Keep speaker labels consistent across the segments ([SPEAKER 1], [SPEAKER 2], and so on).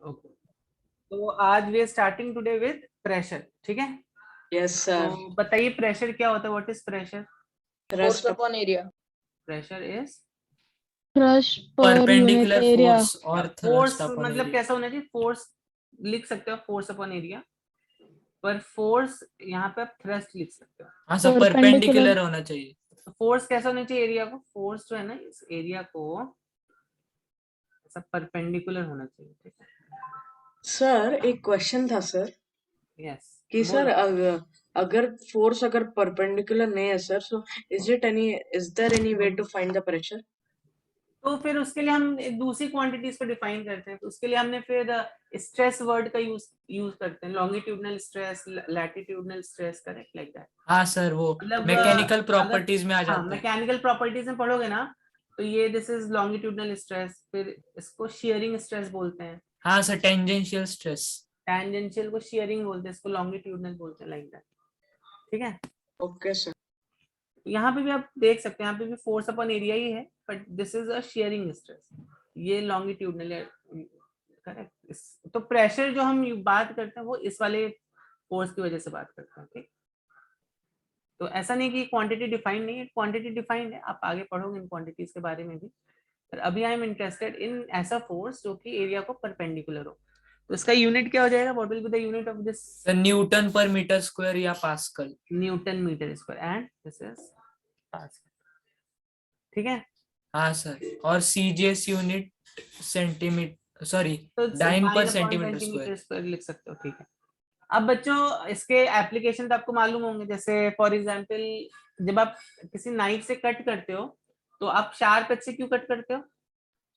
[SPEAKER 1] Okay, तो आज we are starting today with pressure, ठीक है?
[SPEAKER 2] Yes sir.
[SPEAKER 1] तो बताइए प्रेशर क्या होता है, what is pressure?
[SPEAKER 3] Force upon area.
[SPEAKER 1] Pressure is
[SPEAKER 4] Thrust per unit
[SPEAKER 5] perpendicular
[SPEAKER 4] area.
[SPEAKER 5] Force और
[SPEAKER 1] फोर्स,
[SPEAKER 5] थ्रस्ट अपॉन
[SPEAKER 1] मतलब
[SPEAKER 5] एरिया।
[SPEAKER 1] कैसा होना चाहिए? फोर्स लिख सकते हो फोर्स अपॉन एरिया, पर फोर्स यहाँ पे आप थ्रस्ट लिख सकते हो।
[SPEAKER 5] हाँ सर,
[SPEAKER 4] Perpendicular.
[SPEAKER 5] परपेंडिकुलर होना चाहिए।
[SPEAKER 1] फोर्स कैसा होना चाहिए एरिया को? फोर्स जो है ना इस एरिया को ऐसा परपेंडिकुलर होना चाहिए, ठीक है?
[SPEAKER 2] सर एक क्वेश्चन था सर
[SPEAKER 1] यस,
[SPEAKER 2] कि सर अगर फोर्स अगर परपेंडिकुलर नहीं है sir, so is there any way to find the pressure?
[SPEAKER 1] तो फिर उसके लिए हम एक दूसरी क्वांटिटीज को डिफाइन करते हैं। तो उसके लिए हमने फिर स्ट्रेस वर्ड का यूज करते हैं, longitudinal stress, latitudinal stress, correct, like that.
[SPEAKER 5] हाँ सर, वो
[SPEAKER 1] मतलब
[SPEAKER 5] मैकेनिकल प्रॉपर्टीज में आ
[SPEAKER 1] हाँ,
[SPEAKER 5] जाता है।
[SPEAKER 1] मैकेनिकल प्रॉपर्टीज में पढ़ोगे ना, तो ये दिस इज लॉन्गिट्यूडनल स्ट्रेस, फिर इसको शियरिंग स्ट्रेस बोलते हैं।
[SPEAKER 5] हाँ सर, टेंजेंशियल स्ट्रेस।
[SPEAKER 1] टेंजेंशियल को शियरिंग बोलते हैं, इसको लॉन्गिट्यूडनल बोलते हैं, लाइक दैट, ठीक है?
[SPEAKER 2] Okay sir.
[SPEAKER 1] यहाँ पे भी आप देख सकते हैं, यहाँ पे भी फोर्स अपॉन एरिया ही है, but this is a sharing stress, ये लॉन्गिट्यूडनल है, करेक्ट। तो प्रेशर जो हम बात करते हैं वो इस वाले फोर्स की वजह से बात करते हैं, ठीक? तो ऐसा नहीं कि क्वांटिटी डिफाइंड नहीं है, क्वांटिटी डिफाइंड है, आप आगे पढ़ोगे इन क्वांटिटीज के बारे में भी। पर अभी आई एम इंटरेस्टेड इन ऐसा फोर्स जो कि एरिया को परपेंडिकुलर हो। तो इसका यूनिट क्या हो जाएगा? What will be the unit of this?
[SPEAKER 5] Newton per metre square या pascal.
[SPEAKER 1] Newton metre square, and this is pascal, ठीक है?
[SPEAKER 5] हाँ सर, और सीजीएस यूनिट सेंटीमीटर, सॉरी
[SPEAKER 1] तो
[SPEAKER 5] dyne per
[SPEAKER 1] 9
[SPEAKER 5] centimetre
[SPEAKER 1] centimetre
[SPEAKER 5] square.
[SPEAKER 1] Square लिख सकते हो, ठीक है? अब बच्चों इसके एप्लीकेशन तो आपको मालूम होंगे, जैसे फॉर एग्जांपल जब आप किसी नाइफ से कट करते हो तो आप शार्प एज से क्यों कट करते हो?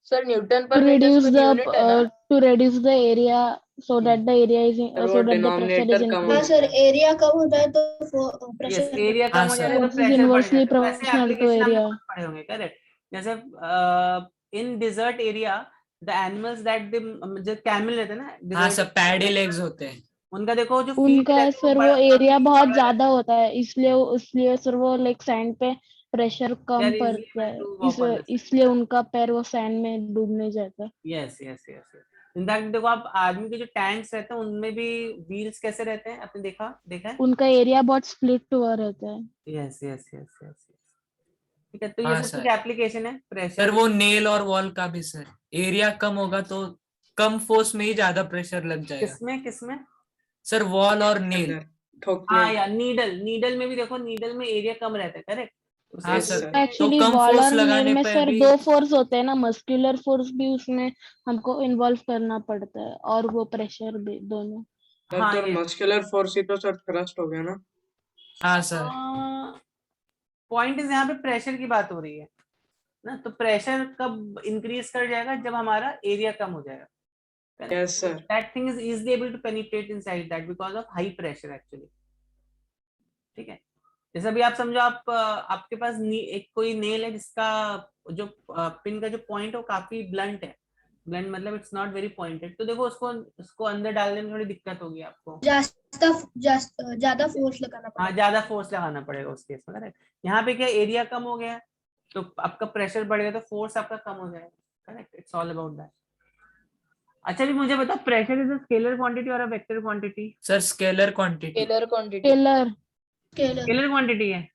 [SPEAKER 3] Sir, Newton
[SPEAKER 4] To
[SPEAKER 3] per meter
[SPEAKER 4] reduce
[SPEAKER 3] square unit है ना?
[SPEAKER 4] to reduce the area so that the area is
[SPEAKER 2] sir
[SPEAKER 4] so
[SPEAKER 2] वो
[SPEAKER 4] that the pressure
[SPEAKER 2] denominator
[SPEAKER 4] is
[SPEAKER 2] कम हो
[SPEAKER 6] हाँ
[SPEAKER 4] increased.
[SPEAKER 6] सर,
[SPEAKER 2] जाता है।
[SPEAKER 6] एरिया कम होता है तो
[SPEAKER 1] यस,
[SPEAKER 6] प्रेशर
[SPEAKER 1] एरिया
[SPEAKER 5] हाँ
[SPEAKER 1] कम हो
[SPEAKER 5] सर।
[SPEAKER 1] जाता है तो
[SPEAKER 4] This is
[SPEAKER 1] प्रेशर बढ़
[SPEAKER 4] inversely
[SPEAKER 1] जाता है। वैसे
[SPEAKER 4] proportional to
[SPEAKER 1] एप्लीकेशन हमने
[SPEAKER 4] area.
[SPEAKER 1] खुद पढ़े होंगे, करेक्ट? जैसे in desert area the animals that जो कैमल रहते हैं ना
[SPEAKER 5] हाँ सर,
[SPEAKER 1] डिजर्ट,
[SPEAKER 5] पैडी लेग्स होते हैं।
[SPEAKER 1] उनका देखो जो फीट
[SPEAKER 4] उनका
[SPEAKER 1] रहता है
[SPEAKER 4] सर वो एरिया बहुत ज्यादा होता है, इसलिए सर वो लाइक सैंड पे प्रेशर कम पड़ता है, इसलिए उनका पैर वो सैंड में डूबने जाता है।
[SPEAKER 1] Yes yes yes. इनफैक्ट देखो आप आदमी के जो टैंक्स रहते हैं उनमें भी व्हील्स कैसे रहते हैं, आपने देखा है?
[SPEAKER 4] उनका एरिया बहुत स्प्लिट हुआ रहता है।
[SPEAKER 1] यस यस यस यस, ठीक है? तो ये
[SPEAKER 5] हाँ
[SPEAKER 1] सब कुछ
[SPEAKER 5] सर।
[SPEAKER 1] एप्लीकेशन है
[SPEAKER 5] सर
[SPEAKER 1] प्रेशर।
[SPEAKER 5] वो नेल और वॉल का भी सर, एरिया कम होगा तो कम फोर्स में ही ज्यादा प्रेशर लग जाएगा।
[SPEAKER 1] किसमें?
[SPEAKER 5] सर वॉल और नेल।
[SPEAKER 2] अंदर ठोकने।
[SPEAKER 1] हाँ यार, नीडल में भी देखो, नीडल में एरिया कम रहता है, करेक्ट?
[SPEAKER 5] हाँ
[SPEAKER 2] यस
[SPEAKER 5] सर,
[SPEAKER 2] सर।
[SPEAKER 5] तो
[SPEAKER 4] एक्चुअली
[SPEAKER 5] कम
[SPEAKER 4] वॉल
[SPEAKER 5] फोर्स
[SPEAKER 4] और नेल
[SPEAKER 5] लगाने
[SPEAKER 4] में
[SPEAKER 5] पे
[SPEAKER 4] सर
[SPEAKER 5] भी।
[SPEAKER 4] दो फोर्स होते हैं ना, मस्कुलर फोर्स भी उसमें हमको इन्वॉल्व करना पड़ता है और वो प्रेशर भी, दोनों।
[SPEAKER 2] सर
[SPEAKER 1] हाँ
[SPEAKER 2] तो
[SPEAKER 1] ये
[SPEAKER 2] मस्कुलर फोर्स ही तो सर थ्रस्ट हो गया ना?
[SPEAKER 5] हाँ सर।
[SPEAKER 1] पॉइंट इज यहाँ पे प्रेशर की बात हो रही है ना, तो प्रेशर कब इंक्रीज कर जाएगा? जब हमारा एरिया कम हो जाएगा।
[SPEAKER 2] Yes sir.
[SPEAKER 1] That thing is easily able to penetrate inside that because of high pressure actually, ठीक है? जैसे अभी आप समझो, आपके पास एक कोई नेल है जिसका जो पिन का जो पॉइंट है वो काफी ब्लंट है। ब्लंट मतलब इट्स नॉट वेरी पॉइंटेड, तो देखो उसको अंदर डालने में थोड़ी दिक्कत होगी आपको,
[SPEAKER 6] ज्यादा फोर्स लगाना
[SPEAKER 1] हाँ
[SPEAKER 6] पड़ेगा।
[SPEAKER 1] ज्यादा फोर्स लगाना पड़ेगा उस केस में, करेक्ट? यहाँ पे क्या एरिया कम हो गया तो आपका प्रेशर बढ़ गया तो फोर्स आपका कम हो जाएगा, correct? It's all about that. अच्छा भी मुझे बताओ, pressure is a scalar quantity और a vector quantity?
[SPEAKER 5] Sir scalar quantity.
[SPEAKER 3] Scalar quantity.
[SPEAKER 1] Scalar quantity है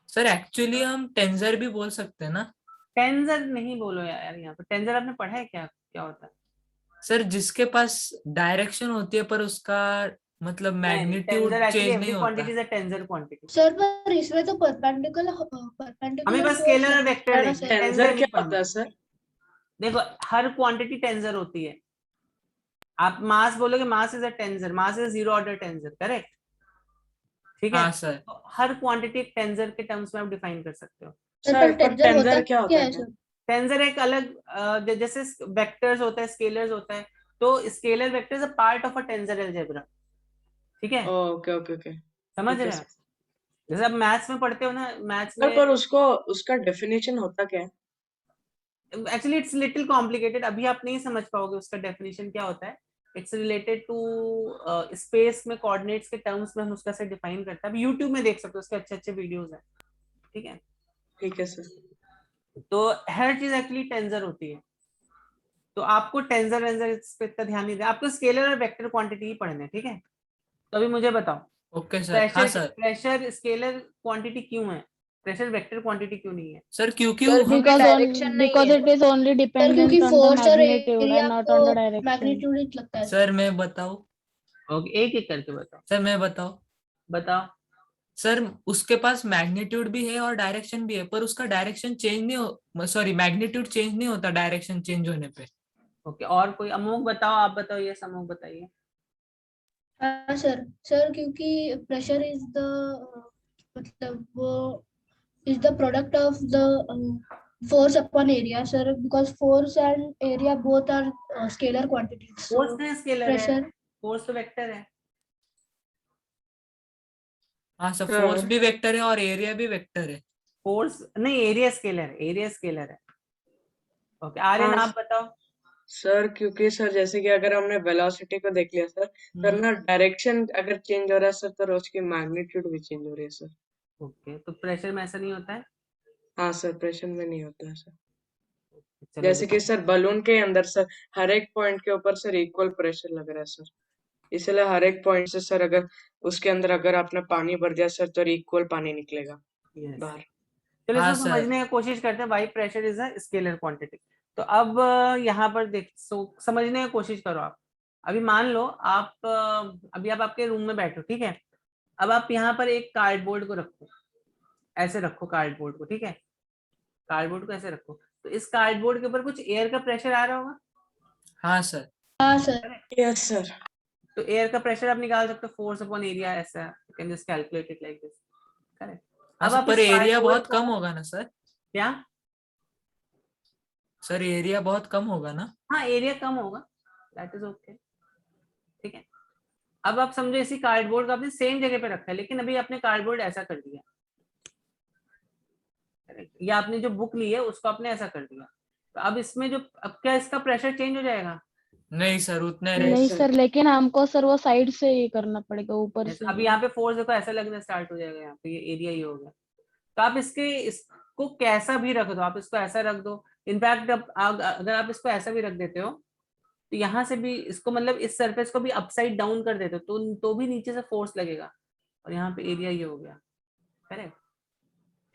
[SPEAKER 5] सर एक्चुअली हम टेंसर भी बोल सकते हैं ना?
[SPEAKER 1] टेंसर नहीं बोलो यार, यहाँ पे टेंसर आपने पढ़ा है क्या क्या होता है?
[SPEAKER 5] सर जिसके पास डायरेक्शन होती है पर उसका मतलब मैग्नीट्यूड चेंज नहीं होता।
[SPEAKER 1] Quantity is a tensor quantity.
[SPEAKER 6] Sir पर इसमें तो परपेंडिकुलर
[SPEAKER 1] हमें बस स्केलर और वेक्टर देखना है,
[SPEAKER 2] टेंसर
[SPEAKER 1] नहीं
[SPEAKER 2] क्या
[SPEAKER 1] पढ़ना।
[SPEAKER 2] होता है सर?
[SPEAKER 1] देखो हर क्वांटिटी टेंसर होती है। आप मास बोलोगे, mass is a tensor, mass is zero order tensor, correct? ठीक है?
[SPEAKER 5] हाँ सर।
[SPEAKER 1] तो हर क्वांटिटी एक टेंसर के टर्म्स में आप डिफाइन कर सकते हो।
[SPEAKER 2] सर पर टेंसर क्या होता है?
[SPEAKER 1] टेंसर एक अलग जैसे वेक्टर्स होता है, स्केलर्स होता है, तो scalar vector is a part of a tensor algebra, ठीक है?
[SPEAKER 2] ओके ओके ओके,
[SPEAKER 1] समझ रहे हैं? जैसे आप मैथ्स में पढ़ते हो ना, मैथ्स में
[SPEAKER 2] पर उसका डेफिनेशन होता क्या है?
[SPEAKER 1] एक्चुअली इट्स लिटिल कॉम्प्लिकेटेड, अभी आप नहीं समझ पाओगे उसका डेफिनेशन क्या होता है। इट्स रिलेटेड टू स्पेस में कोऑर्डिनेट्स के टर्म्स में हम उसका से डिफाइन करते हैं। अब यूट्यूब में देख सकते हो, उसके अच्छे अच्छे वीडियोस हैं, ठीक है?
[SPEAKER 2] ठीक है सर।
[SPEAKER 1] तो हर चीज एक्चुअली टेंसर होती है, तो आपको टेंसर वेंसर इस पे इतना ध्यान नहीं देना, आपको स्केलर और वेक्टर क्वांटिटी ही पढ़ने हैं, ठीक है। तो अभी मुझे बताओ
[SPEAKER 5] ओके सर। हाँ
[SPEAKER 1] pressure
[SPEAKER 5] sir.
[SPEAKER 1] Pressure scalar quantity क्यों है, प्रेशर वेक्टर क्वांटिटी क्यों नहीं है?
[SPEAKER 5] सर क्योंकि
[SPEAKER 3] सर,
[SPEAKER 5] हम
[SPEAKER 3] क्योंकि direction नहीं
[SPEAKER 4] because
[SPEAKER 3] है।
[SPEAKER 4] it is only
[SPEAKER 6] sir
[SPEAKER 4] dependent
[SPEAKER 6] क्योंकि
[SPEAKER 4] on the
[SPEAKER 6] फोर्स और
[SPEAKER 4] magnitude
[SPEAKER 6] एरिया
[SPEAKER 4] and not
[SPEAKER 6] को
[SPEAKER 4] on the direction.
[SPEAKER 6] मैग्नीट्यूड ही लगता है।
[SPEAKER 5] सर मैं बताऊं?
[SPEAKER 1] ओके, एक एक करके बताओ।
[SPEAKER 5] सर मैं बताऊं?
[SPEAKER 1] बताओ।
[SPEAKER 5] सर उसके पास मैग्नीट्यूड भी है और डायरेक्शन भी है, पर उसका डायरेक्शन चेंज नहीं हो, सॉरी मैग्नीट्यूड चेंज नहीं होता डायरेक्शन चेंज होने पे।
[SPEAKER 1] ओके, और कोई? अमोक बताओ, आप बताओ, ये अमोक बताइए।
[SPEAKER 6] हाँ सर, सर क्योंकि प्रेशर इज द मतलब वो is the product of the force upon area, sir, because force and area both are scalar quantities.
[SPEAKER 1] Force
[SPEAKER 6] So
[SPEAKER 1] का स्केलर है,
[SPEAKER 6] pressure,
[SPEAKER 1] फोर्स तो वेक्टर है।
[SPEAKER 5] हाँ सर,
[SPEAKER 2] हाँ।
[SPEAKER 5] फोर्स भी वेक्टर है और एरिया भी वेक्टर है।
[SPEAKER 1] फोर्स नहीं, एरिया स्केलर है, एरिया स्केलर है। ओके, आर्यन
[SPEAKER 2] हाँ
[SPEAKER 1] आप बताओ।
[SPEAKER 2] सर, क्योंकि सर जैसे कि अगर हमने वेलोसिटी को देख लिया सर ना डायरेक्शन अगर चेंज हो रहा है सर, तो उसकी मैग्नीट्यूड भी चेंज हो रही है सर।
[SPEAKER 1] ओके, तो प्रेशर में ऐसा नहीं होता है।
[SPEAKER 2] हाँ सर, प्रेशर में नहीं होता है सर।
[SPEAKER 1] चलो
[SPEAKER 2] जैसे कि
[SPEAKER 1] देखो,
[SPEAKER 2] सर बलून के अंदर सर हर एक पॉइंट के ऊपर सर इक्वल प्रेशर लग रहा है सर, इसलिए हर एक पॉइंट से सर अगर उसके अंदर अगर आपने पानी भर दिया सर, तो इक्वल पानी निकलेगा
[SPEAKER 1] यस।
[SPEAKER 2] बाहर।
[SPEAKER 1] चलो
[SPEAKER 5] हाँ
[SPEAKER 1] इसको
[SPEAKER 5] सर।
[SPEAKER 1] समझने की कोशिश करते हैं, why pressure is a scalar quantity. तो अब यहाँ पर देख, समझने की कोशिश करो आप। अभी मान लो आप अभी आप आपके रूम में बैठो, ठीक है। अब आप यहाँ पर एक कार्डबोर्ड को रखो, ऐसे रखो कार्डबोर्ड को, ठीक है। कार्डबोर्ड को ऐसे रखो, तो इस कार्डबोर्ड के ऊपर कुछ एयर का प्रेशर आ रहा होगा।
[SPEAKER 5] हाँ सर।
[SPEAKER 6] हाँ सर,
[SPEAKER 2] यस सर।
[SPEAKER 1] तो एयर का प्रेशर आप निकाल सकते हो, फोर्स अपॉन एरिया, ऐसा you can just calculate it like this, correct.
[SPEAKER 5] हाँ
[SPEAKER 1] अब
[SPEAKER 5] सर,
[SPEAKER 1] आप
[SPEAKER 5] पर
[SPEAKER 1] इस
[SPEAKER 5] एरिया
[SPEAKER 1] कार्डबोर्ड
[SPEAKER 5] बहुत
[SPEAKER 1] को
[SPEAKER 5] कम होगा ना सर?
[SPEAKER 1] क्या?
[SPEAKER 5] सर एरिया बहुत कम होगा ना?
[SPEAKER 1] हाँ, एरिया कम होगा, दैट इज ओके, ठीक है। अब आप समझो इसी कार्डबोर्ड को आपने सेम जगह पे रखा है, लेकिन अभी आपने कार्डबोर्ड ऐसा कर दिया, या आपने जो बुक ली है उसको आपने ऐसा कर दिया, तो अब इसमें जो, अब क्या इसका प्रेशर चेंज हो जाएगा?
[SPEAKER 5] नहीं सर, उतने
[SPEAKER 2] नहीं
[SPEAKER 5] रहे।
[SPEAKER 4] नहीं
[SPEAKER 2] सर।
[SPEAKER 4] सर, लेकिन हमको सर वो साइड से ही करना पड़ेगा, ऊपर
[SPEAKER 1] Yes,
[SPEAKER 4] से
[SPEAKER 1] अब
[SPEAKER 4] नहीं।
[SPEAKER 1] यहाँ पे फोर्स देखो ऐसा लगना स्टार्ट हो जाएगा, यहाँ पे ये एरिया ही हो गया। तो आप इसको कैसा भी रख दो, आप इसको ऐसा रख दो, इनफैक्ट अगर आप इसको ऐसा भी रख देते हो, तो यहाँ से भी इसको मतलब इस सरफेस को भी अपसाइड डाउन कर देते हो, तो भी नीचे से फोर्स लगेगा, और यहाँ पे एरिया ये हो गया, करेक्ट,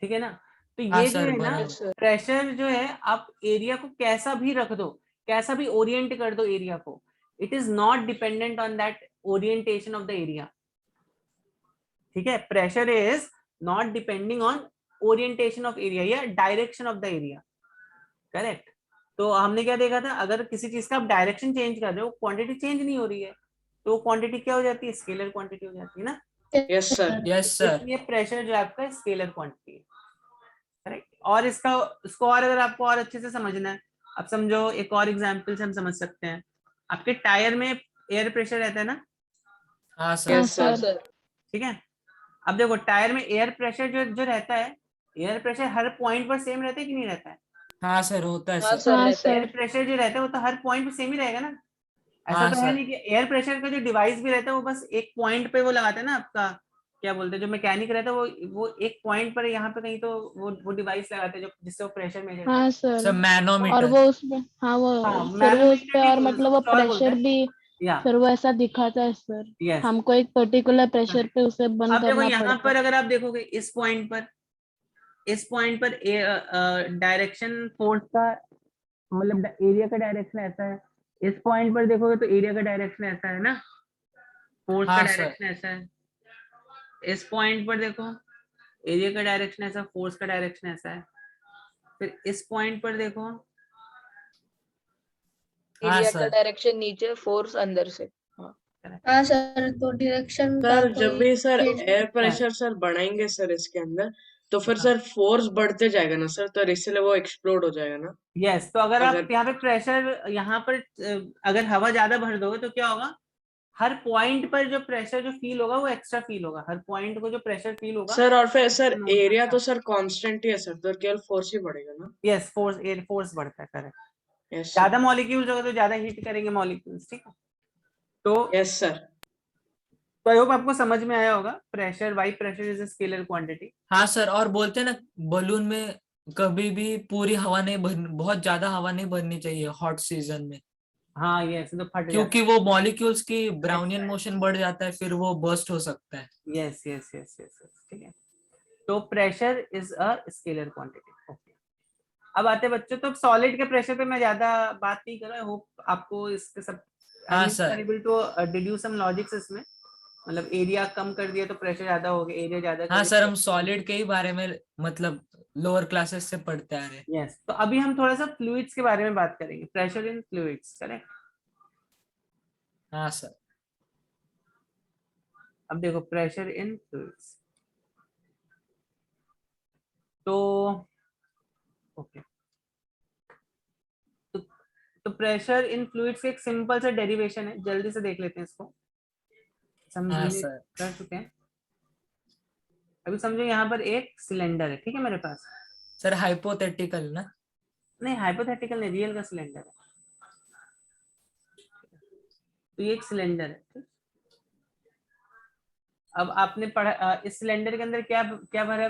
[SPEAKER 1] ठीक है ना। तो
[SPEAKER 5] हाँ
[SPEAKER 1] ये जो
[SPEAKER 5] सर,
[SPEAKER 1] है ना,
[SPEAKER 5] बराबर।
[SPEAKER 3] सर।
[SPEAKER 1] प्रेशर जो है, आप एरिया को कैसा भी रख दो, कैसा भी ओरिएंट कर दो एरिया को, it is not dependent on that orientation of the area, ठीक है। Pressure is not depending on orientation of area या direction of the area, correct. तो हमने क्या देखा था, अगर किसी चीज का आप डायरेक्शन चेंज कर रहे हो, क्वांटिटी चेंज नहीं हो रही है, तो क्वांटिटी क्या हो जाती है? स्केलर क्वांटिटी हो जाती है ना।
[SPEAKER 2] Yes sir.
[SPEAKER 5] Yes sir.
[SPEAKER 1] इसलिए प्रेशर जो है आपका स्केलर क्वांटिटी है, करेक्ट। और इसको और अगर आपको और अच्छे से समझना है, अब समझो एक और एग्जांपल से हम समझ सकते हैं। आपके टायर में एयर प्रेशर रहता है ना,
[SPEAKER 5] हाँ सर।
[SPEAKER 4] हाँ
[SPEAKER 2] यस
[SPEAKER 3] हाँ
[SPEAKER 2] सर।
[SPEAKER 4] सर।
[SPEAKER 3] सर।
[SPEAKER 1] ठीक है। अब देखो टायर में एयर प्रेशर जो जो रहता है, एयर प्रेशर हर पॉइंट पर सेम रहता है कि नहीं रहता है?
[SPEAKER 5] हाँ सर, होता है
[SPEAKER 3] हाँ
[SPEAKER 5] सर।
[SPEAKER 3] सर,
[SPEAKER 4] हाँ
[SPEAKER 3] रहता है।
[SPEAKER 1] Air
[SPEAKER 4] sir.
[SPEAKER 1] प्रेशर जो रहता है वो तो हर पॉइंट पे सेम ही रहेगा ना। ऐसा
[SPEAKER 5] हाँ
[SPEAKER 1] तो है
[SPEAKER 5] सर।
[SPEAKER 1] नहीं कि एयर प्रेशर का जो डिवाइस भी रहता है वो बस एक पॉइंट पे वो लगाते हैं ना, आपका क्या बोलते हैं, जो मैकेनिक रहता है वो एक पॉइंट पर यहाँ पे कहीं तो वो डिवाइस लगाते हैं जो जिससे वो प्रेशर मेजर करते हैं।
[SPEAKER 4] हाँ
[SPEAKER 5] सर
[SPEAKER 4] सर। और
[SPEAKER 5] मैनोमीटर।
[SPEAKER 4] वो उसमें, हाँ वो
[SPEAKER 1] हाँ,
[SPEAKER 4] सर वो उस
[SPEAKER 1] मैनोमीटर
[SPEAKER 4] पे,
[SPEAKER 1] नहीं
[SPEAKER 4] और
[SPEAKER 1] बोलते,
[SPEAKER 4] मतलब
[SPEAKER 1] उसको
[SPEAKER 4] वो
[SPEAKER 1] कुछ और बोलते
[SPEAKER 4] प्रेशर
[SPEAKER 1] हैं।
[SPEAKER 4] भी
[SPEAKER 1] या
[SPEAKER 4] सर वो ऐसा दिखाता है सर,
[SPEAKER 1] यस।
[SPEAKER 4] हमको एक पर्टिकुलर प्रेशर पे उसे बंद
[SPEAKER 1] अब देखो
[SPEAKER 4] करना
[SPEAKER 1] यहाँ
[SPEAKER 4] पड़ता
[SPEAKER 1] पर
[SPEAKER 4] है।
[SPEAKER 1] अगर आप देखोगे इस पॉइंट पर डायरेक्शन फोर्स का मतलब एरिया का डायरेक्शन ऐसा है, इस पॉइंट पर देखोगे तो एरिया का डायरेक्शन ऐसा है ना, फोर्स का
[SPEAKER 5] हाँ सर।
[SPEAKER 1] डायरेक्शन ऐसा है। इस पॉइंट पर देखो एरिया का डायरेक्शन ऐसा, फोर्स का डायरेक्शन ऐसा है। फिर इस पॉइंट पर देखो,
[SPEAKER 5] हाँ
[SPEAKER 3] एरिया का
[SPEAKER 5] सर।
[SPEAKER 3] डायरेक्शन नीचे, फोर्स अंदर से। हाँ।
[SPEAKER 6] हाँ सर, तो डायरेक्शन का
[SPEAKER 2] सर जब
[SPEAKER 6] कोई
[SPEAKER 2] भी sir
[SPEAKER 6] change
[SPEAKER 2] air pressure sir बढ़ाएंगे सर इसके अंदर, तो फिर सर फोर्स बढ़ते जाएगा ना सर, तो इसलिए वो एक्सप्लोड हो जाएगा ना।
[SPEAKER 1] यस। तो अगर आप
[SPEAKER 2] अगर
[SPEAKER 1] यहाँ पे प्रेशर, यहाँ पर अगर हवा ज्यादा भर दोगे तो क्या होगा, हर पॉइंट पर जो प्रेशर जो फील होगा वो एक्स्ट्रा फील होगा, हर पॉइंट को जो प्रेशर फील होगा।
[SPEAKER 2] सर और फिर सर एरिया तो सर कांस्टेंट ही है सर, तो केवल फोर्स ही बढ़ेगा ना।
[SPEAKER 1] यस, फोर्स, एयर फोर्स बढ़ता है, करेक्ट।
[SPEAKER 2] यस
[SPEAKER 1] ज्यादा
[SPEAKER 2] सर।
[SPEAKER 1] मॉलिक्यूल्स होगा तो ज्यादा हीट करेंगे मॉलिक्यूल्स, ठीक है। तो
[SPEAKER 2] यस सर।
[SPEAKER 1] आई होप आपको समझ में आया होगा pressure, why pressure is a scalar quantity.
[SPEAKER 5] हाँ सर, और बोलते हैं ना बलून में कभी भी पूरी हवा नहीं भर, बहुत ज्यादा हवा नहीं भरनी चाहिए हॉट सीजन में,
[SPEAKER 1] हाँ ये ऐसे तो फट जाता
[SPEAKER 5] क्योंकि वो मॉलिक्यूल्स की ब्राउनियन
[SPEAKER 1] Exactly.
[SPEAKER 5] मोशन बढ़ जाता है, फिर वो बर्स्ट हो सकता है।
[SPEAKER 1] है। यस यस यस यस ठीक है। तो pressure is a scalar quantity. Okay, अब आते हैं बच्चों, तो सॉलिड के प्रेशर पे मैं ज्यादा बात नहीं कर रहा, होप आपको इसके सब
[SPEAKER 5] हाँ sir.
[SPEAKER 1] Able to deduce some logics इसमें, मतलब एरिया कम कर दिया तो प्रेशर ज्यादा हो गया, एरिया ज्यादा कर
[SPEAKER 5] हाँ
[SPEAKER 1] दिया
[SPEAKER 5] सर,
[SPEAKER 1] तो
[SPEAKER 5] हम
[SPEAKER 1] pressure कम।
[SPEAKER 5] सॉलिड के ही बारे में मतलब लोअर क्लासेस से पढ़ते आ रहे हैं।
[SPEAKER 1] यस, तो अभी हम थोड़ा सा फ्लूइड्स के बारे में बात करेंगे, प्रेशर इन फ्लूइड्स, करेक्ट।
[SPEAKER 5] हाँ सर।
[SPEAKER 1] अब देखो प्रेशर इन फ्लूइड्स, तो ओके, तो प्रेशर इन फ्लूइड्स एक सिंपल सा डेरिवेशन है, जल्दी से देख लेते हैं इसको,
[SPEAKER 5] हाँ
[SPEAKER 1] समझने
[SPEAKER 5] सर।
[SPEAKER 1] कर चुके हैं। अभी समझो यहाँ पर एक सिलेंडर है, ठीक है मेरे पास,
[SPEAKER 5] सर हाइपोथेटिकल ना?
[SPEAKER 1] नहीं हाइपोथेटिकल नहीं, रियल का सिलेंडर है। तो ये एक सिलेंडर है, ठीक? अब आपने पढ़ा इस सिलेंडर के अंदर क्या क्या भरा है,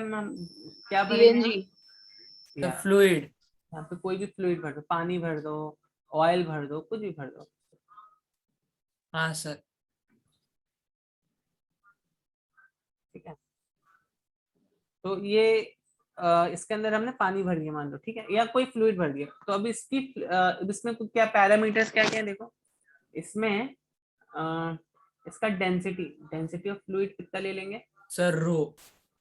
[SPEAKER 1] क्या भरेंगे हम?
[SPEAKER 3] सीएनजी।
[SPEAKER 5] Sir fluid.
[SPEAKER 1] यहाँ पे कोई भी फ्लूइड भर दो, पानी भर दो, ऑयल भर दो, कुछ भी भर दो,
[SPEAKER 5] हाँ सर।
[SPEAKER 1] ठीक है। तो ये इसके अंदर हमने पानी भर दिया मान लो, ठीक है, या कोई फ्लूइड भर दिया। तो अब इसकी इसमें कुछ क्या पैरामीटर्स क्या क्या है देखो, इसमें इसका डेंसिटी, डेंसिटी ऑफ फ्लूइड कितना ले लेंगे
[SPEAKER 5] सर रो।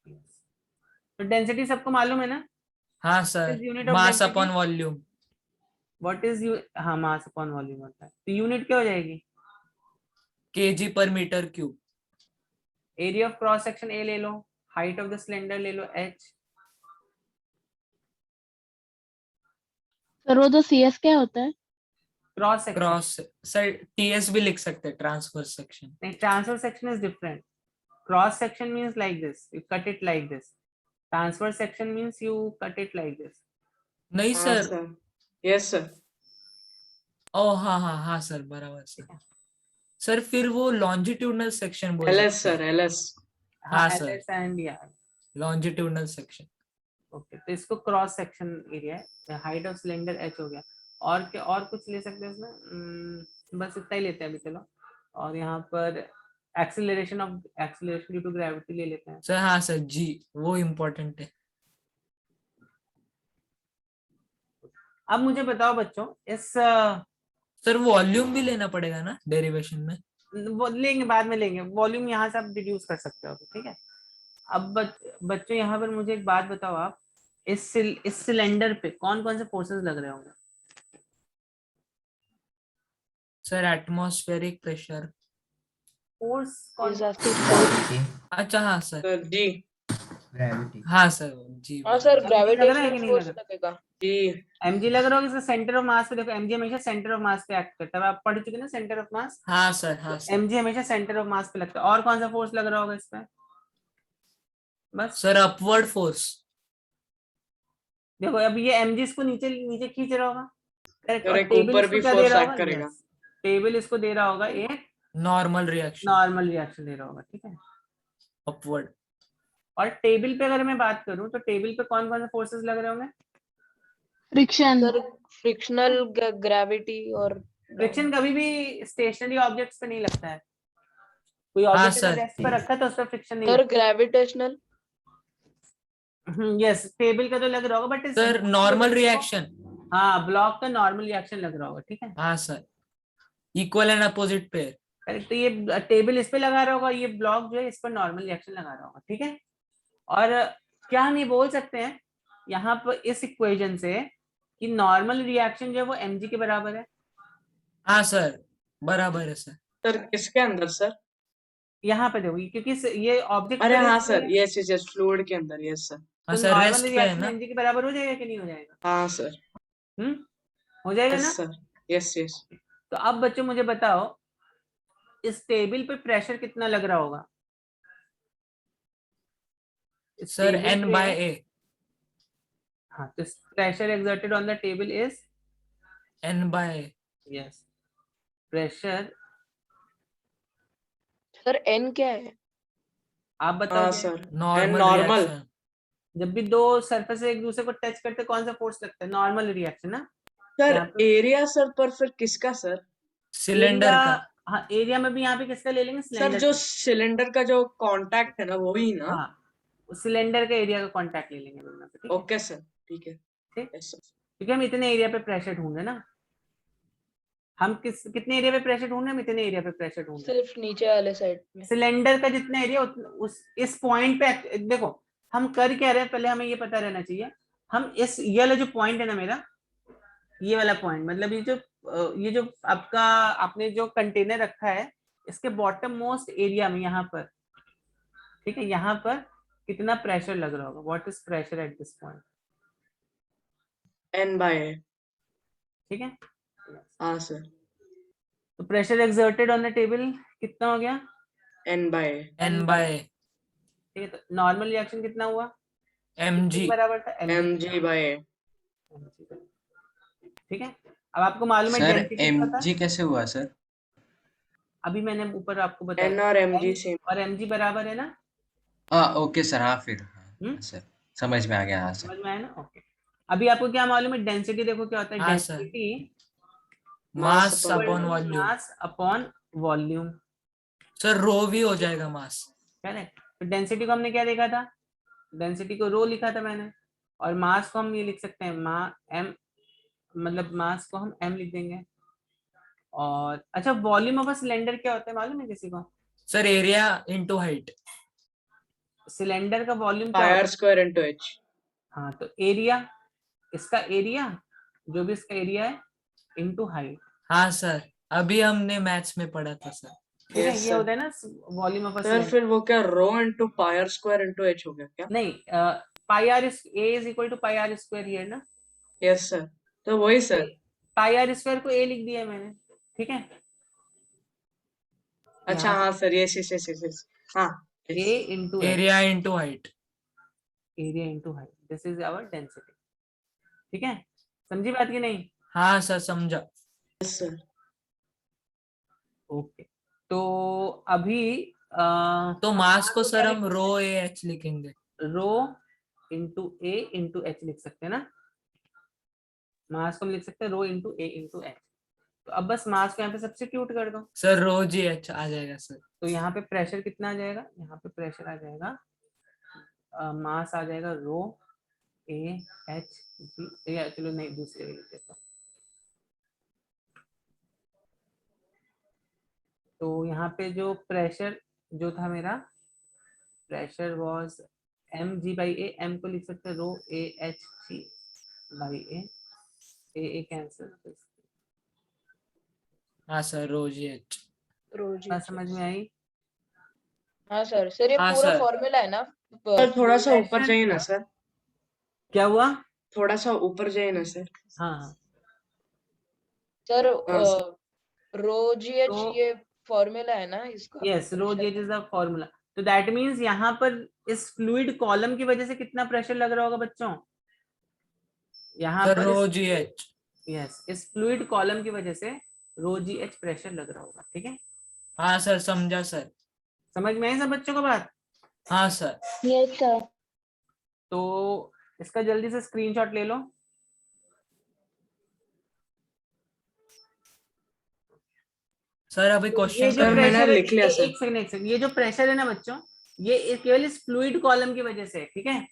[SPEAKER 1] तो डेंसिटी सबको मालूम है ना,
[SPEAKER 5] हाँ sir,
[SPEAKER 1] unit of
[SPEAKER 5] mass
[SPEAKER 1] density,
[SPEAKER 5] upon volume.
[SPEAKER 1] What is you, हाँ मास अपॉन वॉल्यूम होता है, तो यूनिट क्या हो जाएगी,
[SPEAKER 5] KG per metre cube.
[SPEAKER 1] Area of cross section A ले लो, हाइट ऑफ द सिलेंडर ले लो h,
[SPEAKER 4] सर वो तो CS क्या होता है?
[SPEAKER 1] Cross section,
[SPEAKER 5] cross, sir TS भी लिख सकते हैं, ट्रांसफर सेक्शन।
[SPEAKER 1] नहीं transfer section is different, cross section means like this, you cut it like this, transfer section means you cut it like this.
[SPEAKER 5] नहीं
[SPEAKER 2] हाँ
[SPEAKER 5] sir.
[SPEAKER 2] Sir, yes sir.
[SPEAKER 5] Oh हाँ हाँ हाँ सर, बराबर सर। सर फिर वो longitudinal section बोल
[SPEAKER 2] LS
[SPEAKER 5] सकते
[SPEAKER 2] सर,
[SPEAKER 5] हैं।
[SPEAKER 2] एलएस।
[SPEAKER 1] हाँ
[SPEAKER 5] हाँ
[SPEAKER 1] एल
[SPEAKER 5] सर,
[SPEAKER 1] एस एंड या,
[SPEAKER 5] लॉन्जिट्यूडनल सेक्शन।
[SPEAKER 1] ओके, तो इसको क्रॉस सेक्शन एरिया है, हाइट ऑफ सिलेंडर h हो गया। और क्या, और कुछ ले सकते हैं इसमें? बस इतना ही लेते हैं अभी, चलो। और यहाँ पर एक्सीलरेशन ड्यू टू ग्रेविटी ले लेते हैं।
[SPEAKER 5] सर हाँ सर, जी वो इम्पोर्टेंट है।
[SPEAKER 1] अब मुझे बताओ बच्चों, इस
[SPEAKER 5] सर वॉल्यूम भी लेना पड़ेगा ना डेरिवेशन में?
[SPEAKER 1] वो लेंगे बाद में लेंगे, वॉल्यूम यहाँ से आप डिड्यूस कर सकते हो, ठीक है। अब बच्चों यहाँ पर मुझे एक बात बताओ, आप इस सिलेंडर पे कौन कौन से फोर्सेस लग रहे होंगे?
[SPEAKER 5] Sir atmospheric pressure.
[SPEAKER 1] फोर्स कौन?
[SPEAKER 3] Is asking force.
[SPEAKER 5] अच्छा हाँ सर।
[SPEAKER 2] सर जी,
[SPEAKER 7] ग्रेविटी।
[SPEAKER 5] हाँ सर जी।
[SPEAKER 3] हाँ सर,
[SPEAKER 1] MG लग रहा है कि
[SPEAKER 3] ग्रेविटेशनल
[SPEAKER 1] नहीं
[SPEAKER 3] फोर्स
[SPEAKER 1] लग रहा?
[SPEAKER 3] लगेगा।
[SPEAKER 2] जी।
[SPEAKER 1] mg लग रहा होगा, इसका सेंटर ऑफ मास पे देखो, mg हमेशा सेंटर ऑफ मास पे एक्ट करता है, आप पढ़ चुके ना सेंटर ऑफ मास।
[SPEAKER 5] हाँ सर। हाँ सर।
[SPEAKER 1] mg हमेशा सेंटर ऑफ मास पे लगता है। और कौन सा फोर्स लग रहा होगा इस पे? बस
[SPEAKER 5] सर अपवर्ड फोर्स।
[SPEAKER 1] देखो, अब ये mg इसको नीचे नीचे खींच रहा होगा, करेक्ट, और
[SPEAKER 2] करेक्ट,
[SPEAKER 1] टेबल
[SPEAKER 2] ऊपर
[SPEAKER 1] इसको
[SPEAKER 2] भी
[SPEAKER 1] क्या दे
[SPEAKER 2] फोर्स
[SPEAKER 1] रहा
[SPEAKER 2] एक्ट
[SPEAKER 1] होगा?
[SPEAKER 2] करेगा।
[SPEAKER 1] यस, टेबल इसको दे रहा होगा एक
[SPEAKER 5] नॉर्मल रिएक्शन।
[SPEAKER 1] नॉर्मल रिएक्शन दे रहा होगा, ठीक है।
[SPEAKER 5] अपवर्ड।
[SPEAKER 1] और टेबल पे अगर मैं बात करूं, तो टेबल पे कौन कौन से फोर्सेस लग रहे होंगे?
[SPEAKER 4] फ्रिक्शन।
[SPEAKER 3] सर फ्रिक्शनल, ग्रेविटी और
[SPEAKER 1] फ्रिक्शन कभी भी स्टेशनरी ऑब्जेक्ट्स पे नहीं लगता है, कोई
[SPEAKER 5] हाँ
[SPEAKER 1] ऑब्जेक्ट अगर
[SPEAKER 5] सर।
[SPEAKER 1] रेस्ट पर रखा है तो उस पर फ्रिक्शन नहीं
[SPEAKER 3] सर
[SPEAKER 1] लगता।
[SPEAKER 3] ग्रेविटेशनल।
[SPEAKER 1] यस, टेबल का तो लग रहा होगा, बट
[SPEAKER 5] सर नॉर्मल रिएक्शन।
[SPEAKER 1] हाँ ब्लॉक का नॉर्मल रिएक्शन लग रहा होगा, ठीक है।
[SPEAKER 5] हाँ sir, equal and opposite pair.
[SPEAKER 1] Correct, तो ये टेबल इस पे लगा रहा होगा, ये ब्लॉक जो है इस पर नॉर्मल रिएक्शन लगा रहा होगा, ठीक है। और क्या हम ये बोल सकते हैं यहाँ पर इस इक्वेशन से कि नॉर्मल रिएक्शन जो है वो mg के बराबर है?
[SPEAKER 5] हाँ सर, बराबर है सर।
[SPEAKER 2] सर किसके अंदर सर?
[SPEAKER 1] यहाँ पे देखो, क्योंकि ये ऑब्जेक्ट
[SPEAKER 2] अरे
[SPEAKER 1] पर
[SPEAKER 2] हाँ
[SPEAKER 1] रेस्ट
[SPEAKER 2] सर,
[SPEAKER 1] है,
[SPEAKER 2] यस यस यस, फ्लूइड के अंदर, यस सर।
[SPEAKER 5] हाँ
[SPEAKER 1] तो
[SPEAKER 5] सर,
[SPEAKER 1] नॉर्मल
[SPEAKER 5] रेस्ट पे है
[SPEAKER 1] रिएक्शन
[SPEAKER 5] ना?
[SPEAKER 1] mg के बराबर हो जाएगा कि नहीं हो जाएगा?
[SPEAKER 2] हाँ सर,
[SPEAKER 1] हो जाएगा
[SPEAKER 2] यस
[SPEAKER 1] ना?
[SPEAKER 2] Sir, yes yes.
[SPEAKER 1] तो अब बच्चों मुझे बताओ, इस टेबल पे प्रेशर कितना लग रहा होगा? इस
[SPEAKER 5] सर
[SPEAKER 1] टेबल
[SPEAKER 5] एन
[SPEAKER 1] पे,
[SPEAKER 5] बाय ए।
[SPEAKER 1] हाँ, तो pressure exerted on the table is,
[SPEAKER 5] N by A.
[SPEAKER 1] yes, pressure,
[SPEAKER 3] sir N क्या है?
[SPEAKER 1] आप बताओ
[SPEAKER 2] हाँ
[SPEAKER 1] क्या है?
[SPEAKER 2] Sir, and
[SPEAKER 5] normal
[SPEAKER 2] normal.
[SPEAKER 5] Reaction.
[SPEAKER 1] जब भी दो सरफेस एक दूसरे को टच करते कौन सा फोर्स लगता है? नॉर्मल रिएक्शन ना।
[SPEAKER 2] सर
[SPEAKER 1] यहाँ पे
[SPEAKER 2] एरिया सर, पर फिर किसका सर?
[SPEAKER 5] सिलेंडर
[SPEAKER 1] एरिया,
[SPEAKER 5] का।
[SPEAKER 1] हाँ एरिया में भी यहाँ पे किसका ले लेंगे?
[SPEAKER 2] सर
[SPEAKER 1] सिलेंडर
[SPEAKER 2] जो
[SPEAKER 1] का।
[SPEAKER 2] सिलेंडर का जो कांटेक्ट है ना, वही ना?
[SPEAKER 1] हाँ सिलेंडर का एरिया का कांटेक्ट ले लेंगे दोनों पे, ठीक है?
[SPEAKER 2] ओके सर, ठीक है।
[SPEAKER 1] ठीक,
[SPEAKER 2] यस सर।
[SPEAKER 1] क्योंकि हम इतने एरिया पे प्रेशर ढूंढ रहे हैं ना। हम कितने एरिया पे प्रेशर ढूंढ रहे हैं? हम इतने एरिया पे प्रेशर ढूंढ रहे हैं।
[SPEAKER 3] सिर्फ नीचे वाले साइड में।
[SPEAKER 1] सिलेंडर का जितना एरिया उस इस पॉइंट पे देखो हम कर क्या रहे हैं, पहले हमें ये पता रहना चाहिए। हम इस ये वाला जो पॉइंट है ना मेरा, ये वाला पॉइंट मतलब ये जो आपका आपने जो कंटेनर रखा है इसके बॉटम मोस्ट एरिया में यहाँ पर, ठीक है, यहाँ पर कितना प्रेशर लग रहा होगा? What is pressure at this point?
[SPEAKER 2] N/A।
[SPEAKER 1] ठीक है,
[SPEAKER 2] हाँ सर।
[SPEAKER 1] तो pressure exerted on the table कितना हो गया?
[SPEAKER 2] N/A।
[SPEAKER 5] N/A
[SPEAKER 1] ठीक है, तो नॉर्मल रिएक्शन कितना हुआ?
[SPEAKER 5] mg।
[SPEAKER 1] बराबर था
[SPEAKER 2] mg/A।
[SPEAKER 1] ठीक है, अब आपको मालूम है
[SPEAKER 7] सर
[SPEAKER 1] डेंसिटी पता है?
[SPEAKER 7] mg कैसे हुआ सर?
[SPEAKER 1] अभी मैंने ऊपर आपको
[SPEAKER 2] N
[SPEAKER 1] बताया
[SPEAKER 2] और mg सेम।
[SPEAKER 1] और mg बराबर है ना।
[SPEAKER 7] हाँ ओके सर, हाँ फिर
[SPEAKER 1] हम्म?
[SPEAKER 7] हाँ सर समझ में आ गया। हाँ सर।
[SPEAKER 1] समझ में आया ना? ओके, अभी आपको क्या मालूम है? डेंसिटी देखो क्या होता है?
[SPEAKER 5] हाँ sir.
[SPEAKER 1] Density
[SPEAKER 5] mass upon volume.
[SPEAKER 1] Mass upon volume,
[SPEAKER 5] sir rho भी हो जाएगा मास।
[SPEAKER 1] करेक्ट। तो डेंसिटी को हमने क्या देखा था? डेंसिटी को रो लिखा था मैंने, और मास को हम ये लिख सकते हैं एम, मतलब मास को हम एम लिख देंगे। और अच्छा, वॉल्यूम ऑफ अ सिलेंडर क्या होता है मालूम है किसी को?
[SPEAKER 5] Sir area into height.
[SPEAKER 1] Cylinder का वॉल्यूम क्या
[SPEAKER 2] पाई
[SPEAKER 1] होता
[SPEAKER 2] आर
[SPEAKER 1] है?
[SPEAKER 2] Square into h।
[SPEAKER 1] हाँ, तो एरिया, इसका एरिया जो भी इसका एरिया है इनटू हाइट।
[SPEAKER 5] हाँ सर, अभी हमने मैथ्स में पढ़ा था सर।
[SPEAKER 1] ठीक है,
[SPEAKER 2] यस
[SPEAKER 1] ये
[SPEAKER 2] सर।
[SPEAKER 1] होता है ना volume of a
[SPEAKER 2] sir
[SPEAKER 1] cylinder.
[SPEAKER 2] फिर वो क्या rho into pi r square into h हो गया क्या?
[SPEAKER 1] नहीं, pi r is equal to pi r square here ना।
[SPEAKER 2] यस सर, तो वही सर।
[SPEAKER 1] पाई आर स्क्वायर को ए लिख दिया है मैंने, ठीक है।
[SPEAKER 2] अच्छा हाँ sir, yes yes yes yes. हाँ
[SPEAKER 1] A into
[SPEAKER 5] area into height.
[SPEAKER 1] Area into height, this is our density. ठीक है, समझी बात की नहीं?
[SPEAKER 5] हाँ सर समझा।
[SPEAKER 2] Yes sir.
[SPEAKER 1] ओके, तो अभी
[SPEAKER 5] तो मास को सर हम रो ए एच लिखेंगे।
[SPEAKER 1] रो इंटू ए इंटू एच लिख सकते हैं ना। मास को हम लिख सकते हैं रो इंटू ए इंटू एच। तो अब बस मास को यहाँ पे सब्स्टिट्यूट कर दो,
[SPEAKER 5] सर रो जी एच आ जाएगा सर।
[SPEAKER 1] तो यहाँ पे प्रेशर कितना आ जाएगा? यहाँ पे प्रेशर आ जाएगा, मास आ जाएगा रो ए एच जी, या चलो नहीं दूसरे लिख देता हूँ। तो यहाँ पे जो प्रेशर जो था मेरा, pressure was m g by a, m को लिख सकते हैं rho a h g by a cancel.
[SPEAKER 5] हाँ सर रो जी एच।
[SPEAKER 3] रोजी।
[SPEAKER 1] बात समझ में आई?
[SPEAKER 3] हाँ सर, सर ये
[SPEAKER 5] हाँ,
[SPEAKER 3] पूरा
[SPEAKER 5] सर।
[SPEAKER 3] फॉर्मूला है ना?
[SPEAKER 2] सर थोड़ा सा ऊपर
[SPEAKER 1] Pressure
[SPEAKER 2] जाइए ना
[SPEAKER 1] का-
[SPEAKER 2] सर।
[SPEAKER 1] क्या हुआ?
[SPEAKER 2] थोड़ा सा ऊपर जाइए ना सर।
[SPEAKER 1] हाँ हाँ,
[SPEAKER 3] सर
[SPEAKER 2] हाँ सर।
[SPEAKER 3] रो जी एच
[SPEAKER 1] तो-
[SPEAKER 3] ये फॉर्मूला है ना इसका?
[SPEAKER 1] Yes, rho ji H is the formula. तो दैट मींस यहाँ पर इस फ्लूइड कॉलम की वजह से कितना प्रेशर लग रहा होगा बच्चों? यहाँ
[SPEAKER 5] सर
[SPEAKER 1] पर
[SPEAKER 5] रो जी एच।
[SPEAKER 1] यस, इस फ्लूइड कॉलम की वजह से रो जी एच प्रेशर लग रहा होगा। ठीक है,
[SPEAKER 5] हाँ सर समझा सर।
[SPEAKER 1] समझ में आई सब बच्चों को बात?
[SPEAKER 5] हाँ सर।
[SPEAKER 4] Yes sir.
[SPEAKER 1] तो इसका जल्दी से स्क्रीनशॉट ले लो।
[SPEAKER 5] सर अभी
[SPEAKER 1] ये
[SPEAKER 5] क्वेश्चन
[SPEAKER 1] जो
[SPEAKER 2] सर, मैंने
[SPEAKER 1] प्रेशर है,
[SPEAKER 2] लिख लिया सर।
[SPEAKER 1] एक सेकंड, ये जो प्रेशर है ना बच्चों, ये केवल इस फ्लूइड कॉलम की वजह से है। ठीक है,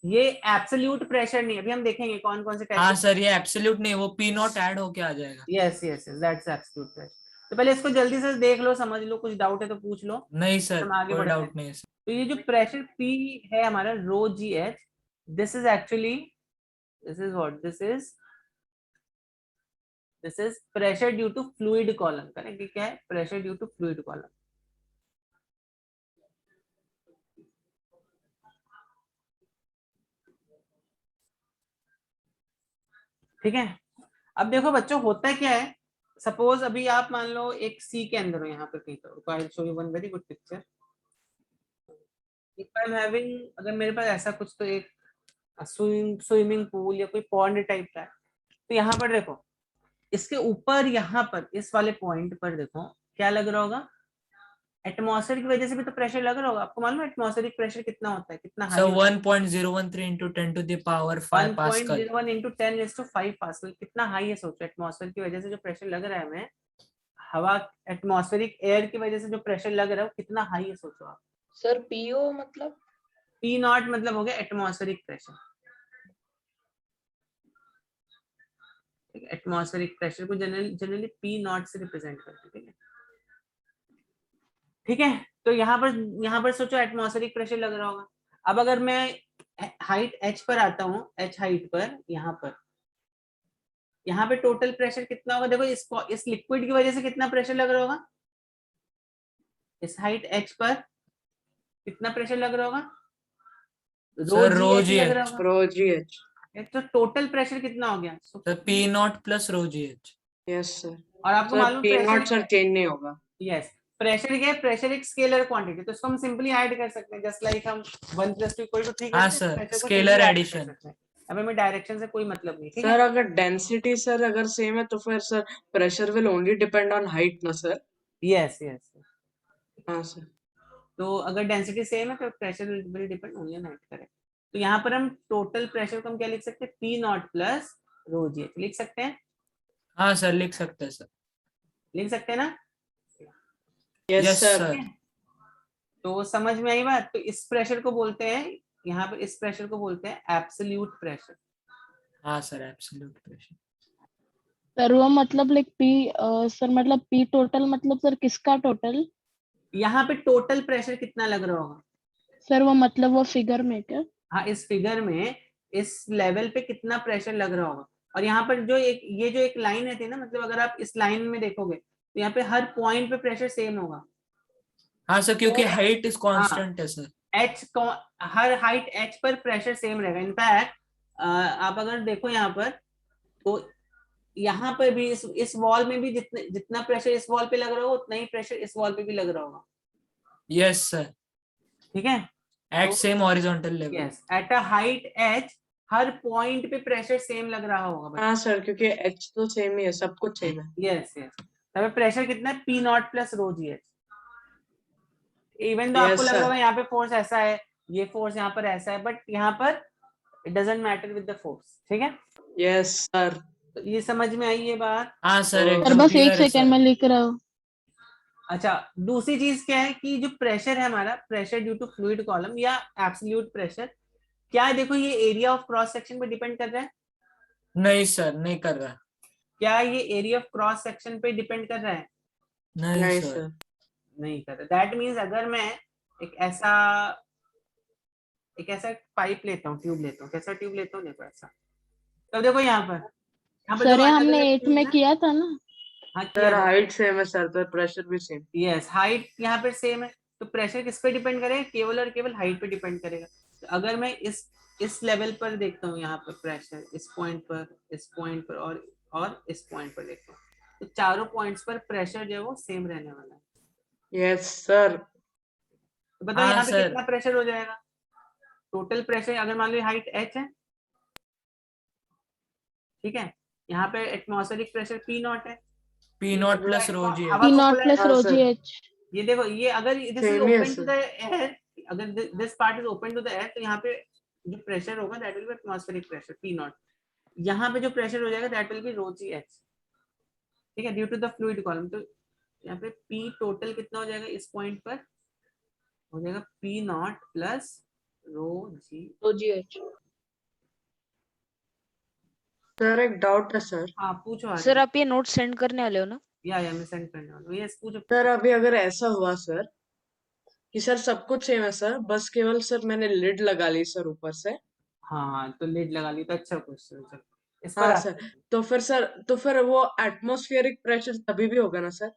[SPEAKER 1] ये एब्सोल्यूट प्रेशर नहीं है। अभी हम देखेंगे कौन कौन से टाइप।
[SPEAKER 5] हाँ सर, ये एब्सोल्यूट नहीं, वो पी नॉट ऐड होके आ जाएगा।
[SPEAKER 1] Yes yes yes, that's absolute pressure. तो पहले इसको जल्दी से देख लो, समझ लो, कुछ डाउट है तो पूछ लो।
[SPEAKER 5] नहीं सर,
[SPEAKER 1] हम आगे
[SPEAKER 5] कोई
[SPEAKER 1] बढ़ते हैं।
[SPEAKER 5] डाउट नहीं है सर।
[SPEAKER 1] तो ये जो प्रेशर P है हमारा rho ji h, this is actually, this is what, this is pressure due to fluid column. Correct, क्या है? Pressure due to fluid column. ठीक है, अब देखो बच्चों होता क्या है। सपोज अभी आप मान लो एक सी के अंदर हो, यहाँ पर कहीं तो I show you one very good picture. If I am having, अगर मेरे पास ऐसा कुछ, तो एक स्विमिंग पूल या कोई पॉन्ड टाइप का है, तो यहाँ पर देखो इसके ऊपर, यहाँ पर इस वाले पॉइंट पर देखो क्या लग रहा होगा? एटमॉस्फेयर की वजह से भी तो प्रेशर लग रहा होगा। आपको मालूम है एटमॉस्फेरिक प्रेशर कितना होता है, कितना
[SPEAKER 5] so
[SPEAKER 1] high?
[SPEAKER 5] 1.013 into 10 to the power 5 pascal.
[SPEAKER 1] 1.01 into 10⁵ pascal, कितना हाई है सोचो। एटमॉस्फेयर की वजह से जो प्रेशर लग रहा है हमें, हवा एटमॉस्फेरिक एयर की वजह से जो प्रेशर लग रहा है वो कितना हाई है सोचो आप।
[SPEAKER 3] सर पीओ मतलब?
[SPEAKER 1] पी नॉट मतलब हो गया एटमॉस्फेरिक प्रेशर। एटमॉस्फेरिक प्रेशर को जनरली पी नॉट से रिप्रेजेंट करते हैं। ठीक है, तो यहाँ पर सोचो एटमॉस्फेरिक प्रेशर लग रहा होगा। अब अगर मैं हाइट h पर आता हूँ, h हाइट पर, यहाँ पे टोटल प्रेशर कितना होगा? देखो इस लिक्विड की वजह से कितना प्रेशर लग रहा होगा, इस हाइट h पर कितना प्रेशर लग रहा होगा?
[SPEAKER 5] सर
[SPEAKER 1] रो जी लग रहा होगा।
[SPEAKER 2] रो जी एच।
[SPEAKER 1] तो टोटल प्रेशर कितना हो गया?
[SPEAKER 5] Sir P not plus rho ji H.
[SPEAKER 2] Yes sir.
[SPEAKER 1] और आपको
[SPEAKER 2] सर
[SPEAKER 1] मालूम
[SPEAKER 2] P not
[SPEAKER 1] pressure,
[SPEAKER 2] sir change नहीं होगा।
[SPEAKER 1] यस, प्रेशर क्या है? प्रेशर एक स्केलर क्वांटिटी, तो इसको हम सिंपली ऐड कर सकते हैं, जस्ट लाइक हम 1 + 2 = 3
[SPEAKER 5] हाँ
[SPEAKER 1] करते हैं,
[SPEAKER 5] सर,
[SPEAKER 1] प्रेशर को
[SPEAKER 5] स्केलर
[SPEAKER 1] simply add कर
[SPEAKER 5] एडिशन।
[SPEAKER 1] सकते हैं। अब हमें डायरेक्शन से कोई मतलब नहीं, ठीक
[SPEAKER 2] सर
[SPEAKER 1] है?
[SPEAKER 2] अगर डेंसिटी सर अगर सेम है तो फिर sir pressure will only depend on height ना सर?
[SPEAKER 1] Yes yes.
[SPEAKER 2] हाँ सर।
[SPEAKER 1] तो अगर डेंसिटी सेम है तो pressure will depend only on height, correct. तो यहाँ पर हम टोटल प्रेशर को हम क्या लिख सकते हैं? P not plus rho ji H लिख सकते हैं।
[SPEAKER 5] हाँ सर लिख सकते हैं सर।
[SPEAKER 1] लिख सकते हैं ना?
[SPEAKER 2] Yes
[SPEAKER 5] yes
[SPEAKER 2] sir.
[SPEAKER 5] सर।
[SPEAKER 1] तो समझ में आई बात? तो इस प्रेशर को बोलते हैं, यहाँ पर इस प्रेशर को बोलते हैं एब्सोल्यूट प्रेशर।
[SPEAKER 5] हाँ सर एब्सोल्यूट प्रेशर।
[SPEAKER 4] सर वो मतलब लाइक पी सर मतलब पी टोटल मतलब सर किसका टोटल?
[SPEAKER 1] यहाँ पे टोटल प्रेशर कितना लग रहा होगा
[SPEAKER 4] सर वो मतलब वो फिगर में क्या?
[SPEAKER 1] हाँ, इस फिगर में इस लेवल पे कितना प्रेशर लग रहा होगा। और यहाँ पर जो एक लाइन है थी ना, मतलब अगर आप इस लाइन में देखोगे तो यहाँ पे हर पॉइंट पे प्रेशर सेम होगा।
[SPEAKER 5] हाँ सर क्योंकि
[SPEAKER 1] तो
[SPEAKER 5] हाइट इज
[SPEAKER 1] हाँ,
[SPEAKER 5] कांस्टेंट है सर।
[SPEAKER 1] हर हाइट h पर प्रेशर सेम रहेगा। इनफैक्ट आप अगर देखो यहाँ पर, तो यहाँ पर भी इस वॉल में भी जितना प्रेशर इस वॉल पे लग रहा होगा उतना ही प्रेशर इस वॉल पे भी लग रहा होगा।
[SPEAKER 5] यस सर,
[SPEAKER 1] ठीक है,
[SPEAKER 5] at same horizontal level.
[SPEAKER 1] Yes, at a height h हर पॉइंट पे प्रेशर सेम लग रहा होगा।
[SPEAKER 2] हाँ सर क्योंकि एच तो सेम ही है, सब कुछ सेम है।
[SPEAKER 1] Yes yes. तब प्रेशर कितना है? P not plus rho ji H. Even तो आपको
[SPEAKER 2] यस
[SPEAKER 1] लग रहा
[SPEAKER 2] सर।
[SPEAKER 1] होगा यहाँ पे फोर्स ऐसा है, ये फोर्स यहाँ पर ऐसा है, बट यहाँ पर it doesn't matter with the force. ठीक है,
[SPEAKER 2] यस सर।
[SPEAKER 1] तो ये समझ में आई ये बात?
[SPEAKER 5] हाँ सर
[SPEAKER 2] ओ,
[SPEAKER 4] सर
[SPEAKER 5] एकदम
[SPEAKER 4] बस एक
[SPEAKER 5] क्लियर है
[SPEAKER 4] सेकंड में
[SPEAKER 5] सर।
[SPEAKER 4] लिख रहा हूँ।
[SPEAKER 1] अच्छा, दूसरी चीज क्या है कि जो प्रेशर है हमारा, pressure due to fluid column या एब्सोल्यूट प्रेशर, क्या है? देखो ये एरिया ऑफ क्रॉस सेक्शन पे डिपेंड कर रहा है।
[SPEAKER 5] नहीं सर नहीं कर रहा।
[SPEAKER 1] क्या ये एरिया ऑफ क्रॉस सेक्शन पे डिपेंड कर रहा है?
[SPEAKER 5] नहीं
[SPEAKER 2] नहीं
[SPEAKER 5] सर।
[SPEAKER 2] सर।
[SPEAKER 1] नहीं कर रहा। दैट मीन्स अगर मैं एक ऐसा पाइप लेता हूँ, ट्यूब लेता हूँ, कैसा ट्यूब लेता हूँ, देखो ऐसा। तो देखो यहाँ पर
[SPEAKER 4] सर
[SPEAKER 1] दो
[SPEAKER 4] ये
[SPEAKER 1] अलग
[SPEAKER 4] हमने
[SPEAKER 1] अलग
[SPEAKER 4] 8
[SPEAKER 1] ट्यूब
[SPEAKER 4] में
[SPEAKER 1] है।
[SPEAKER 4] किया था ना?
[SPEAKER 1] हाँ
[SPEAKER 2] सर
[SPEAKER 1] किया।
[SPEAKER 2] हाइट सेम है सर तो प्रेशर भी सेम।
[SPEAKER 1] यस, हाइट यहाँ पर सेम है, तो प्रेशर किस पे डिपेंड करेगा? केवल और केवल हाइट पे डिपेंड करेगा। तो अगर मैं इस लेवल पर देखता हूँ, यहाँ पर प्रेशर इस पॉइंट पर, इस पॉइंट पर और इस पॉइंट पर देखता हूँ, तो चारों पॉइंट्स पर प्रेशर जो है वो सेम रहने वाला है।
[SPEAKER 2] Yes sir.
[SPEAKER 1] तो बताओ
[SPEAKER 5] हाँ
[SPEAKER 1] यहाँ पे
[SPEAKER 5] सर।
[SPEAKER 1] कितना प्रेशर हो जाएगा? टोटल प्रेशर अगर मान लो हाइट h है, ठीक है, यहाँ पे एटमॉस्फेरिक प्रेशर पी नॉट है।
[SPEAKER 5] पी नॉट प्लस रो जी
[SPEAKER 1] हवा
[SPEAKER 4] पी
[SPEAKER 1] को
[SPEAKER 4] नॉट
[SPEAKER 1] खुला,
[SPEAKER 4] प्लस
[SPEAKER 2] हाँ
[SPEAKER 4] रो जी
[SPEAKER 2] सर
[SPEAKER 4] एच।
[SPEAKER 1] ये देखो, ये अगर दिस इज
[SPEAKER 2] सेम ही है
[SPEAKER 1] open to the
[SPEAKER 2] sir.
[SPEAKER 1] Air, अगर this part is open to the air, तो यहाँ पे जो प्रेशर होगा that will be atmospheric pressure P nought. यहाँ पे जो प्रेशर हो जाएगा that will be rho ji h. ठीक है, due to the fluid column. तो यहाँ पे पी टोटल कितना हो जाएगा? इस पॉइंट पर हो जाएगा पी नॉट प्लस रो जी।
[SPEAKER 3] तो जीएच।
[SPEAKER 2] सर एक डाउट है सर।
[SPEAKER 1] हाँ पूछो आज।
[SPEAKER 3] सर आप ये नोट सेंड करने वाले हो ना?
[SPEAKER 1] या मैं सेंड करने वाला हूँ। यस पूछो।
[SPEAKER 2] सर अभी अगर ऐसा हुआ सर कि सर सब कुछ सेम है सर, बस केवल सर मैंने लिड लगा ली सर ऊपर से।
[SPEAKER 1] हाँ तो लिड लगा ली तो अच्छा क्वेश्चन। चलो इस पर
[SPEAKER 2] हाँ
[SPEAKER 1] आते
[SPEAKER 2] सर।
[SPEAKER 1] हैं।
[SPEAKER 2] तो फिर वो एटमॉस्फेरिक प्रेशर तभी भी होगा ना सर?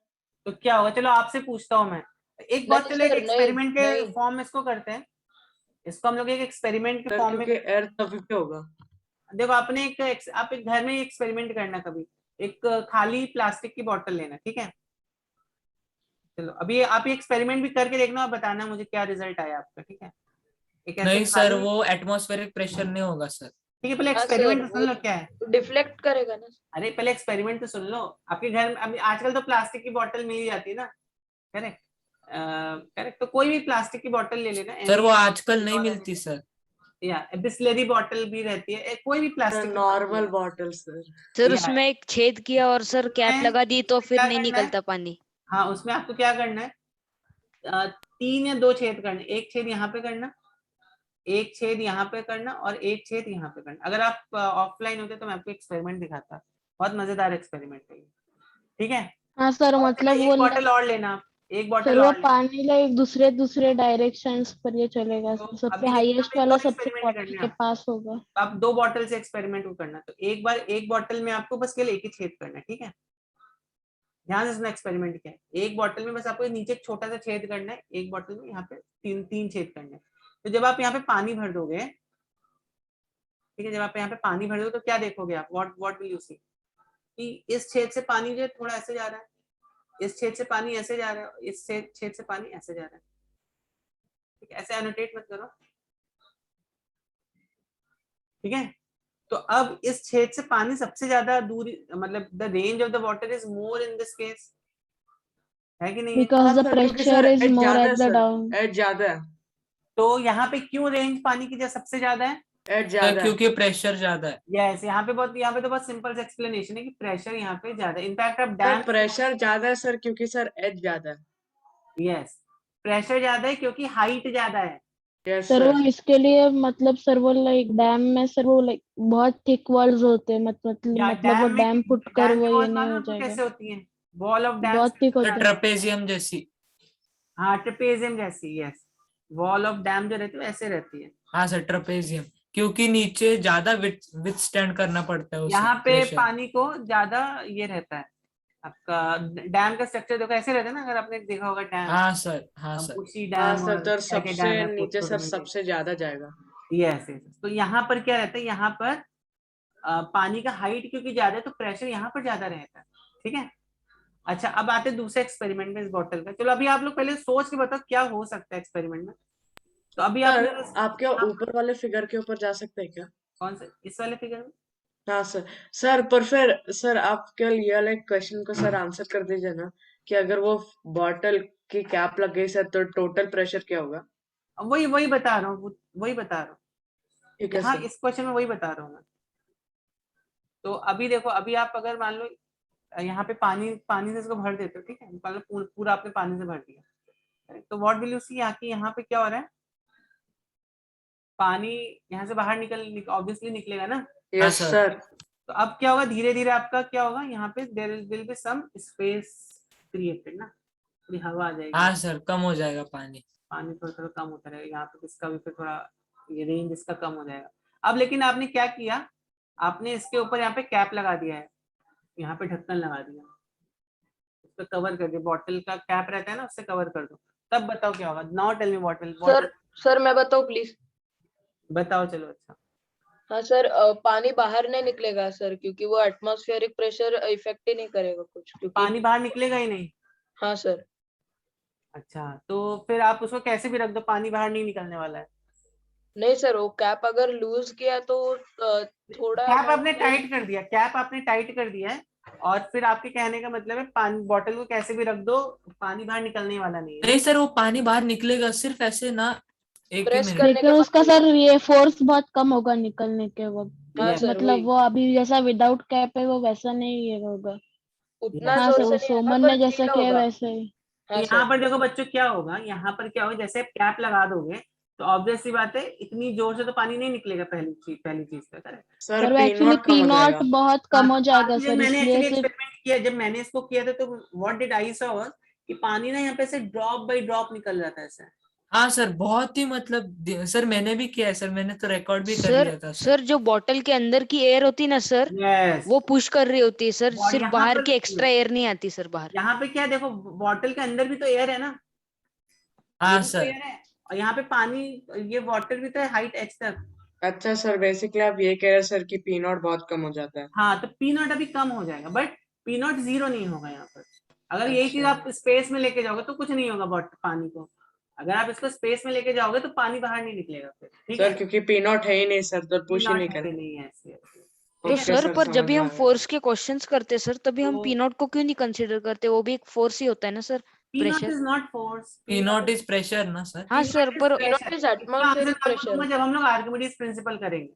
[SPEAKER 1] तो क्या होगा, चलो आपसे पूछता हूँ मैं एक बात।
[SPEAKER 3] नहीं
[SPEAKER 1] चलो एक
[SPEAKER 3] सर, नहीं
[SPEAKER 1] एक्सपेरिमेंट के
[SPEAKER 3] नहीं।
[SPEAKER 1] फॉर्म में इसको करते हैं, इसको हम लोग एक एक्सपेरिमेंट के
[SPEAKER 2] सर
[SPEAKER 1] फॉर्म में।
[SPEAKER 2] क्योंकि एयर तभी भी होगा।
[SPEAKER 1] देखो आपने आप एक घर में एक्सपेरिमेंट करना कभी, एक खाली प्लास्टिक की बोतल लेना, ठीक है। चलो अभी आप ये एक्सपेरिमेंट भी करके देखना और बताना मुझे क्या रिजल्ट आया आपका, ठीक है। एक ऐसे
[SPEAKER 5] नहीं सर
[SPEAKER 1] खाली,
[SPEAKER 5] वो एटमॉस्फेरिक प्रेशर नहीं होगा सर।
[SPEAKER 1] ठीक है, पहले
[SPEAKER 3] हाँ
[SPEAKER 1] एक्सपेरिमेंट
[SPEAKER 3] सर,
[SPEAKER 1] तो
[SPEAKER 3] वो
[SPEAKER 1] सुन लो क्या है।
[SPEAKER 3] डिफ्लेक्ट करेगा ना।
[SPEAKER 1] अरे पहले एक्सपेरिमेंट तो सुन लो। आपके घर में अभी आजकल तो प्लास्टिक की बोतल मिल ही जाती है ना, करेक्ट। करेक्ट। तो कोई भी प्लास्टिक की बोतल ले लेना
[SPEAKER 5] सर वो
[SPEAKER 1] any
[SPEAKER 5] आजकल नहीं
[SPEAKER 1] और
[SPEAKER 5] मिलती सर।
[SPEAKER 1] या बिस्लरी बोतल भी रहती है, कोई भी प्लास्टिक की
[SPEAKER 2] नॉर्मल
[SPEAKER 1] बोतल
[SPEAKER 2] बॉटल सर।
[SPEAKER 3] सर
[SPEAKER 1] या
[SPEAKER 3] उसमें एक छेद किया और सर कैप
[SPEAKER 1] उसमें-
[SPEAKER 3] लगा दी तो
[SPEAKER 1] उसमें
[SPEAKER 3] फिर
[SPEAKER 1] क्या
[SPEAKER 3] नहीं
[SPEAKER 1] करना है?
[SPEAKER 3] निकलता पानी।
[SPEAKER 1] हाँ, उसमें आपको क्या करना है, 3 या 2 छेद करने, एक छेद यहाँ पे करना, एक छेद यहाँ पे करना और एक छेद यहाँ पे करना। अगर आप ऑफलाइन होते तो मैं आपको एक्सपेरिमेंट दिखाता, बहुत मजेदार एक्सपेरिमेंट है ये, ठीक है।
[SPEAKER 4] हाँ सर,
[SPEAKER 1] और
[SPEAKER 4] मतलब
[SPEAKER 1] एक
[SPEAKER 4] वो
[SPEAKER 1] बॉटल और लेना, एक बॉटल
[SPEAKER 4] सर वो
[SPEAKER 1] और लेना।
[SPEAKER 4] पानी लाइक दूसरे दूसरे डायरेक्शंस पर ये चलेगा,
[SPEAKER 1] तो
[SPEAKER 4] सबसे
[SPEAKER 1] अभी देखिए,
[SPEAKER 4] हाईएस्ट
[SPEAKER 1] अभी
[SPEAKER 4] वाला
[SPEAKER 1] 2
[SPEAKER 4] सबसे
[SPEAKER 1] एक्सपेरिमेंट
[SPEAKER 4] बॉटल
[SPEAKER 1] करने
[SPEAKER 4] के
[SPEAKER 1] हैं
[SPEAKER 4] पास होगा।
[SPEAKER 1] तो आप 2 बॉटल से एक्सपेरिमेंट को करना। तो एक बार एक बॉटल में आपको बस केवल एक ही छेद करना है, ठीक है। ध्यान से सुनना एक्सपेरिमेंट क्या है। एक बॉटल में बस आपको नीचे एक छोटा सा छेद करना है, एक बॉटल में यहाँ पे 3 छेद करने हैं। तो जब आप यहाँ पे पानी भर दोगे, ठीक है, जब आप यहाँ पे पानी भर दोगे तो क्या देखोगे आप, व्हाट विल यू सी, कि इस छेद से पानी जो है थोड़ा ऐसे जा रहा है, इस छेद से पानी ऐसे जा रहा है, इस छेद से पानी ऐसे जा रहा है, ठीक है। ऐसे एनोटेट मत करो, ठीक है। तो अब इस छेद से पानी सबसे ज्यादा दूरी, मतलब the range of the water is more in this case, है कि नहीं है?
[SPEAKER 4] बिकॉज द
[SPEAKER 2] क्योंकि
[SPEAKER 4] प्रेशर
[SPEAKER 2] सर
[SPEAKER 4] इज
[SPEAKER 2] एज
[SPEAKER 4] मोर
[SPEAKER 2] ज्यादा
[SPEAKER 4] एट
[SPEAKER 2] है
[SPEAKER 4] द
[SPEAKER 2] सर,
[SPEAKER 4] डाउन।
[SPEAKER 2] एज ज्यादा है,
[SPEAKER 1] तो यहाँ पे क्यों रेंज पानी की जो सबसे ज्यादा है?
[SPEAKER 2] एज
[SPEAKER 5] सर
[SPEAKER 2] ज्यादा है।
[SPEAKER 5] क्योंकि प्रेशर ज्यादा है।
[SPEAKER 1] यस, यहाँ पे तो बहुत सिंपल एक्सप्लेनेशन है कि प्रेशर यहाँ पे ज्यादा है। इनफैक्ट आप
[SPEAKER 2] सर
[SPEAKER 1] डैम,
[SPEAKER 2] प्रेशर ज्यादा है सर, क्योंकि सर एज ज्यादा है।
[SPEAKER 1] यस, प्रेशर ज्यादा है क्योंकि हाइट ज्यादा है।
[SPEAKER 2] यस
[SPEAKER 4] सर वो
[SPEAKER 2] सर।
[SPEAKER 4] इसके लिए मतलब सर वो लाइक डैम में सर वो लाइक बहुत थिक वॉल्स होते हैं,
[SPEAKER 1] या
[SPEAKER 4] मतलब वो डैम फुट कर
[SPEAKER 1] डैम
[SPEAKER 4] वो
[SPEAKER 1] की
[SPEAKER 4] ये
[SPEAKER 1] वॉल
[SPEAKER 4] नहीं
[SPEAKER 1] मालूम
[SPEAKER 4] हो
[SPEAKER 1] आपको
[SPEAKER 4] जाएगा,
[SPEAKER 1] कैसे होती है? वॉल ऑफ डैम्स
[SPEAKER 4] बहुत थिक
[SPEAKER 5] सर
[SPEAKER 4] होता है।
[SPEAKER 5] ट्रेपेजियम जैसी।
[SPEAKER 1] हाँ, ट्रेपेजियम जैसी, यस। वॉल ऑफ डैम जो रहती है वैसे रहती है।
[SPEAKER 5] हाँ सर ट्रेपेजियम, क्योंकि नीचे ज्यादा विथस्टैंड करना पड़ता है उसे
[SPEAKER 1] यहाँ पे
[SPEAKER 5] प्रेशर।
[SPEAKER 1] पानी को ज्यादा ये रहता है। आपका डैम का स्ट्रक्चर देखो ऐसे रहता है ना, अगर आपने देखा होगा डैम,
[SPEAKER 5] हाँ सर, हाँ सर।
[SPEAKER 1] बुशी
[SPEAKER 2] हाँ
[SPEAKER 1] डैम
[SPEAKER 2] सर,
[SPEAKER 1] और
[SPEAKER 2] तो
[SPEAKER 1] क्या क्या
[SPEAKER 2] सबसे
[SPEAKER 1] डैम है,
[SPEAKER 2] नीचे सर सबसे ज्यादा जाएगा।
[SPEAKER 1] Yes yes. तो यहाँ पर क्या रहता है, यहाँ पर पानी का हाइट क्योंकि ज्यादा है तो प्रेशर यहाँ पर ज्यादा रहता है, ठीक है। अच्छा, अब आते हैं दूसरे एक्सपेरिमेंट में इस बॉटल का। चलो अभी आप लोग पहले सोच के बताओ क्या हो सकता है एक्सपेरिमेंट में। तो अभी आप
[SPEAKER 2] सर
[SPEAKER 1] लोग
[SPEAKER 2] आप क्या ऊपर वाले फिगर के ऊपर जा सकते हैं क्या?
[SPEAKER 1] कौन से, इस वाले फिगर में?
[SPEAKER 2] हाँ सर। सर पर फिर सर आप क्या ये वाले क्वेश्चन को सर आंसर कर दीजिए ना, कि अगर वो बॉटल की कैप लग गई सर तो टोटल प्रेशर क्या होगा?
[SPEAKER 1] वही वही बता रहा हूँ, वही बता रहा हूँ
[SPEAKER 2] ठीक है
[SPEAKER 1] यहाँ
[SPEAKER 2] सर।
[SPEAKER 1] इस क्वेश्चन में, वही बता रहा हूँ मैं। तो अभी देखो, अभी आप अगर मान लो यहाँ पे पानी से इसको भर देते हो, ठीक है, मतलब पूरा आपने पानी से भर दिया, तो व्हाट विल यू सी, यहाँ पे क्या हो रहा है, पानी यहाँ से बाहर ऑब्वियसली निकलेगा ना।
[SPEAKER 5] हाँ
[SPEAKER 2] यस
[SPEAKER 5] सर।
[SPEAKER 2] सर।
[SPEAKER 1] तो अब क्या होगा, धीरे धीरे आपका क्या होगा, यहाँ पे there will be some space created ना, थोड़ी हवा आ जाएगी,
[SPEAKER 5] हाँ सर, कम हो जाएगा पानी।
[SPEAKER 1] पानी थोड़ा थोड़ा कम होता रहेगा, यहाँ पे इसका भी फिर थोड़ा ये रेंज इसका कम हो जाएगा। अब लेकिन आपने क्या किया, आपने इसके ऊपर यहाँ पे कैप लगा दिया है, यहाँ पे ढक्कन लगा दिया, उसको कवर कर दिया, बॉटल का कैप रहता है ना, उससे कवर कर दो। तब बताओ क्या होगा, now tell me what will,
[SPEAKER 3] sir मैं बताऊं प्लीज।
[SPEAKER 1] बताओ चलो। अच्छा,
[SPEAKER 3] हाँ सर, पानी बाहर नहीं निकलेगा सर, क्योंकि वो एटमॉस्फेरिक प्रेशर इफेक्ट ही नहीं करेगा कुछ, क्योंकि
[SPEAKER 1] पानी बाहर निकलेगा ही नहीं।
[SPEAKER 3] हाँ सर।
[SPEAKER 1] अच्छा, तो फिर आप उसको कैसे भी रख दो, पानी बाहर नहीं निकलने वाला है।
[SPEAKER 3] नहीं सर, वो कैप अगर लूज किया तो थोड़ा
[SPEAKER 1] कैप आपने
[SPEAKER 3] बहुत
[SPEAKER 1] टाइट कर दिया, कैप आपने टाइट कर दिया है, और फिर आपके कहने का मतलब है पानी बॉटल को कैसे भी रख दो, पानी बाहर निकलने वाला नहीं है।
[SPEAKER 5] नहीं सर, वो पानी बाहर निकलेगा, सिर्फ ऐसे ना, एक ही
[SPEAKER 3] प्रेस
[SPEAKER 5] मिनट।
[SPEAKER 3] करने
[SPEAKER 4] लेकिन
[SPEAKER 3] के
[SPEAKER 4] उसका
[SPEAKER 3] बाद।
[SPEAKER 4] सर ये फोर्स बहुत कम होगा निकलने के वक्त,
[SPEAKER 3] हाँ
[SPEAKER 1] Yes,
[SPEAKER 3] सर,
[SPEAKER 4] मतलब
[SPEAKER 3] वही
[SPEAKER 4] वो अभी जैसा विदाउट कैप है वो वैसा नहीं ये होगा।
[SPEAKER 3] उतना
[SPEAKER 4] हाँ
[SPEAKER 3] जोर
[SPEAKER 4] सर,
[SPEAKER 3] से
[SPEAKER 4] वो
[SPEAKER 3] नहीं आना,
[SPEAKER 4] सोमन
[SPEAKER 3] पर
[SPEAKER 4] ने जैसा
[SPEAKER 3] फील
[SPEAKER 4] किया
[SPEAKER 3] होगा।
[SPEAKER 4] वैसे ही।
[SPEAKER 1] तो
[SPEAKER 3] हाँ
[SPEAKER 1] यहाँ
[SPEAKER 3] सर।
[SPEAKER 1] पर देखो बच्चों क्या होगा, यहाँ पर क्या होगा, जैसे आप कैप लगा दोगे तो ऑब्वियस सी बात है, इतनी जोर से तो पानी नहीं निकलेगा, पहली चीज का, करेक्ट।
[SPEAKER 2] सर
[SPEAKER 4] सर वो
[SPEAKER 2] P
[SPEAKER 4] actually
[SPEAKER 2] not come
[SPEAKER 4] P
[SPEAKER 2] हो
[SPEAKER 4] नॉट
[SPEAKER 2] जाएगा।
[SPEAKER 4] बहुत
[SPEAKER 1] हाँ,
[SPEAKER 4] कम हो
[SPEAKER 1] तो
[SPEAKER 4] जाएगा
[SPEAKER 1] जब
[SPEAKER 4] सर,
[SPEAKER 1] मैंने
[SPEAKER 4] इसलिए
[SPEAKER 1] एक्चुअली
[SPEAKER 4] सिर्फ
[SPEAKER 1] एक्सपेरिमेंट किया, जब मैंने इसको किया था तो व्हाट डिड आई सॉ कि पानी ना यहाँ पे से ड्रॉप बाय ड्रॉप निकल रहा था ऐसा।
[SPEAKER 5] हाँ सर, बहुत ही मतलब सर मैंने भी किया है सर, मैंने तो रिकॉर्ड भी कर
[SPEAKER 3] सर
[SPEAKER 5] लिया था सर।
[SPEAKER 3] सर जो बॉटल के अंदर की एयर होती है ना सर,
[SPEAKER 1] यस,
[SPEAKER 3] वो पुश कर रही होती है सर,
[SPEAKER 1] और
[SPEAKER 3] सिर्फ
[SPEAKER 1] यहाँ
[SPEAKER 3] बाहर
[SPEAKER 1] पर
[SPEAKER 3] की एक्स्ट्रा एयर नहीं आती सर बाहर।
[SPEAKER 1] यहाँ पे क्या देखो, बॉटल के अंदर भी तो एयर है ना, ये
[SPEAKER 5] हाँ
[SPEAKER 1] भी तो
[SPEAKER 5] सर।
[SPEAKER 1] एयर है, और यहाँ पे पानी, ये वाटर भी तो है हाइट एच तक।
[SPEAKER 2] अच्छा सर, बेसिकली आप ये कह रहे हैं सर कि पी नॉट बहुत कम हो जाता है।
[SPEAKER 1] हाँ, तो पी नॉट अभी कम हो जाएगा, बट पी नॉट जीरो नहीं होगा यहाँ पर। अगर यही चीज
[SPEAKER 2] अच्छा
[SPEAKER 1] आप स्पेस में लेके जाओगे तो कुछ नहीं होगा पानी को, अगर आप इसको स्पेस में लेके जाओगे तो पानी बाहर नहीं निकलेगा फिर, ठीक
[SPEAKER 2] सर,
[SPEAKER 1] है।
[SPEAKER 2] क्योंकि पी नॉट है ही नहीं सर, तो
[SPEAKER 1] पी
[SPEAKER 2] पुश ही
[SPEAKER 1] नॉट
[SPEAKER 2] नहीं
[SPEAKER 1] है
[SPEAKER 2] करें।
[SPEAKER 1] नहीं है ऐसे,
[SPEAKER 3] तो
[SPEAKER 1] ठीक है।
[SPEAKER 2] ओके
[SPEAKER 3] सर,
[SPEAKER 2] सर,
[SPEAKER 3] पर जब
[SPEAKER 2] समझ
[SPEAKER 3] भी
[SPEAKER 2] में
[SPEAKER 3] हम
[SPEAKER 2] आ गया।
[SPEAKER 3] फोर्स के क्वेश्चंस करते हैं सर, तभी हम
[SPEAKER 1] तो
[SPEAKER 3] पी नॉट को क्यों नहीं कंसीडर करते? वो भी एक फोर्स ही होता है ना sir.
[SPEAKER 1] P naught
[SPEAKER 8] pressure?
[SPEAKER 1] is not force.
[SPEAKER 5] P naught is pressure ना सर?
[SPEAKER 8] हाँ
[SPEAKER 1] P
[SPEAKER 8] सर,
[SPEAKER 1] naught is
[SPEAKER 8] पर
[SPEAKER 1] pressure.
[SPEAKER 3] is
[SPEAKER 1] इसका
[SPEAKER 3] atmospheric
[SPEAKER 1] आंसर आपको
[SPEAKER 3] pressure.
[SPEAKER 1] दूंगा जब हम लोग आर्किमिडीज प्रिंसिपल करेंगे।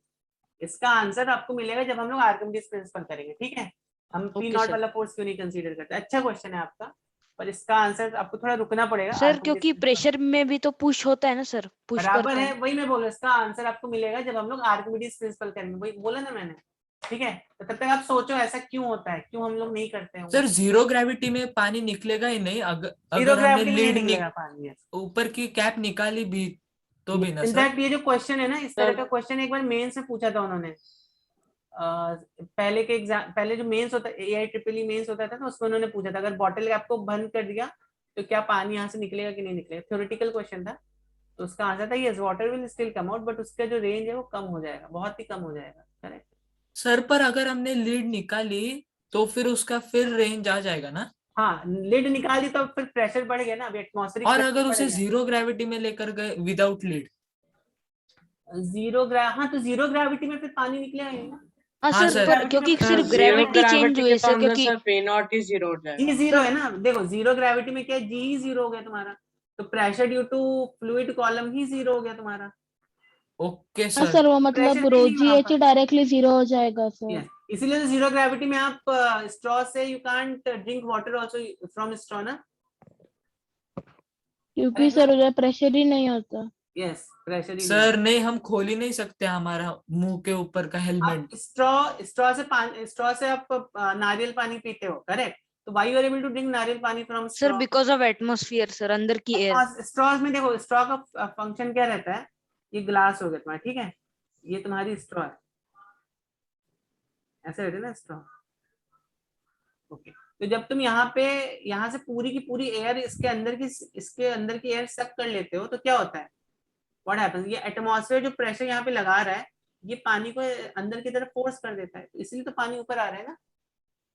[SPEAKER 1] इसका आंसर आपको मिलेगा जब हम लोग आर्किमिडीज प्रिंसिपल करेंगे, ठीक है। हम P
[SPEAKER 8] Okay,
[SPEAKER 1] naught
[SPEAKER 8] sir.
[SPEAKER 1] वाला फोर्स क्यों नहीं कंसीडर करते। अच्छा क्वेश्चन है आपका, पर इसका आंसर आपको थोड़ा रुकना पड़ेगा।
[SPEAKER 8] सर
[SPEAKER 1] आर्किमिडीज
[SPEAKER 8] क्योंकि
[SPEAKER 1] प्रिंसिपल
[SPEAKER 8] प्रेशर में भी तो पुश होता है ना सर, पुश
[SPEAKER 1] बराबर
[SPEAKER 8] करता
[SPEAKER 1] है,
[SPEAKER 8] है।
[SPEAKER 1] वही मैं बोल रहा हूँ। इसका आंसर आपको मिलेगा जब हम लोग आर्किमिडीज प्रिंसिपल करेंगे, वही बोला ना मैंने, ठीक है। तो तब तक आप सोचो ऐसा क्यों होता है, क्यों हम लोग नहीं करते हैं।
[SPEAKER 5] सर जीरो ग्रेविटी में पानी निकलेगा ही नहीं,
[SPEAKER 1] जीरो
[SPEAKER 5] अगर हमने
[SPEAKER 1] ग्रेविटी में नहीं
[SPEAKER 5] लीड
[SPEAKER 1] निकलेगा पानी।
[SPEAKER 5] ऊपर की कैप निकाली भी तो भी ना सर।
[SPEAKER 1] इनफैक्ट ये जो क्वेश्चन है ना, इस तरह
[SPEAKER 2] सर।
[SPEAKER 1] का क्वेश्चन एक बार मेंस में पूछा था उन्होंने। पहले के एग्जाम, पहले जो मेंस होता है AIEEE मेंस होता था ना, उसमें उन्होंने पूछा था अगर बॉटल कैप को बंद कर दिया तो क्या पानी यहाँ से निकलेगा कि नहीं निकलेगा। थ्योरेटिकल क्वेश्चन था, तो उसका आंसर था yes, water will still come out, but उसका जो रेंज है वो कम हो जाएगा, बहुत ही कम हो जाएगा। करेक्ट
[SPEAKER 5] सर पर अगर हमने लीड निकाली तो फिर उसका फिर रेंज आ जाएगा ना।
[SPEAKER 1] हाँ, लिड निकाल दी तो फिर प्रेशर बढ़ गया ना, अभी एटमॉस्फेरिक
[SPEAKER 5] और
[SPEAKER 1] प्रेशर
[SPEAKER 5] अगर
[SPEAKER 1] बढ़
[SPEAKER 5] उसे
[SPEAKER 1] गया।
[SPEAKER 5] जीरो ग्रेविटी में लेकर गए विदाउट लीड,
[SPEAKER 1] हाँ तो जीरो ग्रेविटी में फिर पानी निकलेगा ही ना।
[SPEAKER 8] हाँ
[SPEAKER 5] हाँ
[SPEAKER 8] सर,
[SPEAKER 5] सर।
[SPEAKER 8] पर क्योंकि
[SPEAKER 2] सर
[SPEAKER 8] सिर्फ
[SPEAKER 2] जीरो
[SPEAKER 8] ग्रेविटी चेंज
[SPEAKER 2] ग्रेविटी
[SPEAKER 8] हुई
[SPEAKER 2] के
[SPEAKER 8] है
[SPEAKER 2] तो
[SPEAKER 8] सर,
[SPEAKER 2] अंदर
[SPEAKER 8] क्योंकि
[SPEAKER 2] सर P naught ही जीरो हो
[SPEAKER 1] जी
[SPEAKER 2] जाएगा।
[SPEAKER 1] जीरो है ना, देखो जीरो ग्रेविटी में क्या है, जी जीरो हो गया तुम्हारा, तो pressure due to fluid column ही जीरो हो गया तुम्हारा।
[SPEAKER 5] ओके
[SPEAKER 4] हाँ
[SPEAKER 5] सर।
[SPEAKER 4] सर, वो मतलब
[SPEAKER 1] प्रेशर
[SPEAKER 4] रो
[SPEAKER 1] नहीं
[SPEAKER 4] जी
[SPEAKER 1] वहाँ
[SPEAKER 4] एच
[SPEAKER 1] पर।
[SPEAKER 4] डायरेक्टली जीरो हो जाएगा सर।
[SPEAKER 1] Yes. इसीलिए तो जीरो ग्रेविटी में आप स्ट्रॉ से you can't drink water also from straw ना,
[SPEAKER 4] क्योंकि सर उधर प्रेशर ही नहीं होता।
[SPEAKER 1] यस प्रेशर ही
[SPEAKER 5] सर
[SPEAKER 1] नहीं।
[SPEAKER 5] नहीं, हम खोल ही नहीं सकते हमारा मुंह के ऊपर का हेलमेट।
[SPEAKER 1] आप स्ट्रॉ से आप नारियल पानी पीते हो, करेक्ट, तो why you are able to drink nariyal pani from
[SPEAKER 8] sir
[SPEAKER 1] straw.
[SPEAKER 8] Because of atmosphere sir, अंदर की एयर।
[SPEAKER 1] स्ट्रॉ में देखो, स्ट्रॉ का फंक्शन क्या रहता है, ये ग्लास हो गया तुम्हारा, ठीक है, ये तुम्हारी स्ट्रॉ है, ऐसे रहते ना स्ट्रॉ। ओके, तो जब तुम यहाँ से पूरी की पूरी एयर इसके अंदर की एयर सक कर लेते हो तो क्या होता है, व्हाट हैपेंस, ये एटमॉस्फेयर जो प्रेशर यहाँ पे लगा रहा है ये पानी को अंदर की तरफ फोर्स कर देता है, तो इसलिए तो पानी ऊपर आ रहा है ना।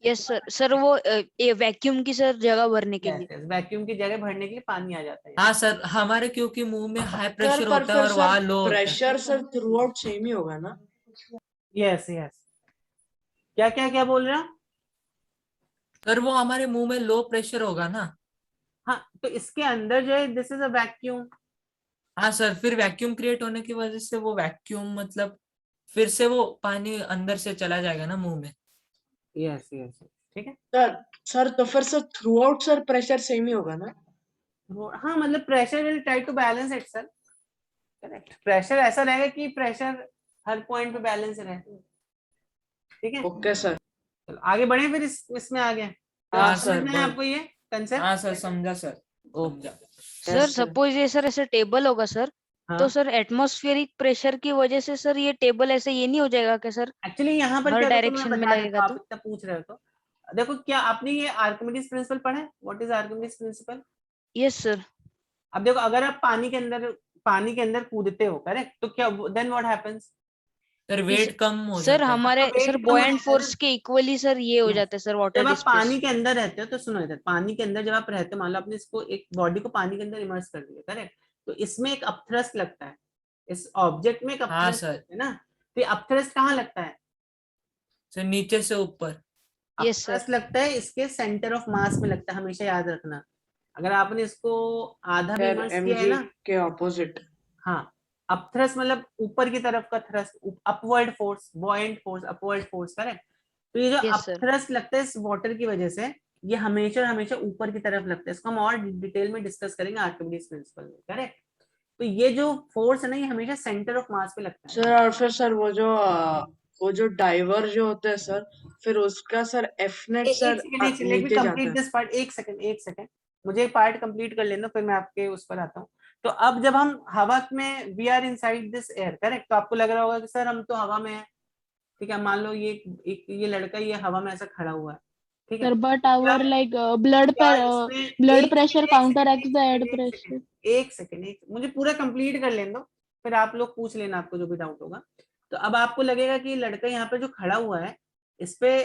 [SPEAKER 8] यस सर, सर वो वैक्यूम की सर जगह भरने के लिए।
[SPEAKER 1] वैक्यूम की जगह भरने के लिए पानी आ जाता है।
[SPEAKER 5] हाँ सर, हमारे क्योंकि मुंह में हाई
[SPEAKER 2] सर
[SPEAKER 5] प्रेशर
[SPEAKER 2] पर
[SPEAKER 5] होता है
[SPEAKER 2] फिर
[SPEAKER 5] और
[SPEAKER 2] सर
[SPEAKER 5] वहां लो होता है।
[SPEAKER 2] Pressure sir throughout same ही होगा ना।
[SPEAKER 1] यस यस, क्या क्या क्या बोल रहे हो।
[SPEAKER 5] सर वो हमारे मुंह में लो प्रेशर होगा ना।
[SPEAKER 1] हाँ तो इसके अंदर जो है दिस इज अ वैक्यूम।
[SPEAKER 5] हाँ सर, फिर वैक्यूम क्रिएट होने की वजह से वो वैक्यूम मतलब फिर से वो पानी अंदर से चला जाएगा ना मुंह में।
[SPEAKER 1] यस यस, ठीक है।
[SPEAKER 2] सर तो फिर sir throughout sir pressure same ही होगा ना।
[SPEAKER 1] हाँ मतलब pressure will try to balance itself, correct, pressure ऐसा रहेगा कि प्रेशर हर पॉइंट पे बैलेंस रहे, ठीक है।
[SPEAKER 2] Okay sir.
[SPEAKER 1] चलो आगे बढ़े फिर इसमें आ गए।
[SPEAKER 2] हाँ
[SPEAKER 1] समझ
[SPEAKER 2] सर
[SPEAKER 1] में आया आपको ये कंसेप्ट।
[SPEAKER 5] हाँ सर, समझा सर, समझा।
[SPEAKER 8] Sir
[SPEAKER 2] Yes, sir.
[SPEAKER 8] सपोज ये सर ऐसे टेबल होगा सर, तो
[SPEAKER 1] हाँ
[SPEAKER 8] सर एटमॉस्फेरिक प्रेशर की वजह से सर ये टेबल ऐसे ये नहीं हो जाएगा क्या सर,
[SPEAKER 1] एक्चुअली यहाँ पर
[SPEAKER 8] हर
[SPEAKER 1] क्या, देखो मैं
[SPEAKER 8] डायरेक्शन में
[SPEAKER 1] बता देता
[SPEAKER 8] लगेगा
[SPEAKER 1] हूँ, आप
[SPEAKER 8] तो?
[SPEAKER 1] इतना पूछ रहे हो तो देखो, क्या आपने ये आर्किमिडीज प्रिंसिपल पढ़ा है, what is Archimedes principal.
[SPEAKER 8] Yes sir.
[SPEAKER 1] अब देखो अगर आप पानी के अंदर कूदते हो, करेक्ट, तो क्या then what happens.
[SPEAKER 5] Sir weight कम हो
[SPEAKER 8] सर
[SPEAKER 5] जाता है।
[SPEAKER 8] हमारे
[SPEAKER 1] weight
[SPEAKER 8] सर
[SPEAKER 1] कम हो
[SPEAKER 8] बॉयंट
[SPEAKER 1] जाता है
[SPEAKER 8] फोर्स के इक्वली सर ये हो
[SPEAKER 1] Yes.
[SPEAKER 8] जाता है सर वाटर
[SPEAKER 1] जब आप
[SPEAKER 8] डिस्प्लेस।
[SPEAKER 1] पानी के अंदर रहते हो तो सुनो इधर, पानी के अंदर जब आप रहते हो, मान लो आपने इसको एक बॉडी को पानी के अंदर इमर्स कर दिया, करेक्ट, तो इसमें एक अपथ्रस्ट लगता है, इस ऑब्जेक्ट में एक
[SPEAKER 5] हाँ
[SPEAKER 1] अपथ्रस्ट
[SPEAKER 5] सर।
[SPEAKER 1] लगता है ना, तो ये अपथ्रस्ट कहाँ लगता है,
[SPEAKER 5] सर नीचे से ऊपर।
[SPEAKER 8] Yes sir.
[SPEAKER 1] अपथ्रस्ट लगता है इसके सेंटर ऑफ मास में लगता है, हमेशा याद रखना। अगर आपने इसको आधा भी
[SPEAKER 2] सर
[SPEAKER 1] इमर्स किया है
[SPEAKER 2] mg
[SPEAKER 1] ना,
[SPEAKER 2] के ऑपोजिट।
[SPEAKER 1] हाँ, अपथ्रस्ट मतलब ऊपर की तरफ का thrust, upward force, buoyant force, upward force, correct. तो ये जो
[SPEAKER 8] यस सर।
[SPEAKER 1] अपथ्रस्ट लगता है इस वाटर की वजह से, ये हमेशा हमेशा ऊपर की तरफ लगता है, इसको हम और डिटेल में डिस्कस करेंगे आर्किमिडीज प्रिंसिपल में, करेक्ट। तो ये जो फोर्स है ना, ये हमेशा सेंटर ऑफ मास पे लगता है।
[SPEAKER 2] सर और फिर सर वो जो डाइवर जो होते हैं सर, फिर उसका सर एफ नेट
[SPEAKER 1] एक
[SPEAKER 2] सर
[SPEAKER 1] सेकंड, एक सेकंड, लेट मी
[SPEAKER 2] नीचे जाता
[SPEAKER 1] कंप्लीट
[SPEAKER 2] है।
[SPEAKER 1] दिस पार्ट, एक सेकंड, मुझे पार्ट कंप्लीट कर लेना, फिर मैं आपके उस पर आता हूँ। तो अब जब हम हवा में, we are inside this air, correct, तो आपको लग रहा होगा कि सर हम तो हवा में है, ठीक है, मान लो ये लड़का ये हवा में ऐसा खड़ा हुआ है, ठीक है।
[SPEAKER 4] Sir but our like blood pressure counteract the air pressure.
[SPEAKER 1] एक सेकंड, मुझे पूरा कंप्लीट कर लेने दो, फिर आप लोग पूछ लेना आपको जो भी डाउट होगा। तो अब आपको लगेगा कि लड़का यहाँ पे जो खड़ा हुआ है, इस पे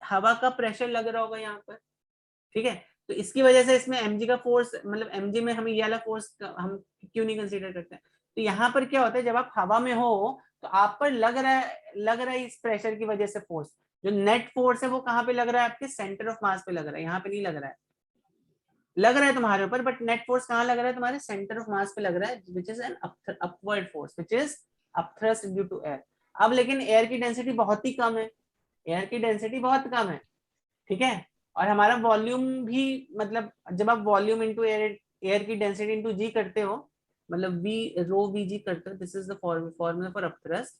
[SPEAKER 1] हवा का प्रेशर लग रहा होगा यहाँ पर, ठीक है, तो इसकी वजह से इसमें mg का फोर्स, मतलब mg में हमें ये वाला फोर्स हम क्यों नहीं कंसीडर करते हैं। तो यहाँ पर क्या होता है, जब आप हवा में हो तो आप पर लग रहा है इस प्रेशर की वजह से फोर्स, जो नेट फोर्स है वो कहाँ पे लग रहा है, आपके सेंटर ऑफ मास पे लग रहा है, यहाँ पे नहीं लग रहा है, लग रहा है तुम्हारे ऊपर, बट नेट फोर्स कहाँ लग रहा है? तुम्हारे सेंटर ऑफ मास पे लग रहा है, which is an upward force, which is upthrust due to air. अब लेकिन एयर की डेंसिटी बहुत ही कम है, एयर की डेंसिटी बहुत कम है, ठीक है, और हमारा वॉल्यूम भी, मतलब जब आप वॉल्यूम इंटू एयर, एयर की डेंसिटी इंटू जी करते हो, मतलब वी रो वी जी करते हो, this is the formula for upthrust,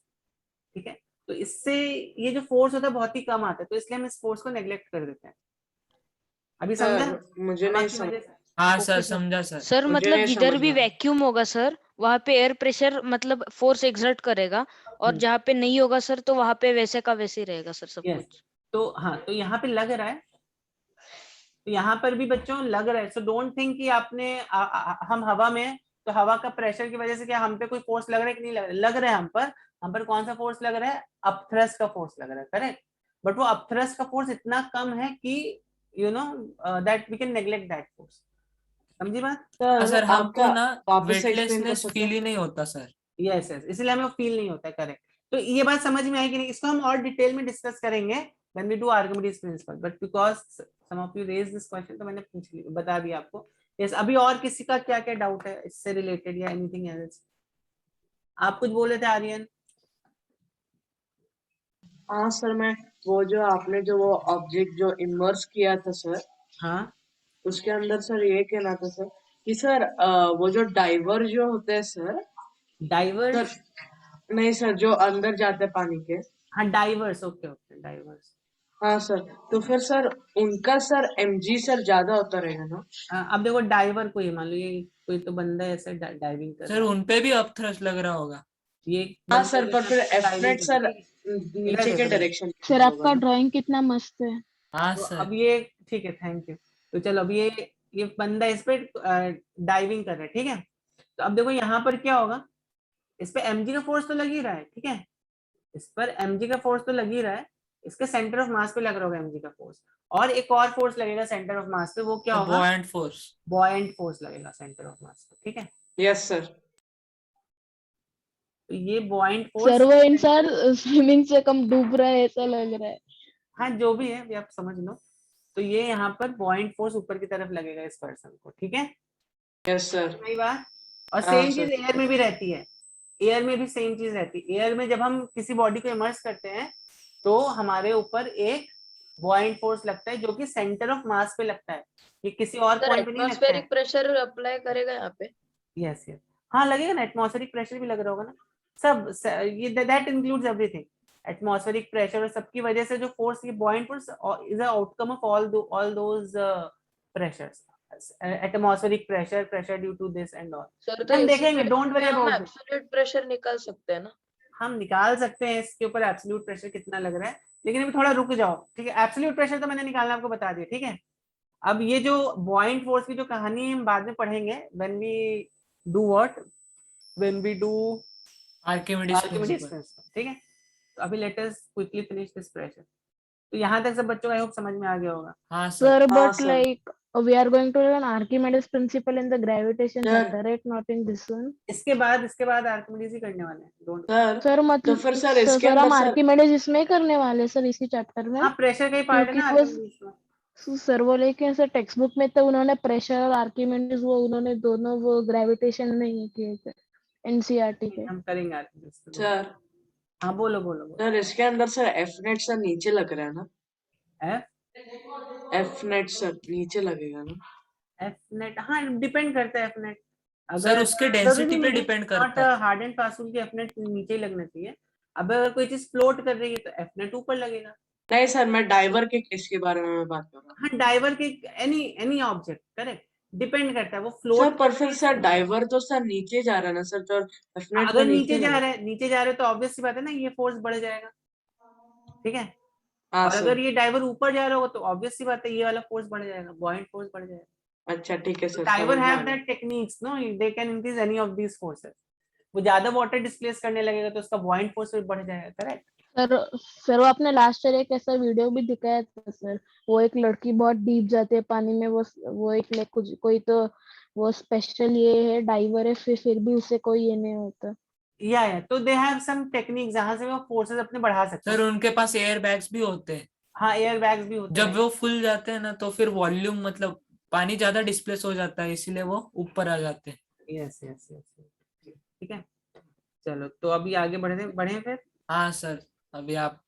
[SPEAKER 1] ठीक है। तो इससे ये जो फोर्स होता है बहुत ही कम आता है, तो इसलिए हम इस फोर्स को नेग्लेक्ट कर देते हैं। अभी समझा?
[SPEAKER 2] सर मुझे नहीं
[SPEAKER 1] बाकी
[SPEAKER 2] समझ
[SPEAKER 1] वजह से
[SPEAKER 5] हाँ
[SPEAKER 1] ओके
[SPEAKER 5] सर,
[SPEAKER 1] सर।
[SPEAKER 5] समझा सर।
[SPEAKER 8] सर
[SPEAKER 2] मुझे
[SPEAKER 8] मतलब
[SPEAKER 2] नहीं
[SPEAKER 8] जिधर
[SPEAKER 2] समझ
[SPEAKER 8] भी
[SPEAKER 2] में आया।
[SPEAKER 8] वैक्यूम होगा सर, वहां पे एयर प्रेशर मतलब फोर्स एक्सर्ट करेगा, और जहाँ पे नहीं होगा सर तो वहां पे वैसे का वैसे ही रहेगा सर सब
[SPEAKER 1] यस,
[SPEAKER 8] कुछ।
[SPEAKER 1] तो हाँ, तो यहाँ पे लग रहा है, तो यहाँ पर भी बच्चों लग रहा है, सो डोंट थिंक कि आपने हम हवा में हैं, तो हवा का प्रेशर की वजह से क्या हम पे कोई फोर्स लग रहा है कि नहीं लग रहा है? लग रहा है हम पर कौन सा फोर्स लग रहा है? अपथ्रस्ट का फोर्स लग रहा है, करेक्ट। बट वो अपथ्रस्ट का फोर्स इतना कम है कि you know that we can neglect that force. समझी बात?
[SPEAKER 5] हाँ
[SPEAKER 2] सर
[SPEAKER 5] सर, हमको
[SPEAKER 2] आपका
[SPEAKER 5] ना
[SPEAKER 2] वापस से एक्सप्लेन कर
[SPEAKER 5] वेटलेसनेस
[SPEAKER 2] सकते
[SPEAKER 5] फील
[SPEAKER 2] हैं?
[SPEAKER 5] ही नहीं होता सर।
[SPEAKER 1] यस यस, इसलिए हमें फील नहीं होता है, करेक्ट। तो ये बात समझ में आई कि नहीं? इसको हम और डिटेल में डिस्कस करेंगे when we do Archimedes principle, but because some of you raise this question, तो मैंने पूछ लिया, बता दिया आपको। यस, अभी और किसी का क्या क्या डाउट है इससे रिलेटेड या एनीथिंग एल्स? आप कुछ बोल रहे थे आर्यन?
[SPEAKER 2] हाँ सर, मैं वो जो आपने जो वो ऑब्जेक्ट जो इमर्स किया था सर,
[SPEAKER 1] हाँ,
[SPEAKER 2] उसके अंदर सर ये कहना था सर कि सर वो जो डाइवर जो होते हैं सर
[SPEAKER 1] डाइवर्स,
[SPEAKER 2] नहीं सर, जो अंदर जाते हैं पानी के।
[SPEAKER 1] हाँ डाइवर्स, ओके ओके, डाइवर्स।
[SPEAKER 2] हाँ सर, तो फिर सर उनका सर mg सर ज्यादा होता रहेगा ना?
[SPEAKER 1] अब देखो डाइवर कोई, मान लो ये कोई तो बंदा ऐसे डाइविंग कर
[SPEAKER 5] सर
[SPEAKER 1] रहा है,
[SPEAKER 5] उनपे भी अपथ्रस्ट लग रहा होगा।
[SPEAKER 1] ये एक
[SPEAKER 2] हाँ
[SPEAKER 1] बंदा
[SPEAKER 2] सर, पर
[SPEAKER 1] जैसे
[SPEAKER 2] फिर
[SPEAKER 1] डाइविंग
[SPEAKER 2] एफनेट
[SPEAKER 1] कर
[SPEAKER 2] सर
[SPEAKER 1] रहा है, इधर
[SPEAKER 2] नीचे के
[SPEAKER 1] देखो देखो।
[SPEAKER 2] डायरेक्शन
[SPEAKER 4] सर
[SPEAKER 2] होगा
[SPEAKER 4] आपका
[SPEAKER 2] ना?
[SPEAKER 4] ड्राइंग कितना मस्त है।
[SPEAKER 5] हाँ
[SPEAKER 1] तो
[SPEAKER 5] सर।
[SPEAKER 1] अब ये ठीक है, थैंक यू। तो चलो, अब ये बंदा इस पे डाइविंग कर रहा है, ठीक है। तो अब देखो यहाँ पर क्या होगा, इस पे mg का फोर्स तो लग ही रहा है, ठीक है, इस पर mg का फोर्स तो लग ही रहा है, इसके सेंटर ऑफ मास पे लग रहा होगा mg का फोर्स, और एक और फोर्स लगेगा सेंटर ऑफ मास पे, वो क्या होगा?
[SPEAKER 5] Buoyant force.
[SPEAKER 1] बॉयंट फोर्स लगेगा सेंटर ऑफ मास पे, ठीक है।
[SPEAKER 2] Yes sir.
[SPEAKER 1] तो ये बॉयंट
[SPEAKER 4] सर
[SPEAKER 1] फोर्स,
[SPEAKER 4] वो इंसान स्विमिंग से कम डूब रहा है ऐसा लग रहा है।
[SPEAKER 1] हाँ जो भी है अभी आप समझ लो, तो ये यहाँ पर बॉयंट फोर्स ऊपर की तरफ लगेगा इस पर्सन को, ठीक है,
[SPEAKER 2] यस सर।
[SPEAKER 1] सही बात। और
[SPEAKER 2] हाँ
[SPEAKER 1] सेम
[SPEAKER 2] सर।
[SPEAKER 1] चीज एयर में भी रहती है, एयर में भी सेम चीज रहती है। एयर में जब हम किसी बॉडी को इमर्स करते हैं तो हमारे ऊपर एक बॉयंट फोर्स लगता है जो कि सेंटर ऑफ मास पे लगता है, ये किसी और
[SPEAKER 3] सर
[SPEAKER 1] पॉइंट पे नहीं लगता है।
[SPEAKER 3] एटमॉस्फेरिक प्रेशर अप्लाई करेगा यहाँ पे?
[SPEAKER 1] यस यस, हाँ लगेगा ना, एटमॉस्फेरिक प्रेशर भी लग रहा होगा ना, ये that includes everything. Atmospheric pressure और सबकी वजह से जो फोर्स, ये buoyant force is a outcome of all those pressures, atmospheric pressure, pressure due to this and all.
[SPEAKER 3] Sir तो
[SPEAKER 1] हम
[SPEAKER 3] इसी
[SPEAKER 1] देखेंगे,
[SPEAKER 3] बेस
[SPEAKER 1] डोंट
[SPEAKER 3] पे
[SPEAKER 1] वरी
[SPEAKER 3] हम
[SPEAKER 1] अबाउट इट।
[SPEAKER 3] एब्सोल्यूट प्रेशर निकाल सकते हैं ना?
[SPEAKER 1] हम निकाल सकते हैं इसके ऊपर एब्सोल्यूट प्रेशर कितना लग रहा है, लेकिन अभी थोड़ा रुक जाओ, ठीक है। एब्सोल्यूट प्रेशर तो मैंने निकालना आपको बता दिया, ठीक है। अब ये जो बॉयंट फोर्स की जो कहानी है हम बाद में पढ़ेंगे, when we do what, when we do
[SPEAKER 5] Archimedes
[SPEAKER 1] Archimedes
[SPEAKER 5] principle.
[SPEAKER 1] Principle, ठीक है। तो अभी let us quickly finish this pressure. तो यहाँ तक सब बच्चों का आई होप समझ में आ गया होगा।
[SPEAKER 5] हाँ सर।
[SPEAKER 4] Sir,
[SPEAKER 2] हाँ
[SPEAKER 4] but
[SPEAKER 2] sir.
[SPEAKER 4] like we are going to learn Archimedes principle in the gravitation
[SPEAKER 2] sir
[SPEAKER 4] chapter, right? Not in this one.
[SPEAKER 1] इसके बाद आर्किमिडीज ही करने वाले हैं, डोंट।
[SPEAKER 2] सर
[SPEAKER 4] सर
[SPEAKER 2] तो
[SPEAKER 4] मतलब
[SPEAKER 2] फिर सर इसके
[SPEAKER 4] सर हम
[SPEAKER 2] अंदर सर
[SPEAKER 4] आर्किमेडेस इसमें ही करने वाले हैं सर इसी चैप्टर में,
[SPEAKER 1] हाँ, प्रेशर का ही पार्ट है
[SPEAKER 4] क्योंकि
[SPEAKER 1] ना
[SPEAKER 4] वो
[SPEAKER 1] आर्किमिडीज में।
[SPEAKER 4] सर वो लेकिन सर टेक्स्ट बुक में तो उन्होंने प्रेशर और आर्किमेडेस वो उन्होंने दोनों वो ग्रेविटेशन नहीं किए थे एनसीईआरटी के।
[SPEAKER 1] हम करेंगे आर्किमिडीज।
[SPEAKER 2] सर
[SPEAKER 1] हाँ बोलो बोलो बोलो।
[SPEAKER 2] सर इसके अंदर सर एफ नेट सर नीचे लग रहा है ना?
[SPEAKER 1] एफ
[SPEAKER 2] एफ नेट सर नीचे लगेगा ना?
[SPEAKER 1] एफ नेट, हाँ डिपेंड करता है एफ नेट,
[SPEAKER 5] सर
[SPEAKER 1] अगर
[SPEAKER 5] उसके
[SPEAKER 1] जरूरी
[SPEAKER 5] डेंसिटी पे
[SPEAKER 1] नहीं है,
[SPEAKER 5] डिपेंड
[SPEAKER 1] नॉट
[SPEAKER 5] करता है।
[SPEAKER 1] हार्ड एंड फास्ट रूल की एफ नेट नीचे ही लगना चाहिए। अब अगर कोई चीज फ्लोट कर रही है तो एफ नेट ऊपर लगेगा।
[SPEAKER 2] नहीं सर, मैं डाइवर के केस के बारे में मैं बात कर रहा हूँ।
[SPEAKER 1] हाँ डाइवर के, एनी ऑब्जेक्ट, करेक्ट, डिपेंड करता है वो
[SPEAKER 2] सर
[SPEAKER 1] फ्लोट
[SPEAKER 2] पर फिर सर डाइवर तो सर नीचे जा रहा है ना सर, तो एफ नेट तो
[SPEAKER 1] अगर नीचे जा
[SPEAKER 2] लगा।
[SPEAKER 1] रहा है, नीचे जा रहे हो तो ऑब्वियस सी बात है ना, ये फोर्स बढ़ जाएगा, ठीक है।
[SPEAKER 2] हाँ
[SPEAKER 1] और
[SPEAKER 2] सर।
[SPEAKER 1] अगर ये डाइवर ऊपर जा रहा होगा तो ऑब्वियस सी बात है, ये वाला फोर्स बढ़ जाएगा, बॉयंट फोर्स बढ़ जाएगा।
[SPEAKER 2] अच्छा ठीक है
[SPEAKER 1] तो
[SPEAKER 2] सर,
[SPEAKER 1] डाइवर
[SPEAKER 2] समझ में आ
[SPEAKER 1] हैव
[SPEAKER 2] गया।
[SPEAKER 1] That techniques, no, they can increase any of these forces. वो ज्यादा वाटर डिस्प्लेस करने लगेगा तो उसका बॉयंट फोर्स भी बढ़ जाएगा, करेक्ट।
[SPEAKER 4] सर वो आपने लास्ट ईयर एक ऐसा वीडियो भी दिखाया था सर, वो एक लड़की बहुत डीप जाती है पानी में, वो एक लाइक कुछ कोई तो वो स्पेशल ये है डाइवर है, फिर भी उसे कोई ये नहीं होता।
[SPEAKER 1] या तो दे हैव सम टेक्निक जहां से वो फोर्सेस अपने बढ़ा सकते
[SPEAKER 5] सर
[SPEAKER 1] हैं।
[SPEAKER 5] उनके पास एयर बैग्स भी होते हैं,
[SPEAKER 1] हाँ एयर बैग्स भी होते
[SPEAKER 5] जब
[SPEAKER 1] हैं।
[SPEAKER 5] वो फुल जाते हैं ना तो फिर वॉल्यूम मतलब पानी ज्यादा डिस्प्लेस हो जाता है, इसीलिए वो ऊपर आ जाते हैं।
[SPEAKER 1] यस यस यस, ठीक है। चलो तो अभी आगे बढ़े फिर।
[SPEAKER 5] हाँ सर, अभी आप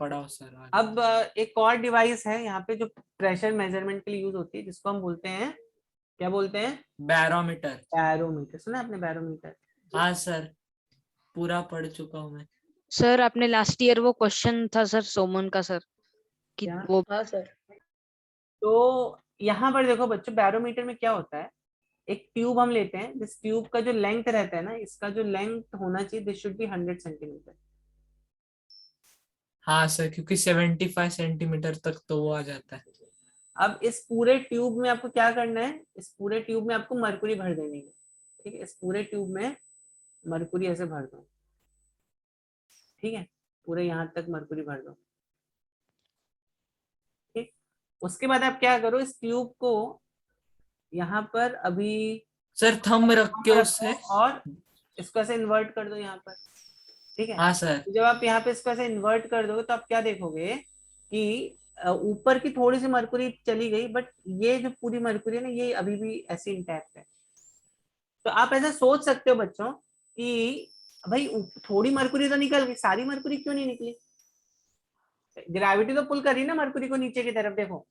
[SPEAKER 5] पढ़ाओ सर आगे।
[SPEAKER 1] अब एक और डिवाइस है यहाँ पे जो प्रेशर मेजरमेंट के लिए यूज होती है, जिसको हम बोलते हैं, क्या बोलते हैं?
[SPEAKER 5] बैरोमीटर।
[SPEAKER 1] बैरोमीटर। सुना आपने बैरोमीटर?
[SPEAKER 5] हाँ सर, पूरा पढ़ चुका हूँ मैं।
[SPEAKER 8] सर आपने लास्ट ईयर वो क्वेश्चन था सर सोमन का सर कि
[SPEAKER 1] क्या?
[SPEAKER 8] वो
[SPEAKER 3] हाँ सर।
[SPEAKER 1] तो यहाँ पर देखो बच्चों, बैरोमीटर में क्या होता है, एक ट्यूब हम लेते हैं, जिस ट्यूब का जो लेंथ रहता है ना, इसका जो लेंथ होना चाहिए, दिस शुड बी 100 सेंटीमीटर।
[SPEAKER 5] हाँ सर, क्योंकि 75 सेंटीमीटर तक तो वो आ जाता है।
[SPEAKER 1] अब इस पूरे ट्यूब में आपको क्या करना है, इस पूरे ट्यूब में आपको मरकुरी भर देनी है, ठीक है। इस पूरे ट्यूब में मरकुरी ऐसे भर दो, ठीक है, पूरे यहाँ तक मरकुरी भर दो, ठीक। उसके बाद आप क्या करो, इस ट्यूब को यहाँ पर अभी
[SPEAKER 5] सर थंब रख के उससे।
[SPEAKER 1] रखो और इसको ऐसे इन्वर्ट कर दो यहाँ पर, ठीक है।
[SPEAKER 5] हाँ सर।
[SPEAKER 1] जब आप यहाँ पे इसको ऐसे इन्वर्ट कर दोगे तो आप क्या देखोगे कि ऊपर की थोड़ी सी मरकुरी चली गई, बट ये जो पूरी मरकुरी है ना, ये अभी भी ऐसी इंटैक्ट है। तो आप ऐसा सोच सकते हो बच्चों कि भाई थोड़ी मरकुरी तो निकल गई, सारी मरकुरी क्यों नहीं निकली? ग्रेविटी तो पुल कर रही है ना मरकुरी को नीचे की तरफ। देखो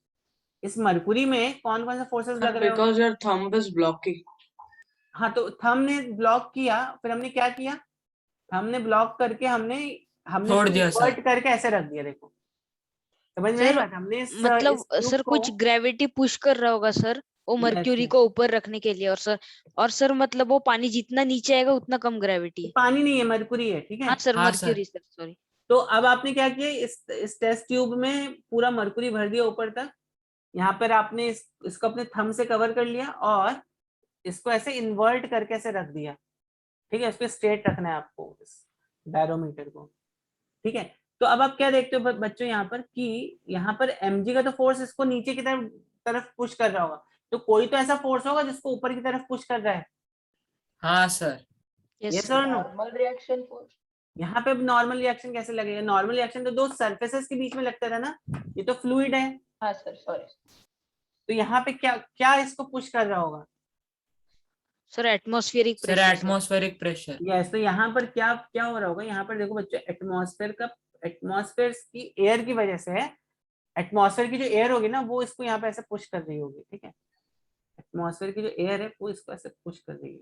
[SPEAKER 1] इस मरकुरी में कौन कौन से फोर्सेस लग रहे हो?
[SPEAKER 2] Because your thumb is blocking.
[SPEAKER 1] हाँ, तो थंब ने ब्लॉक किया, फिर हमने क्या किया, हमने ब्लॉक करके हमने हमने
[SPEAKER 5] छोड़ दिया सर।
[SPEAKER 1] इन्वर्ट करके ऐसे रख दिया। देखो समझ में आई
[SPEAKER 8] सर
[SPEAKER 1] बात? हमने इस
[SPEAKER 8] मतलब
[SPEAKER 1] ट्यूब
[SPEAKER 8] सर
[SPEAKER 1] को,
[SPEAKER 8] कुछ ग्रेविटी पुश कर रहा होगा सर वो
[SPEAKER 1] यस
[SPEAKER 8] मर्क्यूरी को ऊपर रखने के लिए, और सर मतलब वो पानी जितना नीचे आएगा उतना कम ग्रेविटी।
[SPEAKER 1] पानी नहीं है, मरकुरी है, ठीक है।
[SPEAKER 8] हाँ सर,
[SPEAKER 5] हाँ सर।
[SPEAKER 8] Mercury sir, sorry.
[SPEAKER 1] तो अब आपने क्या किया, इस टेस्ट ट्यूब में पूरा मरकुरी भर दिया ऊपर तक। यहाँ पर आपने इसको अपने थंब से कवर कर लिया और इसको ऐसे इन्वर्ट करके ऐसे रख दिया, ठीक है। इसको स्ट्रेट रखना है आपको, इस बैरोमीटर को, ठीक है। तो अब आप क्या देखते हो बच्चों यहाँ पर कि यहाँ पर mg का तो फोर्स इसको नीचे की तरफ पुश कर रहा होगा, तो कोई तो ऐसा फोर्स होगा जिसको ऊपर की तरफ पुश कर रहा है।
[SPEAKER 5] हाँ सर।
[SPEAKER 8] Yes
[SPEAKER 1] yes
[SPEAKER 8] sir.
[SPEAKER 1] और नो?
[SPEAKER 3] Normal reaction force.
[SPEAKER 1] यहाँ पे नॉर्मल रिएक्शन कैसे लगेगा? नॉर्मल रिएक्शन तो दो सरफेसेस के बीच में लगता था ना, ये तो फ्लूइड है।
[SPEAKER 3] हाँ सर, सॉरी।
[SPEAKER 1] तो यहाँ पे क्या क्या इसको पुश कर रहा होगा?
[SPEAKER 8] Sir atmospheric
[SPEAKER 5] sir
[SPEAKER 8] pressure sir.
[SPEAKER 5] Atmospheric pressure.
[SPEAKER 1] Yes, तो यहाँ पर क्या क्या हो रहा होगा? यहाँ पर देखो बच्चों, एटमॉस्फेयर की एयर की वजह से, एटमॉस्फेयर की जो एयर होगी ना, वो इसको यहाँ पे ऐसे पुश कर रही होगी, ठीक है। एटमॉस्फेयर की जो एयर है वो इसको ऐसे पुश कर रही है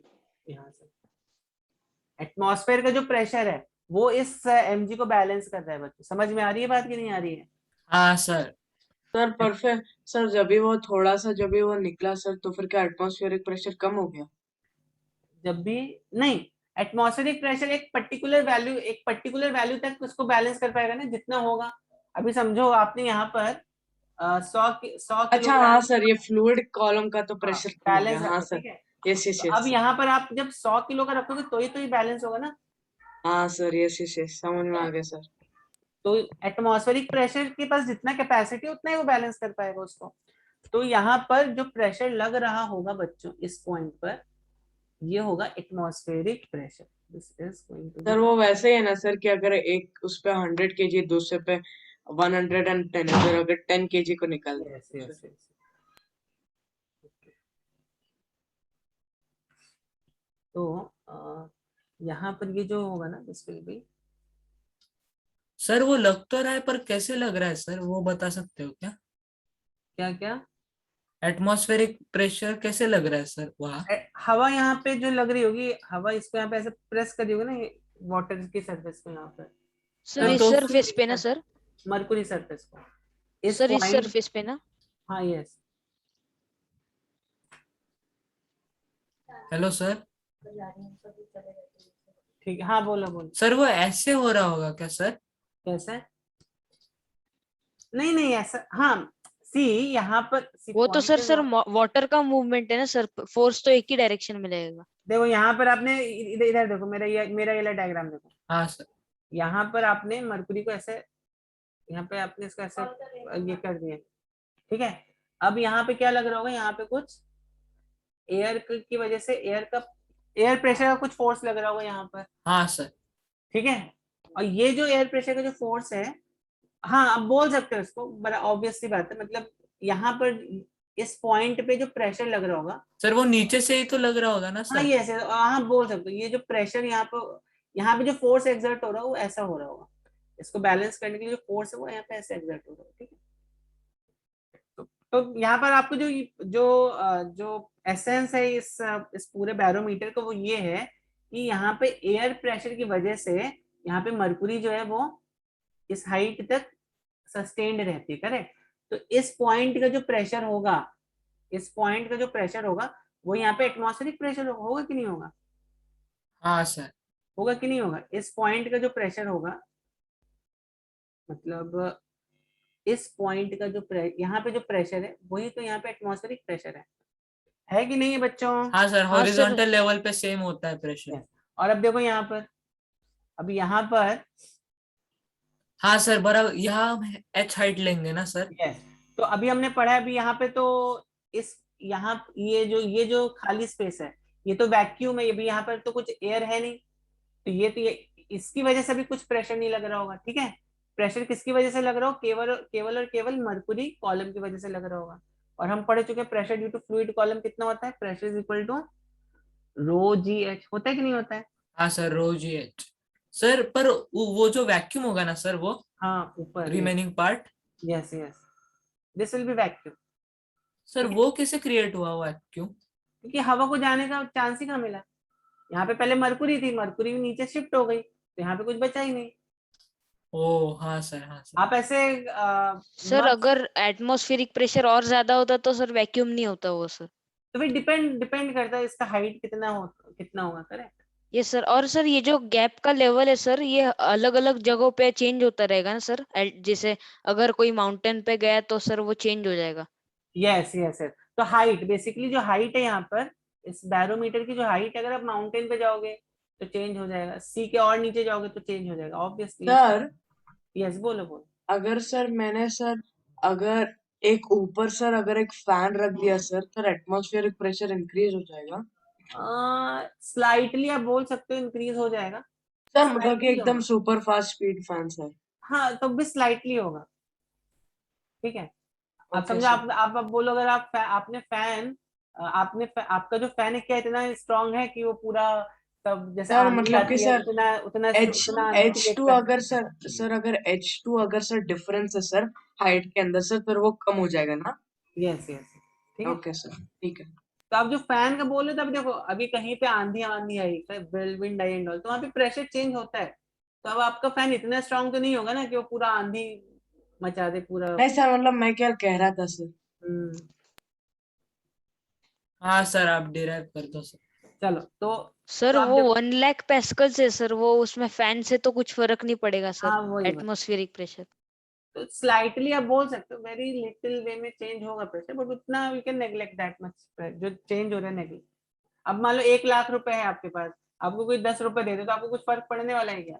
[SPEAKER 1] यहाँ से। एटमॉस्फेयर का जो प्रेशर है वो इस mg को बैलेंस कर रहा है बच्चों। समझ में आ रही है बात कि नहीं आ रही है?
[SPEAKER 5] हाँ सर।
[SPEAKER 2] सर परफेक्ट सर, जब भी वो थोड़ा सा जब भी वो निकला सर, तो फिर क्या एटमॉस्फेरिक प्रेशर कम हो गया?
[SPEAKER 1] जब भी नहीं, एटमॉस्फेरिक प्रेशर एक पर्टिकुलर वैल्यू तक उसको बैलेंस कर पाएगा ना, जितना होगा। अभी समझो आपने यहाँ पर 100
[SPEAKER 2] अच्छा हाँ
[SPEAKER 1] किलोग्राम
[SPEAKER 2] सर, ये फ्लूइड कॉलम का तो प्रेशर कम हो
[SPEAKER 1] बैलेंस
[SPEAKER 2] गया। हाँ
[SPEAKER 1] रखो,
[SPEAKER 2] सर।
[SPEAKER 1] ठीक है।
[SPEAKER 2] यस यस
[SPEAKER 1] तो अब
[SPEAKER 2] यस।
[SPEAKER 1] यहाँ पर आप जब 100 किलो का रखोगे तो ही बैलेंस होगा ना।
[SPEAKER 2] हाँ सर, यस यस यस, समझ में आ गया सर।
[SPEAKER 1] तो एटमॉस्फेरिक प्रेशर के पास जितना कैपेसिटी उतना ही वो बैलेंस कर पाएगा उसको। तो यहाँ पर जो प्रेशर लग रहा होगा बच्चों इस पॉइंट पर, ये होगा atmospheric pressure. This is going to
[SPEAKER 2] sir
[SPEAKER 1] be,
[SPEAKER 2] वो वैसे ही है ना सर, कि अगर एक उस पे 100 kg, दूसरे पे 110 है, फिर अगर 10 kg को निकाल दो
[SPEAKER 1] यस
[SPEAKER 2] तो
[SPEAKER 1] यस
[SPEAKER 2] फिर-
[SPEAKER 1] यस। तो यहाँ पर ये जो होगा ना, दिस विल बी,
[SPEAKER 5] सर वो लग तो रहा है, पर कैसे लग रहा है सर, वो बता सकते हो क्या?
[SPEAKER 1] क्या क्या?
[SPEAKER 5] एटमॉस्फेरिक प्रेशर कैसे लग रहा है सर वहाँ?
[SPEAKER 1] हवा यहाँ पे जो लग रही होगी, हवा इसको यहाँ पे ऐसे प्रेस कर रही होगी ना, वाटर की सरफेस को, यहाँ पर
[SPEAKER 8] सर
[SPEAKER 5] सर
[SPEAKER 8] इस
[SPEAKER 5] तो
[SPEAKER 8] सरफेस पे ना सर,
[SPEAKER 1] मरकुरी सरफेस को, इस
[SPEAKER 8] सर इस
[SPEAKER 1] पॉइंट।
[SPEAKER 8] सरफेस पे ना।
[SPEAKER 1] हाँ यस।
[SPEAKER 5] Hello sir.
[SPEAKER 1] ठीक है, हाँ बोलो बोलो।
[SPEAKER 5] सर वो ऐसे हो रहा होगा क्या सर?
[SPEAKER 1] कैसे? नहीं नहीं ऐसा, हाँ सी यहाँ पर सी
[SPEAKER 8] वो तो
[SPEAKER 1] पॉइंट
[SPEAKER 8] सर वाटर का मूवमेंट है ना सर, फोर्स तो एक ही डायरेक्शन में लगेगा।
[SPEAKER 1] देखो यहाँ पर आपने इधर इधर देखो, मेरा ये डायग्राम देखो।
[SPEAKER 5] हाँ सर।
[SPEAKER 1] यहाँ पर आपने मरकुरी को ऐसे, यहाँ पे आपने इसको ऐसे ये कर दिया, ठीक है। अब यहाँ पे क्या लग रहा होगा? यहाँ पे कुछ एयर की वजह से एयर प्रेशर का कुछ फोर्स लग रहा होगा यहाँ पर,
[SPEAKER 5] हाँ सर।
[SPEAKER 1] ठीक है। और ये जो एयर प्रेशर का जो फोर्स है, हाँ आप बोल सकते हो इसको, बड़ा ऑब्वियस सी बात है। मतलब यहाँ पर इस पॉइंट पे जो प्रेशर लग रहा होगा,
[SPEAKER 5] सर वो नीचे से ही तो लग रहा होगा ना
[SPEAKER 1] हाँ
[SPEAKER 5] सर?
[SPEAKER 1] ये ऐसे, हाँ बोल सकते हो, ये जो प्रेशर यहाँ पे जो फोर्स एक्सर्ट हो रहा है वो ऐसा हो रहा होगा, इसको बैलेंस करने के लिए जो फोर्स है वो यहाँ पे ऐसे एक्सर्ट हो रहा है, ठीक है। तो यहाँ पर आपको जो जो एसेंस है इस पूरे बैरोमीटर का वो ये है कि यहाँ पे एयर प्रेशर की वजह से यहाँ पे मरकुरी जो है वो इस हाइट तक सस्टेन्ड रहती है, करेक्ट। तो इस पॉइंट का जो प्रेशर होगा, इस पॉइंट का जो प्रेशर होगा वो यहाँ पे एटमॉस्फेरिक प्रेशर होगा कि नहीं होगा?
[SPEAKER 5] हाँ सर।
[SPEAKER 1] होगा कि नहीं होगा? इस पॉइंट का जो प्रेशर होगा, मतलब इस पॉइंट का जो यहाँ पे जो प्रेशर है वही तो यहाँ पे एटमॉस्फेरिक प्रेशर है कि नहीं है बच्चों?
[SPEAKER 5] हाँ सर,
[SPEAKER 8] हाँ सर।
[SPEAKER 5] हॉरिजॉन्टल लेवल पे सेम होता है प्रेशर।
[SPEAKER 1] Yes. और अब देखो यहाँ पर, अब यहाँ पर,
[SPEAKER 5] हाँ सर, बराबर, यहाँ हम h हाइट लेंगे ना सर?
[SPEAKER 1] यस, तो अभी हमने पढ़ा है, अभी यहाँ पे तो इस यहाँ ये जो खाली स्पेस है ये तो वैक्यूम है, अभी यहाँ पर तो कुछ एयर है नहीं, तो ये इसकी वजह से भी कुछ प्रेशर नहीं लग रहा होगा, ठीक है। प्रेशर किसकी वजह से लग रहा हो? केवल और केवल मरकुरी कॉलम की वजह से लग रहा होगा। और हम पढ़ चुके हैं pressure due to fluid column कितना होता है? Pressure is equal to rho ji H, होता है कि नहीं होता है?
[SPEAKER 5] हाँ सर, रो जी एच। सर पर वो जो वैक्यूम होगा ना सर, वो
[SPEAKER 1] हाँ ऊपर
[SPEAKER 5] remaining part,
[SPEAKER 1] yes yes, this will be vacuum.
[SPEAKER 5] Sir वो कैसे क्रिएट हुआ वैक्यूम?
[SPEAKER 1] क्योंकि हवा को जाने का चांस ही कहाँ मिला। यहाँ पे पहले मरकुरी थी, मरकुरी नीचे शिफ्ट हो गई, तो यहाँ पे कुछ बचा ही नहीं।
[SPEAKER 5] ओ हाँ सर, हाँ सर।
[SPEAKER 1] आप ऐसे
[SPEAKER 8] सर अगर एटमॉस्फेरिक प्रेशर और ज्यादा होता तो सर वैक्यूम नहीं होता वो सर।
[SPEAKER 1] तो फिर डिपेंड करता है इसका हाइट कितना होगा, करेक्ट।
[SPEAKER 8] ये सर, और सर ये जो गैप का लेवल है सर, ये अलग अलग जगहों पे चेंज होता रहेगा ना सर? जैसे अगर कोई माउंटेन पे गया तो सर वो चेंज हो जाएगा।
[SPEAKER 1] यस यस यस, तो हाइट बेसिकली जो हाइट है यहाँ पर, इस बैरोमीटर की जो हाइट, अगर आप माउंटेन पे जाओगे तो चेंज हो जाएगा, सी के और नीचे जाओगे तो चेंज हो जाएगा ऑब्वियसली।
[SPEAKER 2] सर
[SPEAKER 1] यस बोलो बोलो।
[SPEAKER 2] अगर सर अगर एक ऊपर सर अगर एक फैन रख दिया सर तो एटमॉस्फेरिक प्रेशर इंक्रीज हो जाएगा
[SPEAKER 1] स्लाइटली आप बोल सकते हो इंक्रीज हो जाएगा,
[SPEAKER 2] सर, मतलब कि
[SPEAKER 1] Slightly
[SPEAKER 2] एकदम
[SPEAKER 1] होगा।
[SPEAKER 2] Super fast speed fan sir.
[SPEAKER 1] हाँ तो भी स्लाइटली होगा, ठीक है। आप
[SPEAKER 2] ओके
[SPEAKER 1] समझो,
[SPEAKER 2] सर।
[SPEAKER 1] आप बोलो, अगर आपने फैन, आपका जो फैन है क्या इतना स्ट्रांग है कि वो पूरा, तब जैसे
[SPEAKER 2] सर
[SPEAKER 1] आंधी
[SPEAKER 2] मतलब कि
[SPEAKER 1] आती है
[SPEAKER 2] सर
[SPEAKER 1] उतना उतना
[SPEAKER 2] एच
[SPEAKER 1] उतना आंधी को
[SPEAKER 2] एच
[SPEAKER 1] देख
[SPEAKER 2] टू
[SPEAKER 1] कर
[SPEAKER 2] अगर
[SPEAKER 1] सकता है।
[SPEAKER 2] सर अगर H2 अगर सर डिफरेंस है सर हाइट के अंदर सर, फिर वो कम हो जाएगा ना?
[SPEAKER 1] यस यस, ठीक है।
[SPEAKER 2] ओके सर, ठीक है।
[SPEAKER 1] तो आप जो फैन का बोल रहे थे, अभी देखो अभी कहीं पे आंधी आंधी आई, विंड आई एंड ऑल, तो वहाँ पे प्रेशर चेंज होता है, तो अब आपका फैन इतना स्ट्रांग तो नहीं होगा ना कि वो पूरा आंधी मचा दे पूरा।
[SPEAKER 2] नहीं सर, मतलब मैं क्या कह रहा था सर।
[SPEAKER 1] हम्म,
[SPEAKER 5] हाँ सर, आप डिराइव कर दो सर।
[SPEAKER 1] चलो तो
[SPEAKER 8] सर
[SPEAKER 1] आप
[SPEAKER 8] वो
[SPEAKER 1] देखो,
[SPEAKER 8] 1 लाख पैस्कल से सर, वो उसमें फैन से तो कुछ फर्क नहीं पड़ेगा सर
[SPEAKER 1] हाँ वही बात,
[SPEAKER 8] एटमॉस्फेरिक प्रेशर।
[SPEAKER 1] तो स्लाइटली आप बोल सकते हो, वेरी लिटिल वे में चेंज होगा प्रेशर, बट उतना we can neglect that much जो चेंज हो रहा है, नेग्लेक्ट। अब मान लो 1 लाख रुपए है आपके पास, आपको कोई 10 रुपए दे दे तो आपको कुछ फर्क पड़ने वाला है क्या?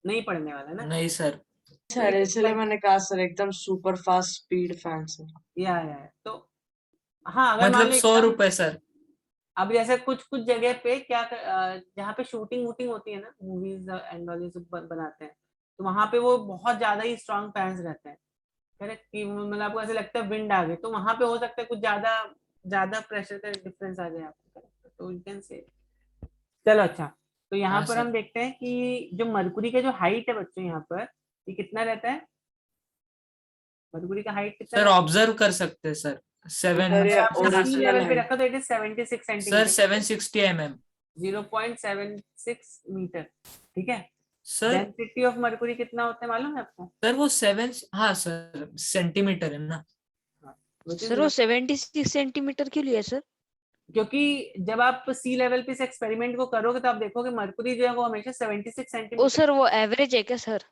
[SPEAKER 1] नहीं पड़ने वाला ना।
[SPEAKER 5] नहीं सर।
[SPEAKER 1] तो
[SPEAKER 2] सर
[SPEAKER 1] इट इज
[SPEAKER 2] इसलिए
[SPEAKER 1] लाइक,
[SPEAKER 2] मैंने कहा सर एकदम super fast speed fan sir.
[SPEAKER 1] या तो हाँ, अगर मान
[SPEAKER 5] मतलब
[SPEAKER 1] लो
[SPEAKER 5] 100
[SPEAKER 1] एकदम,
[SPEAKER 5] रुपए सर।
[SPEAKER 1] अब जैसे कुछ कुछ जगह पे क्या जहाँ पे शूटिंग वूटिंग होती है ना, मूवीज एंड ऑल ये सब बनाते हैं, तो वहां पे वो बहुत ज्यादा ही स्ट्रांग फैंस रहते हैं, करेक्ट, कि मतलब आपको ऐसे लगता है विंड आ गई, तो वहां पे हो सकता है कुछ ज्यादा ज्यादा प्रेशर का डिफरेंस आ जाए आपको, correct? तो यू कैन से, चलो अच्छा। तो यहाँ
[SPEAKER 5] हाँ
[SPEAKER 1] पर हम
[SPEAKER 5] सर।
[SPEAKER 1] देखते हैं कि जो मरकुरी का जो हाइट है बच्चों यहाँ पर, ये कितना रहता है? मरकुरी का हाइट कितना
[SPEAKER 5] सर
[SPEAKER 1] रहता
[SPEAKER 5] ऑब्जर्व कर सकते हैं सर,
[SPEAKER 1] है?
[SPEAKER 5] 7,
[SPEAKER 2] सर ये
[SPEAKER 1] अगर आपने सी
[SPEAKER 2] ओरिजिनल
[SPEAKER 1] लेवल पे
[SPEAKER 2] है
[SPEAKER 1] रखा तो it is 76
[SPEAKER 5] sir
[SPEAKER 1] centimetre,
[SPEAKER 5] 760 mm।
[SPEAKER 1] 0.76 metre, ठीक है।
[SPEAKER 5] सर
[SPEAKER 1] डेंसिटी ऑफ मरकुरी कितना होता है मालूम है आपको?
[SPEAKER 5] सर वो 7, हाँ सर, सेंटीमीटर है ना?
[SPEAKER 1] Which is
[SPEAKER 8] सर वो 76 सेंटीमीटर क्यों लिया सर?
[SPEAKER 1] क्योंकि जब आप सी लेवल पे इस एक्सपेरिमेंट को करोगे तो आप देखोगे मरकुरी जो है वो हमेशा 76
[SPEAKER 8] ओ
[SPEAKER 1] सेंटीमीटर,
[SPEAKER 8] सर वो एवरेज है क्या सर?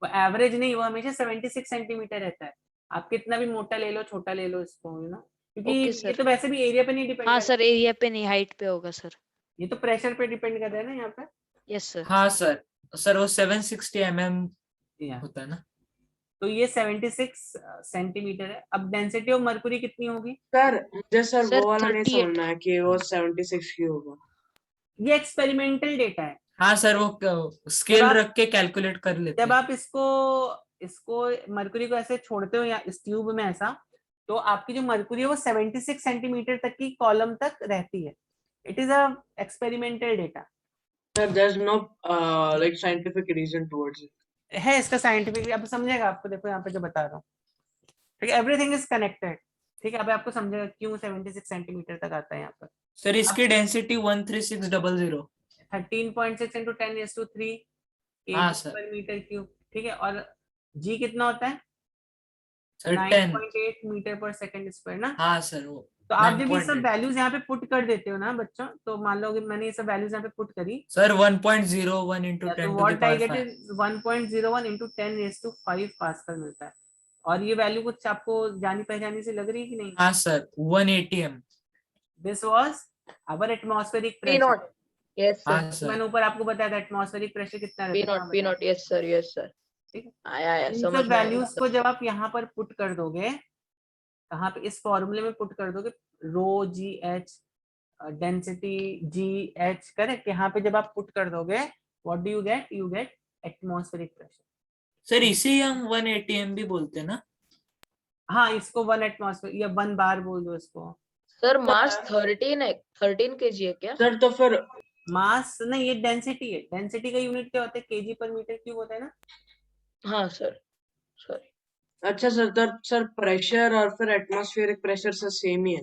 [SPEAKER 1] वो एवरेज नहीं, वो हमेशा 76 सेंटीमीटर रहता है। आप कितना भी मोटा ले लो छोटा ले लो इसको, यू नो, क्योंकि
[SPEAKER 8] ओके
[SPEAKER 1] ये
[SPEAKER 8] सर।
[SPEAKER 1] तो वैसे भी एरिया पे नहीं डिपेंड
[SPEAKER 8] हाँ
[SPEAKER 1] करता,
[SPEAKER 8] सर, एरिया पे नहीं, हाइट पे होगा सर।
[SPEAKER 1] ये तो प्रेशर पे डिपेंड कर रहा है ना यहाँ पे।
[SPEAKER 8] Yes sir.
[SPEAKER 5] हाँ सर। सर वो 760 mm
[SPEAKER 1] या
[SPEAKER 5] होता है ना?
[SPEAKER 1] तो ये 76 सेंटीमीटर है। अब डेंसिटी ऑफ मरकुरी कितनी होगी?
[SPEAKER 2] सर मुझे सर
[SPEAKER 8] सर
[SPEAKER 2] वो वाला नहीं
[SPEAKER 8] 38।
[SPEAKER 2] समझना है कि वो 76 की होगा।
[SPEAKER 1] ये एक्सपेरिमेंटल डेटा है।
[SPEAKER 5] हाँ सर, वो स्केल
[SPEAKER 1] आप-
[SPEAKER 5] रख के कैलकुलेट कर लेते
[SPEAKER 1] जब
[SPEAKER 5] हैं।
[SPEAKER 1] आप इसको इसको मरकुरी को ऐसे छोड़ते हो या इस ट्यूब में ऐसा, तो आपकी जो मर्कुरी है वो 76 सेंटीमीटर तक की कॉलम तक रहती है. It is a experimental data.
[SPEAKER 2] Sir, there's no like scientific reason towards it.
[SPEAKER 1] है इसका साइंटिफिक, अब समझेगा आपको. देखो यहाँ पे जो बता रहा हूँ, ठीक है, एवरीथिंग इज कनेक्टेड. ठीक है, अब आपको समझेगा क्यों 76 सेंटीमीटर तक आता है यहाँ पर.
[SPEAKER 5] सर इसकी डेंसिटी 13600.
[SPEAKER 1] 13.6 इंटू 10⁻³
[SPEAKER 5] हाँ
[SPEAKER 1] kg
[SPEAKER 5] सर.
[SPEAKER 1] पर मीटर क्यूब. ठीक है, और जी कितना होता है?
[SPEAKER 5] सर 10.
[SPEAKER 1] 9.8 मीटर पर सेकंड स्क्वायर ना.
[SPEAKER 5] हाँ सर वो
[SPEAKER 1] तो आप जब ये सब
[SPEAKER 5] 9.8.
[SPEAKER 1] वैल्यूज यहाँ पे पुट कर देते हो ना बच्चों, तो मान लो कि मैंने ये सब वैल्यूज यहाँ पे पुट करी,
[SPEAKER 5] सर 1.01 into
[SPEAKER 1] तो
[SPEAKER 5] 10 to the
[SPEAKER 1] what I
[SPEAKER 5] power
[SPEAKER 1] get
[SPEAKER 5] 5.
[SPEAKER 1] Is 1.01 into 10⁵ pascal मिलता है. और ये वैल्यू कुछ आपको जानी पहचानी से लग रही है कि नहीं?
[SPEAKER 5] हाँ sir 180 m.
[SPEAKER 1] This was our atmospheric
[SPEAKER 3] P
[SPEAKER 1] pressure.
[SPEAKER 3] naught. Yes sir.
[SPEAKER 5] हाँ सर.
[SPEAKER 1] मैंने ऊपर आपको बताया था एटमॉस्फेरिक प्रेशर कितना
[SPEAKER 3] P
[SPEAKER 1] रहता है.
[SPEAKER 3] naught. P naught. Yes sir. Yes sir.
[SPEAKER 1] ठीक है.
[SPEAKER 3] आया
[SPEAKER 1] इन
[SPEAKER 3] समझ
[SPEAKER 1] सब
[SPEAKER 3] में आया
[SPEAKER 1] वैल्यूज को जब आप यहाँ पर पुट कर दोगे, कहाँ पे? इस फॉर्मूले में पुट कर दोगे, रो जी h, density g h, correct. यहाँ पे जब आप पुट कर दोगे, what do you get? You get atmospheric pressure.
[SPEAKER 5] Sir इसे ही हम 180 m भी बोलते हैं ना.
[SPEAKER 1] हाँ, इसको 1 एटमॉस्फेयर या 1 बार बोल दो इसको.
[SPEAKER 3] सर मास 13 है, 13 kg है क्या?
[SPEAKER 2] Sir, तो फिर
[SPEAKER 1] मास नहीं, ये डेंसिटी है. डेंसिटी का यूनिट क्या होता है? केजी पर मीटर क्यूब होता है ना.
[SPEAKER 3] हाँ सर. सॉरी.
[SPEAKER 2] अच्छा सर, तब सर प्रेशर और फिर एटमॉस्फेरिक प्रेशर से सेम ही है.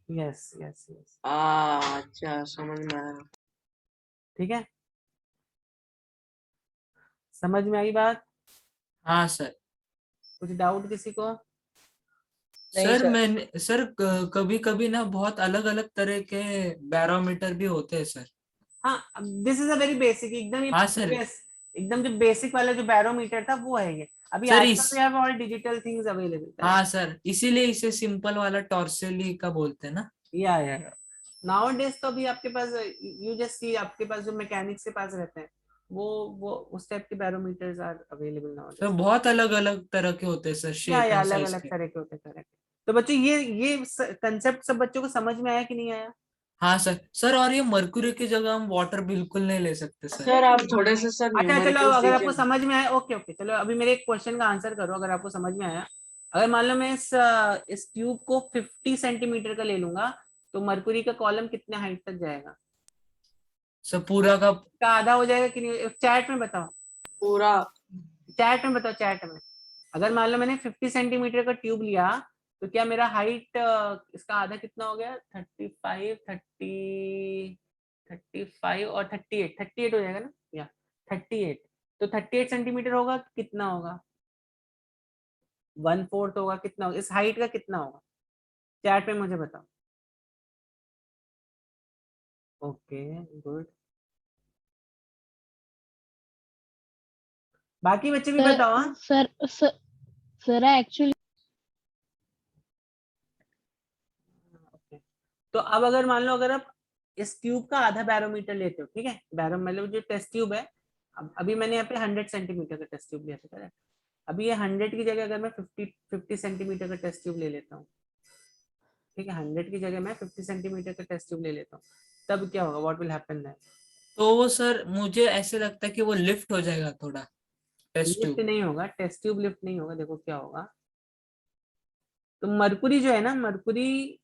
[SPEAKER 1] Yes yes yes.
[SPEAKER 2] अच्छा समझ में आया.
[SPEAKER 1] ठीक है, समझ में आई बात?
[SPEAKER 5] हाँ सर.
[SPEAKER 1] कुछ डाउट किसी को?
[SPEAKER 3] नहीं
[SPEAKER 5] सर
[SPEAKER 3] सर.
[SPEAKER 5] मैंने सर कभी कभी ना बहुत अलग अलग तरह के बैरोमीटर भी होते हैं सर.
[SPEAKER 1] हाँ, this is a very basic, एकदम ये
[SPEAKER 5] हाँ सर.
[SPEAKER 1] एकदम जो बेसिक वाला जो बैरोमीटर था वो है ये. अभी
[SPEAKER 5] सर
[SPEAKER 1] आजकल तो have all digital things available.
[SPEAKER 5] हाँ सर, इसीलिए इसे सिंपल वाला टॉर्सेली का बोलते हैं ना.
[SPEAKER 1] या नाउअडेज तो अभी आपके पास, यू जस्ट सी, आपके पास जो मैकेनिक्स के पास रहते हैं वो उस टाइप के barometers are available now.
[SPEAKER 5] Sir बहुत अलग अलग तरह के होते हैं सर, शेप
[SPEAKER 1] या
[SPEAKER 5] एंड
[SPEAKER 1] अलग
[SPEAKER 5] साइज
[SPEAKER 1] अलग
[SPEAKER 5] के.
[SPEAKER 1] तरह के होते हैं, करेक्ट. तो बच्चों ये कंसेप्ट सब बच्चों को समझ में आया कि नहीं आया?
[SPEAKER 5] हाँ सर. सर और ये मर्क्यूरी की जगह हम वाटर बिल्कुल नहीं ले सकते सर.
[SPEAKER 2] सर आप थोड़े से सर
[SPEAKER 1] अच्छा चलो,
[SPEAKER 2] न्यूमेरिकल्स
[SPEAKER 1] अगर आपको
[SPEAKER 2] दीजिए.
[SPEAKER 1] समझ में आया, ओके ओके, चलो अभी मेरे एक क्वेश्चन का आंसर करो अगर आपको समझ में आया. अगर मान लो मैं इस ट्यूब को 50 सेंटीमीटर का ले लूंगा, तो मरकुरी का कॉलम कितने हाइट तक जाएगा?
[SPEAKER 5] सर पूरा का
[SPEAKER 1] आधा हो जाएगा कि नहीं? चैट में बताओ,
[SPEAKER 2] पूरा.
[SPEAKER 1] चैट में बताओ, चैट में. अगर मान लो मैंने 50 सेंटीमीटर का ट्यूब लिया, तो क्या मेरा हाइट इसका आधा कितना हो गया? 35 और 38 हो जाएगा ना, या 38. तो 38 सेंटीमीटर होगा, कितना होगा? 1/4 होगा. कितना होगा इस हाइट का? कितना होगा? चैट में मुझे बताओ. Okay good. बाकी बच्चे भी बताओ. हाँ,
[SPEAKER 4] सर एक्चुअली
[SPEAKER 1] तो अब अगर मान लो अगर आप इस ट्यूब का आधा बैरोमीटर लेते हो, ठीक है, बैरो मतलब जो टेस्ट ट्यूब है, अभी मैंने यहाँ पे 100 सेंटीमीटर का टेस्ट ट्यूब लिया था, करेक्ट. अभी ये 100 की जगह अगर मैं 50 सेंटीमीटर का टेस्ट ट्यूब ले लेता हूँ, ठीक है, 100 की जगह मैं 50 सेंटीमीटर का टेस्ट ट्यूब ले लेता हूँ, तब क्या होगा? What will happen then?
[SPEAKER 5] तो वो सर मुझे ऐसे लगता है कि वो लिफ्ट हो जाएगा थोड़ा, टेस्ट
[SPEAKER 1] लिफ्ट
[SPEAKER 5] ट्यूब.
[SPEAKER 1] नहीं होगा, टेस्ट ट्यूब लिफ्ट नहीं होगा. देखो क्या होगा, तो मरकुरी जो है ना, मरकुरी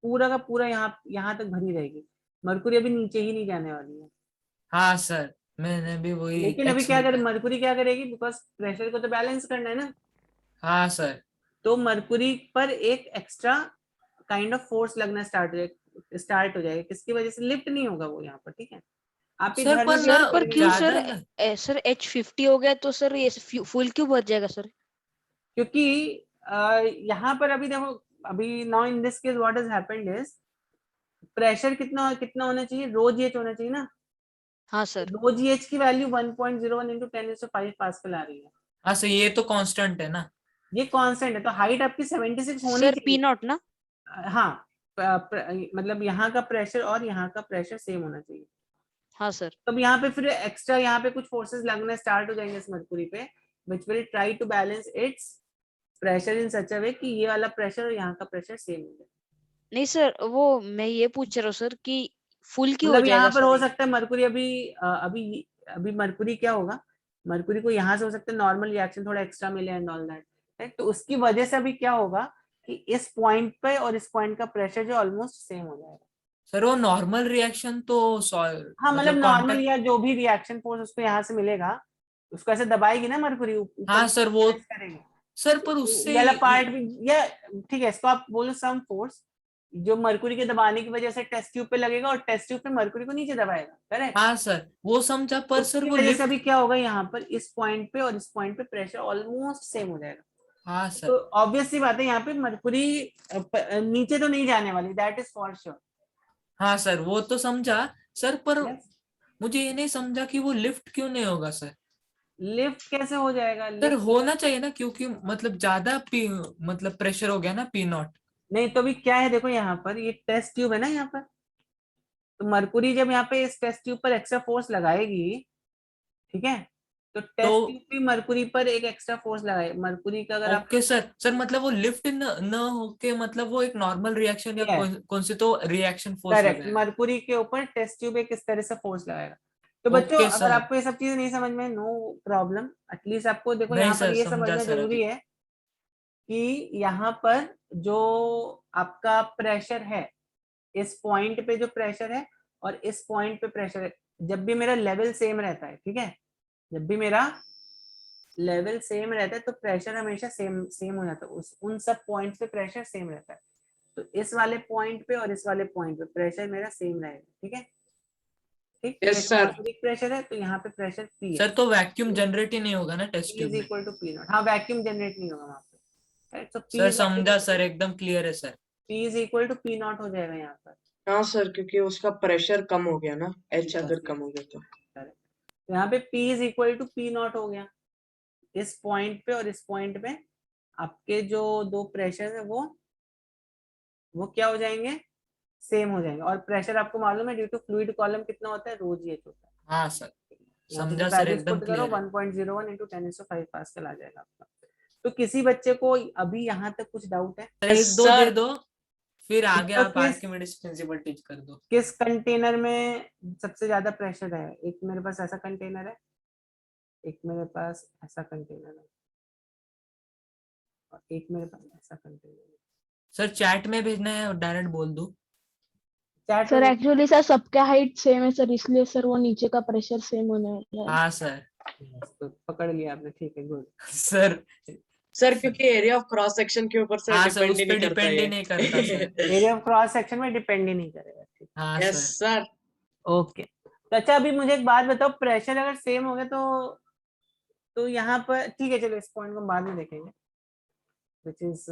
[SPEAKER 1] पूरा का पूरा यहाँ तक भरी रहेगी. मरकुरी अभी नीचे ही नहीं जाने वाली है.
[SPEAKER 5] हाँ सर, मैंने भी वही
[SPEAKER 1] लेकिन अभी क्या करे
[SPEAKER 5] एक्सपेरिमेंट.
[SPEAKER 1] मरकुरी, क्या करेगी? बिकॉज प्रेशर को तो बैलेंस करना है ना.
[SPEAKER 5] हाँ सर.
[SPEAKER 1] तो मरकुरी पर एक एक्स्ट्रा काइंड ऑफ फोर्स लगना स्टार्ट हो जाएगा. किसकी वजह से? लिफ्ट नहीं होगा वो यहाँ पर, ठीक है. आप ही
[SPEAKER 5] सर
[SPEAKER 1] घर में
[SPEAKER 5] पर
[SPEAKER 1] भी
[SPEAKER 5] ना
[SPEAKER 1] ऐसा
[SPEAKER 3] पर
[SPEAKER 1] करेंगे.
[SPEAKER 3] क्यों
[SPEAKER 5] ज्यादा
[SPEAKER 3] सर?
[SPEAKER 5] ना-
[SPEAKER 3] सर H50 हो गया तो सर ये फुल क्यों भर जाएगा सर?
[SPEAKER 1] क्योंकि यहाँ पर अभी देखो, अभी now in this case what has happened is, pressure कितना कितना होना चाहिए? रो जी एच होना चाहिए ना.
[SPEAKER 3] हाँ सर.
[SPEAKER 1] रो जी एच की वैल्यू 1.01 इंटू 10⁻5 पास्कल आ रही है.
[SPEAKER 5] हाँ सर, ये तो कांस्टेंट है ना.
[SPEAKER 1] ये कांस्टेंट है, तो हाइट आपकी 76 होनी
[SPEAKER 3] सर P
[SPEAKER 1] चाहिए.
[SPEAKER 3] naught ना?
[SPEAKER 1] हाँ, मतलब यहाँ का प्रेशर और यहाँ का प्रेशर सेम होना चाहिए.
[SPEAKER 3] हाँ सर.
[SPEAKER 1] तब यहाँ पे फिर एक्स्ट्रा यहाँ पे कुछ फोर्सेस लगने स्टार्ट हो जाएंगे इस मरकुरी पे, which will try to balance its pressure in such a way कि ये वाला प्रेशर और यहाँ का प्रेशर सेम हो जाए.
[SPEAKER 3] नहीं सर, वो मैं ये पूछ रहा हूँ सर कि फुल क्यों हो
[SPEAKER 1] मतलब यहाँ
[SPEAKER 3] जाएगा
[SPEAKER 1] पर
[SPEAKER 3] सर
[SPEAKER 1] हो
[SPEAKER 3] ये?
[SPEAKER 1] सकता है मरकुरी अभी मरकुरी क्या होगा, मरकुरी को यहाँ से हो सकता है नॉर्मल रिएक्शन थोड़ा एक्स्ट्रा मिले एंड ऑल दैट, तो उसकी वजह से अभी क्या होगा कि इस पॉइंट पे और इस पॉइंट का प्रेशर जो ऑलमोस्ट सेम हो जाएगा।
[SPEAKER 5] सर वो नॉर्मल रिएक्शन तो
[SPEAKER 1] हाँ मतलब नॉर्मल
[SPEAKER 5] कांटेक्ट,
[SPEAKER 1] या जो भी रिएक्शन फोर्स उसको यहाँ से मिलेगा, उसको ऐसे दबाएगी ना मरकुरी, ऊपर
[SPEAKER 5] हाँ सर वो
[SPEAKER 1] press करेगी
[SPEAKER 5] सर पर
[SPEAKER 1] तो
[SPEAKER 5] उससे
[SPEAKER 1] ये वाला पार्ट भी, या ठीक है इसको आप बोलो सम फोर्स जो मरकुरी के दबाने की वजह से टेस्ट ट्यूब पे लगेगा और टेस्ट ट्यूब पे मरकुरी को नीचे दबाएगा, करेक्ट।
[SPEAKER 5] हाँ सर वो समझा, पर सर
[SPEAKER 1] उसकी
[SPEAKER 5] वो
[SPEAKER 1] वजह से
[SPEAKER 5] लिफ्ट,
[SPEAKER 1] अभी क्या होगा, यहाँ पर इस पॉइंट पे और इस पॉइंट पे प्रेशर ऑलमोस्ट सेम हो जाएगा।
[SPEAKER 5] हाँ
[SPEAKER 1] तो
[SPEAKER 5] सर
[SPEAKER 1] ऑब्वियस सी बात है यहाँ पे मरकुरी नीचे तो नहीं जाने वाली, दैट इज फॉर श्योर।
[SPEAKER 5] हाँ सर वो तो समझा सर, पर
[SPEAKER 1] यस,
[SPEAKER 5] मुझे ये नहीं समझा कि वो लिफ्ट क्यों नहीं होगा सर।
[SPEAKER 1] लिफ्ट कैसे हो जाएगा,
[SPEAKER 5] सर
[SPEAKER 1] लिफ्ट
[SPEAKER 5] होना चाहिए ना, क्योंकि मतलब ज्यादा पी मतलब प्रेशर हो गया ना P0।
[SPEAKER 1] नहीं तो अभी क्या है, देखो यहाँ पर ये टेस्ट ट्यूब है ना यहाँ पर, तो मरकुरी जब यहाँ पे इस टेस्ट ट्यूब पर एक्स्ट्रा फोर्स लगाएगी, ठीक है, तो
[SPEAKER 5] तो
[SPEAKER 1] टेस्ट ट्यूब भी मरकुरी पर एक एक्स्ट्रा फोर्स लगाए, मरकुरी का अगर आप
[SPEAKER 5] ओके सर मतलब वो लिफ्ट न होके मतलब वो एक नॉर्मल रिएक्शन या कौन सी तो रिएक्शन फोर्स
[SPEAKER 1] करेक्ट
[SPEAKER 5] लगाएगा।
[SPEAKER 1] मरकुरी के ऊपर टेस्ट ट्यूब एक इस तरह से फोर्स लगाएगा। तो बच्चों
[SPEAKER 5] ओके
[SPEAKER 1] अगर
[SPEAKER 5] सर,
[SPEAKER 1] आपको ये सब चीजें नहीं समझ में, नो प्रॉब्लम, एटलीस्ट आपको देखो
[SPEAKER 5] नहीं
[SPEAKER 1] यहाँ पर
[SPEAKER 5] सर
[SPEAKER 1] ये
[SPEAKER 5] समझा
[SPEAKER 1] समझना
[SPEAKER 5] सर
[SPEAKER 1] जरूरी
[SPEAKER 5] अभी।
[SPEAKER 1] है कि यहाँ पर जो आपका प्रेशर है, इस पॉइंट पे जो प्रेशर है और इस पॉइंट पे प्रेशर है, जब भी मेरा लेवल सेम रहता है, ठीक है, जब भी मेरा लेवल सेम रहता है तो प्रेशर हमेशा सेम सेम हो जाता है, उस उन सब पॉइंट पे प्रेशर सेम रहता है। तो इस वाले पॉइंट पे और इस वाले पॉइंट पे प्रेशर मेरा सेम रहेगा, ठीक है, ठीक। ये
[SPEAKER 2] यस सर।
[SPEAKER 1] एटमॉस्फेरिक प्रेशर है तो यहाँ पे प्रेशर P है,
[SPEAKER 5] सर तो वैक्यूम जनरेट ही नहीं होगा ना टेस्ट
[SPEAKER 1] P
[SPEAKER 5] ट्यूब
[SPEAKER 1] इज
[SPEAKER 5] में।
[SPEAKER 1] इक्वल टू P नॉट, हाँ वैक्यूम जनरेट नहीं होगा वहाँ पे, right. So P
[SPEAKER 5] sir
[SPEAKER 1] is
[SPEAKER 5] समझा सर, एकदम क्लियर है sir.
[SPEAKER 1] P is equal to P not हो जाएगा यहाँ पर।
[SPEAKER 2] हाँ सर, क्योंकि उसका प्रेशर कम हो गया ना, एच
[SPEAKER 1] Yes,
[SPEAKER 2] अगर
[SPEAKER 1] yes,
[SPEAKER 2] कम हो गया तो।
[SPEAKER 1] correct. तो यहाँ पे P is equal to P not हो गया, इस पॉइंट पे और इस पॉइंट पे आपके जो दो प्रेशर है वो क्या हो जाएंगे, सेम हो जाएंगे। और प्रेशर आपको मालूम है ड्यू टू फ्लूइड कॉलम कितना होता है, रो जी एच होता है।
[SPEAKER 5] हाँ सर
[SPEAKER 1] यहाँ पे
[SPEAKER 5] समझा सर,
[SPEAKER 1] वैल्यूज
[SPEAKER 5] एकदम
[SPEAKER 1] पुट करो,
[SPEAKER 5] क्लियर है।
[SPEAKER 1] 1.01 into 10⁵ पास्कल आ जाएगा आपका। तो किसी बच्चे को अभी यहाँ तक कुछ डाउट है?
[SPEAKER 5] सर
[SPEAKER 2] यस
[SPEAKER 5] एक दो दे
[SPEAKER 2] सर।
[SPEAKER 5] दो, फिर आगे
[SPEAKER 1] तो
[SPEAKER 5] आप आर्किमिडीज प्रिंसिपल टीच कर दो।
[SPEAKER 1] किस कंटेनर में सबसे ज्यादा प्रेशर है? एक मेरे पास ऐसा कंटेनर है, एक मेरे पास ऐसा कंटेनर है, और एक मेरे पास ऐसा कंटेनर है।
[SPEAKER 5] सर चैट में भेजना है और डायरेक्ट बोल दो।
[SPEAKER 1] चैट
[SPEAKER 4] सर
[SPEAKER 1] में
[SPEAKER 4] एक्चुअली सर सबका हाइट सेम है सर, इसलिए सर वो नीचे का प्रेशर सेम होने वाला है।
[SPEAKER 5] हाँ सर।
[SPEAKER 1] तो पकड़ लिया आपने, ठीक है, गुड।
[SPEAKER 5] सर
[SPEAKER 2] सर क्योंकि एरिया ऑफ क्रॉस सेक्शन के ऊपर सर
[SPEAKER 5] हाँ सर
[SPEAKER 2] डिपेंड
[SPEAKER 5] उस
[SPEAKER 2] ही
[SPEAKER 5] पर
[SPEAKER 2] नहीं करता
[SPEAKER 5] डिपेंड ही
[SPEAKER 2] ये।
[SPEAKER 5] नहीं करता sir.
[SPEAKER 1] Area of cross section में डिपेंड ही नहीं करेगा, ठीक।
[SPEAKER 5] हाँ
[SPEAKER 2] यस
[SPEAKER 5] सर।
[SPEAKER 2] सर।
[SPEAKER 1] ओके, तो अच्छा अभी मुझे एक बात बताओ, प्रेशर अगर सेम हो गया तो यहाँ पर ठीक है, चलो इस पॉइंट को हम बाद में देखेंगे, विच इज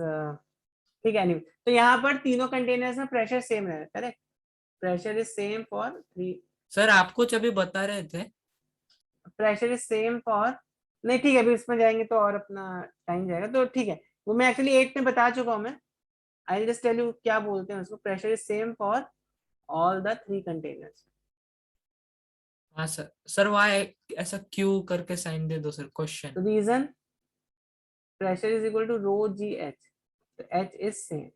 [SPEAKER 1] ठीक है। anyway, तो यहाँ पर तीनों कंटेनर्स में प्रेशर सेम है, correct, pressure is same for 3,
[SPEAKER 5] sir आप कुछ अभी बता रहे थे।
[SPEAKER 1] प्रेशर इज सेम फॉर, नहीं ठीक है अभी इसमें जाएंगे तो और अपना टाइम जाएगा, तो ठीक है वो मैं एक्चुअली 8 में बता चुका हूँ मैं। आई जस्ट टेल यू क्या बोलते हैं उसको, pressure is same for all the 3 containers.
[SPEAKER 5] हाँ सर, सर वहाँ ऐसा क्यू करके साइन दे दो sir, question.
[SPEAKER 1] Reason, pressure is equal to rho ji h, तो h is same,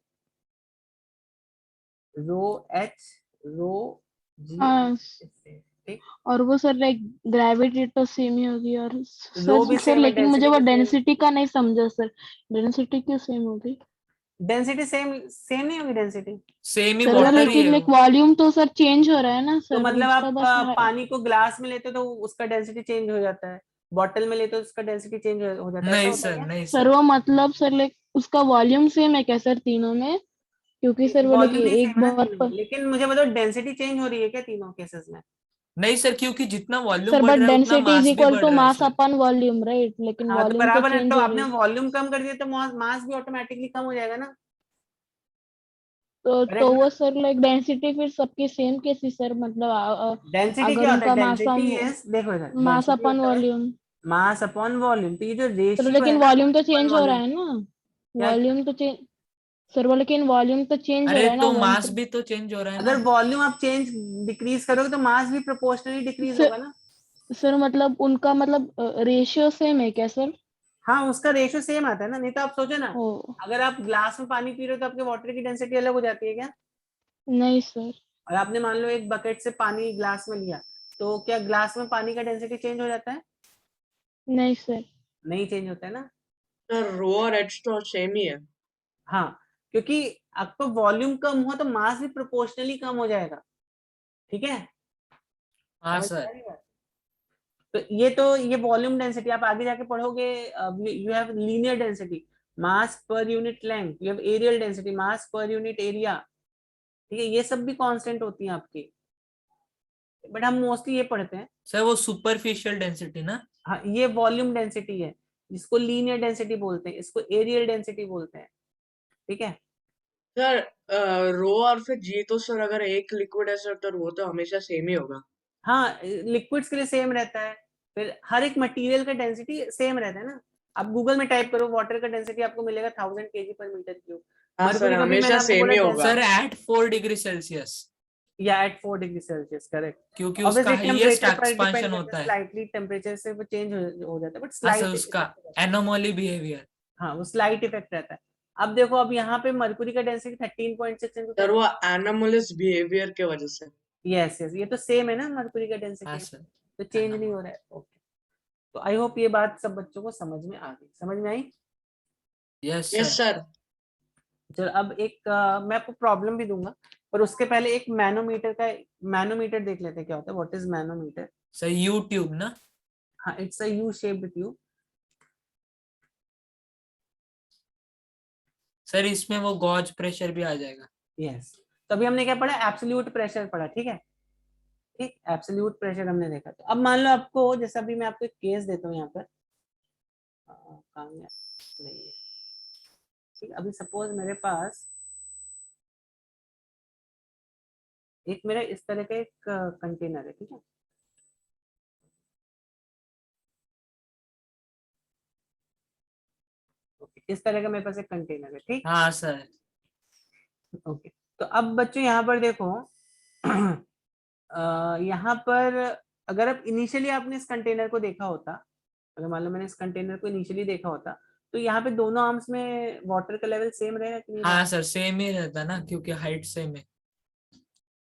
[SPEAKER 1] rho h rho g
[SPEAKER 4] हाँ,
[SPEAKER 1] सेम, ठीक।
[SPEAKER 4] और वो सर लाइक ग्रेविटी तो सेम ही होगी, और
[SPEAKER 1] रो भी
[SPEAKER 4] सर
[SPEAKER 1] सेम है,
[SPEAKER 4] लेकिन मुझे वो
[SPEAKER 1] डेंसिटी भी सेम,
[SPEAKER 4] डेंसिटी का नहीं समझा सर, डेंसिटी क्यों सेम होगी?
[SPEAKER 1] डेंसिटी सेम सेम नहीं होगी डेंसिटी।
[SPEAKER 5] सेम ही
[SPEAKER 4] सर वो
[SPEAKER 5] वाटर ही
[SPEAKER 4] लेकिन
[SPEAKER 5] है
[SPEAKER 4] लाइक
[SPEAKER 5] वो।
[SPEAKER 4] वॉल्यूम तो सर चेंज हो रहा है ना
[SPEAKER 1] तो
[SPEAKER 4] सर,
[SPEAKER 1] मतलब
[SPEAKER 4] उसका
[SPEAKER 1] आप
[SPEAKER 4] बस
[SPEAKER 1] पानी को ग्लास में लेते हो तो उसका डेंसिटी चेंज हो जाता है, बॉटल में लेते हो तो उसका डेंसिटी चेंज हो जाता है, ऐसा
[SPEAKER 5] नहीं
[SPEAKER 1] होता है
[SPEAKER 5] सर,
[SPEAKER 1] क्या?
[SPEAKER 5] नहीं
[SPEAKER 4] सर
[SPEAKER 5] सर।
[SPEAKER 4] वो मतलब सर लाइक उसका वॉल्यूम सेम है क्या सर तीनों में? क्योंकि सर वो लाइक
[SPEAKER 1] वॉल्यूम नहीं सेम
[SPEAKER 4] एक
[SPEAKER 1] है ना
[SPEAKER 4] बहुत
[SPEAKER 1] तीनों में, लेकिन मुझे बताओ डेंसिटी चेंज हो रही है क्या तीनों केसेस में?
[SPEAKER 5] नहीं सर, क्योंकि जितना वॉल्यूम
[SPEAKER 4] सर
[SPEAKER 5] बढ़
[SPEAKER 4] बट
[SPEAKER 5] रहा है उतना
[SPEAKER 4] डेंसिटी इज
[SPEAKER 5] मास भी
[SPEAKER 4] इक्वल
[SPEAKER 5] बढ़
[SPEAKER 4] टू
[SPEAKER 5] रहा है
[SPEAKER 4] मास
[SPEAKER 5] सर।
[SPEAKER 4] Upon volume, right? लेकिन
[SPEAKER 1] हाँ तो
[SPEAKER 4] वॉल्यूम तो
[SPEAKER 1] बराबर है,
[SPEAKER 4] चेंज
[SPEAKER 1] तो
[SPEAKER 4] हो
[SPEAKER 1] आपने
[SPEAKER 4] रही है,
[SPEAKER 1] वॉल्यूम कम कर दिया तो मास भी ऑटोमेटिकली कम हो जाएगा ना,
[SPEAKER 4] तो
[SPEAKER 1] करेक्ट ना?
[SPEAKER 4] वो सर लाइक डेंसिटी फिर सबकी सेम कैसी सर, मतलब
[SPEAKER 1] डेंसिटी
[SPEAKER 4] अगर
[SPEAKER 1] क्या होता है,
[SPEAKER 4] उनका मास
[SPEAKER 1] डेंसिटी इज, देखो इधर
[SPEAKER 4] मास
[SPEAKER 1] डेंसिटी
[SPEAKER 4] अपॉन
[SPEAKER 1] होता है
[SPEAKER 4] वॉल्यूम,
[SPEAKER 1] मास अपॉन वॉल्यूम, तो ये जो
[SPEAKER 4] सर
[SPEAKER 1] रेशियो है
[SPEAKER 4] लेकिन
[SPEAKER 1] ना
[SPEAKER 4] वॉल्यूम तो
[SPEAKER 1] मास अपॉन
[SPEAKER 4] चेंज हो रहा
[SPEAKER 1] वॉल्यूम,
[SPEAKER 4] है ना,
[SPEAKER 1] क्या
[SPEAKER 4] वॉल्यूम तो चेंज, सर वो लेकिन वॉल्यूम तो चेंज हो
[SPEAKER 5] अरे
[SPEAKER 4] रहा है ना
[SPEAKER 5] तो
[SPEAKER 4] वन
[SPEAKER 5] मास भी तो चेंज हो रहा है
[SPEAKER 1] अगर
[SPEAKER 5] ना।
[SPEAKER 1] वॉल्यूम आप चेंज डिक्रीज करोगे तो मास भी प्रोपोर्शनली डिक्रीज
[SPEAKER 4] सर,
[SPEAKER 1] होगा ना।
[SPEAKER 4] सर मतलब उनका मतलब रेशियो सेम है क्या सर?
[SPEAKER 1] हाँ उसका रेशियो सेम आता है ना, नहीं तो आप सोचो ना,
[SPEAKER 4] ओ
[SPEAKER 1] अगर आप ग्लास में पानी पी रहे हो तो आपके वाटर की डेंसिटी अलग हो जाती है क्या?
[SPEAKER 4] नहीं सर,
[SPEAKER 1] और आपने मान लो एक बकेट से पानी ग्लास में लिया, तो क्या ग्लास में पानी का डेंसिटी चेंज हो जाता है?
[SPEAKER 4] नहीं सर,
[SPEAKER 1] नहीं चेंज होता है ना।
[SPEAKER 2] सर रो और एच तो सेम ही है।
[SPEAKER 1] हाँ क्योंकि आपका वॉल्यूम कम हुआ तो मास भी प्रोपोर्शनली कम हो जाएगा, ठीक है।
[SPEAKER 5] हाँ
[SPEAKER 1] समझ में आ
[SPEAKER 5] सर।
[SPEAKER 1] रही बात? तो ये वॉल्यूम डेंसिटी आप आगे जाके पढ़ोगे, you have linear density mass per unit length, you have areal density mass per unit area, ठीक है, ये सब भी कांस्टेंट होती हैं आपकी, बट हम मोस्टली ये पढ़ते हैं।
[SPEAKER 5] सर वो सुपरफिशियल डेंसिटी ना?
[SPEAKER 1] हाँ, ये वॉल्यूम डेंसिटी है, जिसको लीनियर डेंसिटी बोलते हैं, इसको एरियल डेंसिटी बोलते हैं, ठीक है।
[SPEAKER 2] सर रो और फिर जी तो सर अगर एक लिक्विड है सर तो वो तो हमेशा सेम ही होगा।
[SPEAKER 1] हाँ, लिक्विड्स के लिए सेम रहता है, फिर हर एक मटेरियल का डेंसिटी सेम रहता है ना। आप गूगल में टाइप करो वाटर का डेंसिटी, आपको मिलेगा 1000 kg/m³।
[SPEAKER 2] हाँ सर
[SPEAKER 1] मरकुरी का भी मैंने
[SPEAKER 2] हमेशा
[SPEAKER 1] आपको
[SPEAKER 2] सेम
[SPEAKER 1] बोला
[SPEAKER 2] ही होगा।
[SPEAKER 5] सर एट 4 डिग्री सेल्सियस,
[SPEAKER 1] या एट 4 डिग्री सेल्सियस, करेक्ट।
[SPEAKER 5] क्योंकि उसका
[SPEAKER 1] ऑब्वियसली
[SPEAKER 5] हाईएस्ट
[SPEAKER 1] टेम्परेचर पर डिपेंड
[SPEAKER 5] एक्सपांशन
[SPEAKER 1] करता
[SPEAKER 5] होता
[SPEAKER 1] है,
[SPEAKER 5] है।
[SPEAKER 1] स्लाइटली टेम्परेचर से वो चेंज हो जाता है, बट
[SPEAKER 5] हाँ सर,
[SPEAKER 1] स्लाइट
[SPEAKER 5] उसका एनोमली बिहेवियर।
[SPEAKER 1] हाँ, वो स्लाइट इफेक्ट रहता है। अब देखो, अब यहाँ पे मरकुरी का डेंसिटी 13.6 into
[SPEAKER 2] सर
[SPEAKER 1] 10।
[SPEAKER 2] वो एनोमलस बिहेवियर के वजह से।
[SPEAKER 1] यस यस, ये तो सेम है ना, मरकुरी का
[SPEAKER 5] हाँ
[SPEAKER 1] डेंसिटी
[SPEAKER 5] सर।
[SPEAKER 1] तो चेंज नहीं हो रहा है। ओके, तो आई होप ये बात सब बच्चों को समझ में आ गई, समझ में आई।
[SPEAKER 5] Yes
[SPEAKER 2] yes
[SPEAKER 5] sir.
[SPEAKER 2] सर।
[SPEAKER 1] चलो अब एक मैं आपको प्रॉब्लम भी दूंगा, पर उसके पहले एक मैनोमीटर देख लेते हैं क्या होता है। What is manometer?
[SPEAKER 5] Sir YouTube ना?
[SPEAKER 1] हाँ, it's a U shaped tube.
[SPEAKER 5] Sir इसमें वो गॉज प्रेशर भी आ जाएगा?
[SPEAKER 1] यस, तो अभी हमने क्या पढ़ा? एब्सोल्यूट प्रेशर पढ़ा, ठीक है। ठीक, एब्सोल्यूट प्रेशर हमने देखा। तो अब मान लो आपको, जैसे अभी मैं आपको एक केस देता हूँ यहाँ पर, काम नहीं है, ठीक। अभी सपोज मेरे पास एक मेरा इस तरह का एक कंटेनर है, ठीक है। ओके, इस तरह का मेरे पास एक कंटेनर है, ठीक।
[SPEAKER 5] हाँ सर।
[SPEAKER 1] ओके, तो अब बच्चों यहाँ पर देखो यहाँ पर अगर आप इनिशियली आपने इस कंटेनर को देखा होता, अगर मान लो मैंने इस कंटेनर को इनिशियली देखा होता, तो यहाँ पे दोनों आर्म्स में वाटर का लेवल सेम रहेगा कि नहीं?
[SPEAKER 5] हाँ सर, सेम ही रहता ना, क्योंकि हाइट सेम है।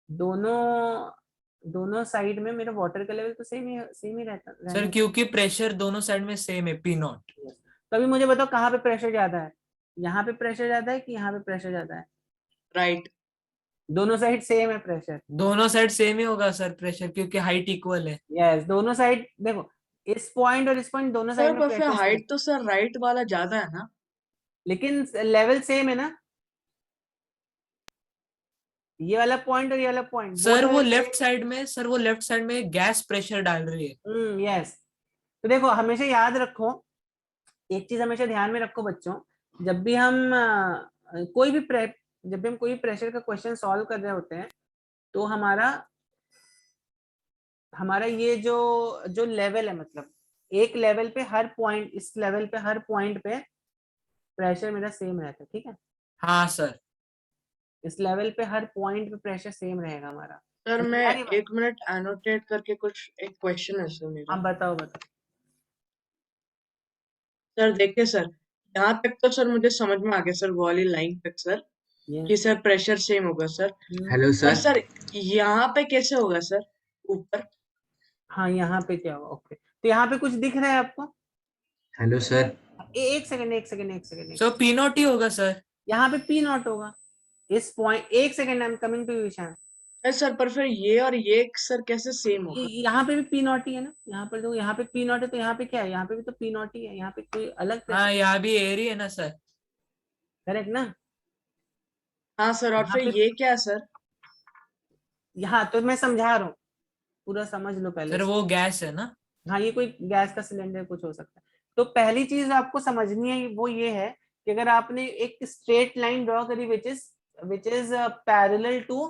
[SPEAKER 1] दोनों दोनों साइड में मेरा वाटर का लेवल तो सेम ही रहता
[SPEAKER 5] सर क्योंकि प्रेशर दोनों साइड में सेम है, पी नॉट।
[SPEAKER 1] तो अभी मुझे बताओ कहाँ पे प्रेशर ज्यादा है? यहाँ पे प्रेशर ज्यादा है कि यहाँ पे प्रेशर ज्यादा है?
[SPEAKER 2] राइट।
[SPEAKER 1] दोनों साइड सेम है प्रेशर।
[SPEAKER 5] दोनों साइड सेम ही होगा सर प्रेशर, क्योंकि हाइट इक्वल है।
[SPEAKER 1] यस, दोनों साइड देखो, इस पॉइंट और इस पॉइंट दोनों
[SPEAKER 2] सर
[SPEAKER 1] साइड में
[SPEAKER 2] पर फिर
[SPEAKER 1] प्रेशर सेम,
[SPEAKER 2] हाइट तो सर राइट वाला ज्यादा है ना?
[SPEAKER 1] लेकिन लेवल सेम है ना। ये वाला पॉइंट और ये वाला पॉइंट
[SPEAKER 5] सर वो लेफ्ट साइड में, सर वो लेफ्ट साइड में गैस प्रेशर डाल रही है।
[SPEAKER 1] यस, तो देखो हमेशा याद रखो, एक चीज हमेशा ध्यान में रखो बच्चों, जब भी हम जब भी हम कोई प्रेशर का क्वेश्चन सॉल्व कर रहे होते हैं, तो हमारा हमारा ये जो जो लेवल है, मतलब एक लेवल पे हर पॉइंट, इस लेवल पे हर पॉइंट पे प्रेशर मेरा सेम रहता है, ठीक है।
[SPEAKER 5] हाँ सर।
[SPEAKER 1] इस लेवल पे हर पॉइंट पे प्रेशर सेम रहेगा हमारा।
[SPEAKER 2] सर
[SPEAKER 1] समझ
[SPEAKER 2] मैं
[SPEAKER 1] में आ रही बात?
[SPEAKER 2] 1 मिनट एनोटेट करके कुछ एक क्वेश्चन है सर मेरा।
[SPEAKER 1] आप बताओ।
[SPEAKER 2] सर देखिए सर, यहाँ तक तो सर मुझे समझ में आ गया सर, वो वाली लाइन तक सर, कि
[SPEAKER 1] यस।
[SPEAKER 2] सर प्रेशर सेम होगा सर।
[SPEAKER 7] हेलो
[SPEAKER 2] पर
[SPEAKER 7] सर।
[SPEAKER 2] सर यहाँ पे कैसे होगा सर ऊपर?
[SPEAKER 1] हाँ, यहाँ पे क्या होगा? ओके, तो यहाँ पे कुछ दिख रहा है आपको?
[SPEAKER 7] Hello sir.
[SPEAKER 1] एक सेकंड, एक सेकंड, एक सेकंड।
[SPEAKER 5] सर पी नॉट ही होगा सर।
[SPEAKER 1] यहाँ पे पी नॉट होगा इस पॉइंट। एक second, I am coming to you Vishal.
[SPEAKER 2] Sir पर फिर ये और ये सर कैसे सेम होगा?
[SPEAKER 1] यहाँ पे भी पी नॉट ही है ना, यहाँ पर देखो, यहाँ पे पी नॉट है, तो यहाँ पे क्या है? यहाँ पे भी तो पी नॉट ही है, यहाँ पे कोई अलग
[SPEAKER 5] हाँ
[SPEAKER 1] प्रेशर,
[SPEAKER 5] यहाँ भी एयर है ना सर।
[SPEAKER 1] करेक्ट ना?
[SPEAKER 2] हाँ सर, और
[SPEAKER 1] यहाँ
[SPEAKER 2] फिर
[SPEAKER 1] पे,
[SPEAKER 2] ये क्या है सर?
[SPEAKER 1] यहाँ तो मैं समझा रहा हूँ, पूरा समझ लो पहले
[SPEAKER 5] सर
[SPEAKER 1] से।
[SPEAKER 5] वो गैस है ना?
[SPEAKER 1] हाँ, ये कोई गैस का सिलेंडर कुछ हो सकता है। तो पहली चीज आपको समझनी है वो ये है कि अगर आपने एक स्ट्रेट लाइन ड्रॉ करी which is parallel to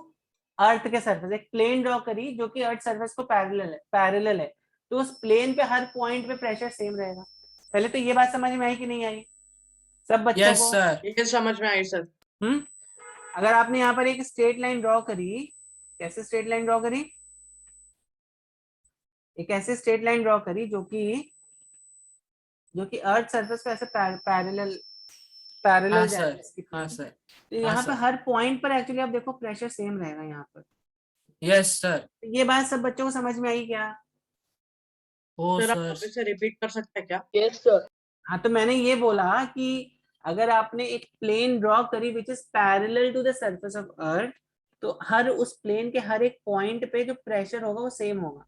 [SPEAKER 1] earth के सरफेस, एक प्लेन ड्रॉ करी जो कि अर्थ सरफेस को पैरेलल है, तो उस प्लेन पे हर पॉइंट पे प्रेशर सेम रहेगा। पहले तो ये बात समझ में आई कि नहीं आई सब बच्चों
[SPEAKER 5] यस
[SPEAKER 1] को?
[SPEAKER 5] सर।
[SPEAKER 2] ये समझ में आई सर।
[SPEAKER 1] अगर आपने यहाँ पर एक स्ट्रेट लाइन ड्रॉ करी, कैसे स्ट्रेट लाइन ड्रॉ करी? एक ऐसे स्ट्रेट लाइन ड्रॉ करी जो कि अर्थ सरफेस को ऐसे पैरेलल
[SPEAKER 5] हाँ
[SPEAKER 1] जा रहा है
[SPEAKER 5] सर।
[SPEAKER 1] इसकी
[SPEAKER 5] हाँ
[SPEAKER 1] तरफ।
[SPEAKER 5] सर।
[SPEAKER 1] तो
[SPEAKER 5] हाँ
[SPEAKER 1] यहाँ पे
[SPEAKER 5] सर।
[SPEAKER 1] हर पॉइंट पर एक्चुअली आप देखो प्रेशर सेम रहेगा यहाँ पर।
[SPEAKER 5] Yes sir.
[SPEAKER 1] तो ये बात सब बच्चों को समझ में आई क्या?
[SPEAKER 5] ओ
[SPEAKER 2] सर आप
[SPEAKER 5] सर।
[SPEAKER 2] वापस से रिपीट कर सकते हैं क्या?
[SPEAKER 3] Yes sir.
[SPEAKER 1] हाँ, तो मैंने ये बोला कि अगर आपने एक प्लेन ड्रॉ करी which is parallel to the surface of earth, तो हर उस प्लेन के हर एक पॉइंट पे जो प्रेशर होगा वो सेम होगा।